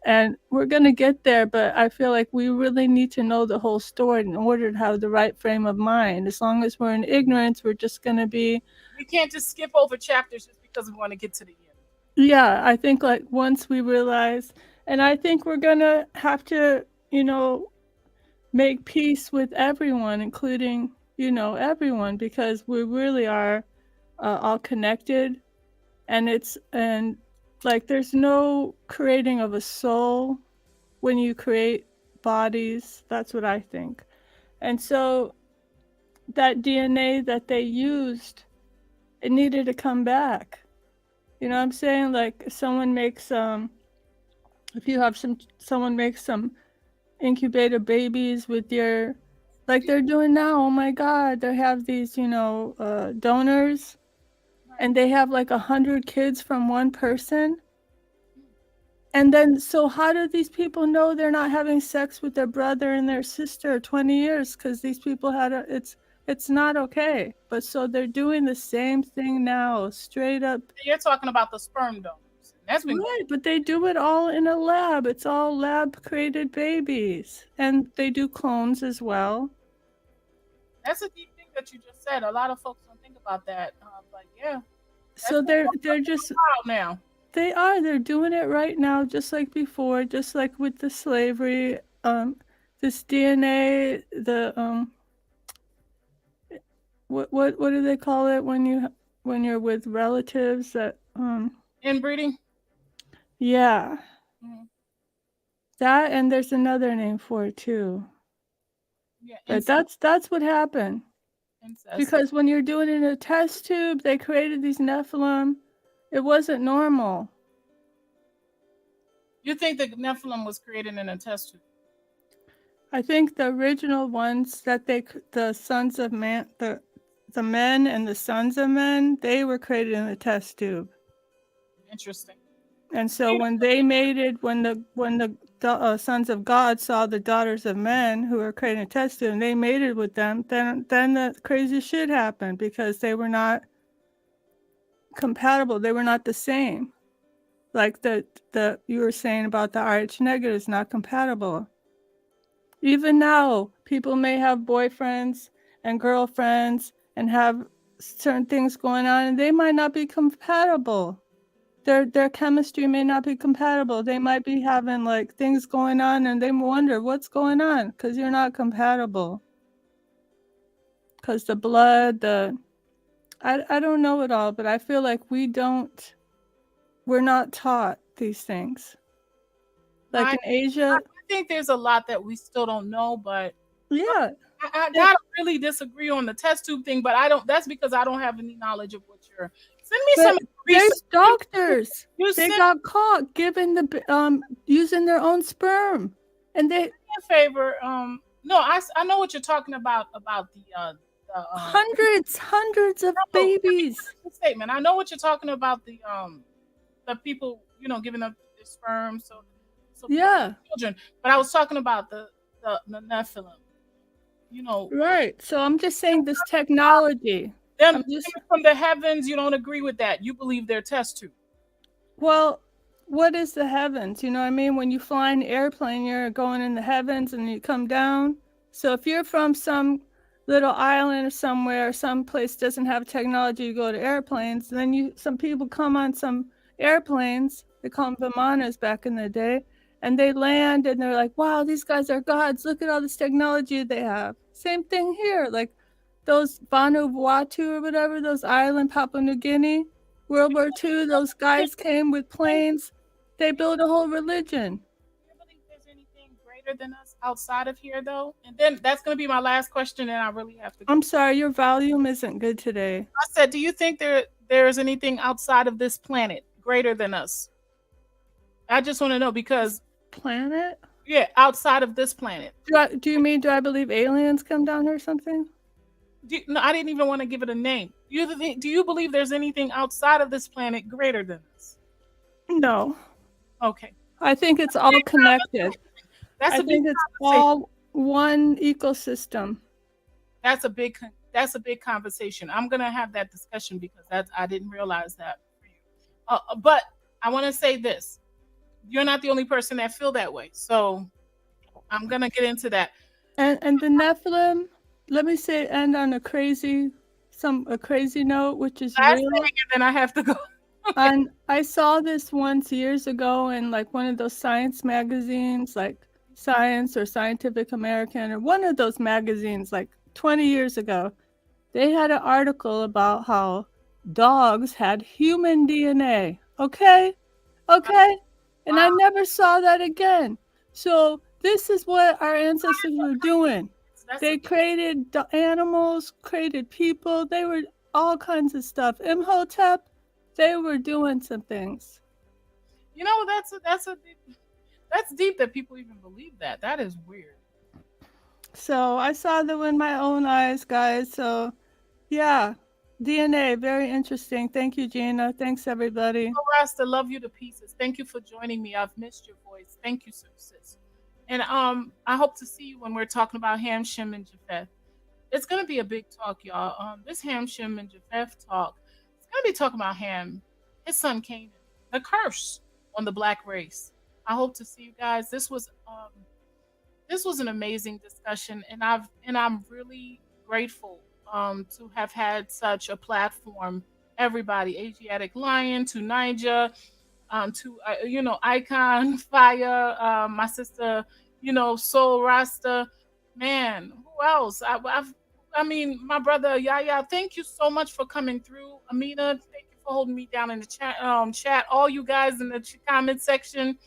and we're gonna get there. But I feel like we really need to know the whole story in order to have the right frame of mind. As long as we're in ignorance, we're just gonna be. We can't just skip over chapters just because we want to get to the end. Yeah, I think like once we realize, and I think we're gonna have to, make peace with everyone, including, everyone, because we really are all connected, and like there's no creating of a soul when you create bodies. That's what I think. And so that DNA that they used, it needed to come back. You know what I'm saying? Like someone makes if you have someone makes some incubator babies with your, like they're doing now. Oh my God, they have these donors, and they have like 100 kids from one person. And then, so how do these people know they're not having sex with their brother and their sister 20 years? Because these people it's not okay. But so they're doing the same thing now, straight up. You're talking about the sperm donors. That's been right, but they do it all in a lab. It's all lab created babies, and they do clones as well. That's a deep thing that you just said. A lot of folks don't think about that, but yeah. So they're just now. They're doing it right now, just like before, just like with the slavery. This DNA, the what do they call it when you're with relatives that inbreeding? Yeah. Mm-hmm. That, and there's another name for it too. Yeah, but that's what happened. incest. Because when you're doing it in a test tube, they created these Nephilim. It wasn't normal. You think the Nephilim was created in a test tube? I think the original ones that the sons of man, the men and the sons of men, they were created in a test tube. Interesting. And so when they mated, when the sons of God saw the daughters of men who were created in a test tube, and they mated with them, then the crazy shit happened because they were not compatible. They were not the same. Like the you were saying about the RH negative is not compatible. Even now, people may have boyfriends and girlfriends and have certain things going on, and they might not be compatible. Their chemistry may not be compatible. They might be having like things going on, and they wonder what's going on because you're not compatible. Because the blood, I don't know it all, but I feel like we're not taught these things. Like in Asia, I think there's a lot that we still don't know, but yeah. I gotta really disagree on the test tube thing, but I don't. That's because I don't have any knowledge of what you're. Send me some There's research. doctors. You They send got caught giving using their own sperm, and they me a favor. No, I know what you're talking about the hundreds of babies. statement. I know what you're talking about the people giving up their sperm so Yeah. children. But I was talking about the Nephilim. Right. So I'm just saying this technology. Them from the heavens. You don't agree with that. You believe they're test tube. Well, what is the heavens? You know what I mean? When you fly an airplane, you're going in the heavens and you come down. So if you're from some little island or somewhere, some place doesn't have technology to go to airplanes, then some people come on some airplanes, they call them Vimanas back in the day, and they land and they're like, wow, these guys are gods. Look at all this technology they have. Same thing here. Like those Vanuatu or whatever, those island, Papua New Guinea, World War II, those guys came with planes. They built a whole religion. You believe there's anything greater than us outside of here, though? And then that's going to be my last question, and I really have to go. I'm sorry, your volume isn't good today. I said, do you think there is anything outside of this planet greater than us? I just want to know because... Planet? Yeah, outside of this planet. Do you mean, do I believe aliens come down here or something? No, I didn't even want to give it a name. Do you believe there's anything outside of this planet greater than us? No. Okay. I think it's all connected. I think it's all one ecosystem. That's a big conversation. I'm gonna have that discussion because I didn't realize that for you. But I want to say this: you're not the only person that feel that way. So I'm gonna get into that. And the Nephilim. Let me say end on a crazy note, which is real. And then I have to go. And I saw this once years ago in like one of those science magazines, like Science or Scientific American, or one of those magazines like 20 years ago. They had an article about how dogs had human DNA. Okay? And I never saw that again. So this is what our ancestors were doing. They created animals, created people. They were all kinds of stuff. Imhotep, they were doing some things. That's deep that people even believe that. That is weird. So I saw that with my own eyes, guys. So yeah, DNA, very interesting. Thank you, Gina. Thanks, everybody. Oh, Rasta, love you to pieces. Thank you for joining me. I've missed your voice. Thank you, sis. And I hope to see you when we're talking about Ham, Shem, and Japheth. It's gonna be a big talk, y'all. This Ham, Shem, and Japheth talk. It's gonna be talking about Ham, his son Canaan, the curse on the black race. I hope to see you guys. This was an amazing discussion, and I'm really grateful to have had such a platform. Everybody, Asiatic Lion to Niger, to Icon Fire, my sister, Soul Rasta, man. Who else? I mean, my brother Yaya. Thank you so much for coming through, Amina. Thank you for holding me down in the chat. All you guys in the comment section,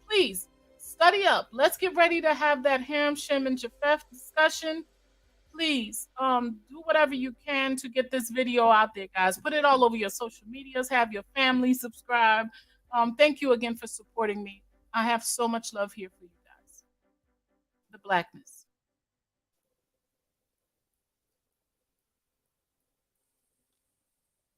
please study up. Let's get ready to have that Ham, Shem, and Japheth discussion. please do whatever you can to get this video out there, guys. Put it all over your social medias. Have your family subscribe. Thank you again for supporting me. I have so much love here for you guys. The Blackness.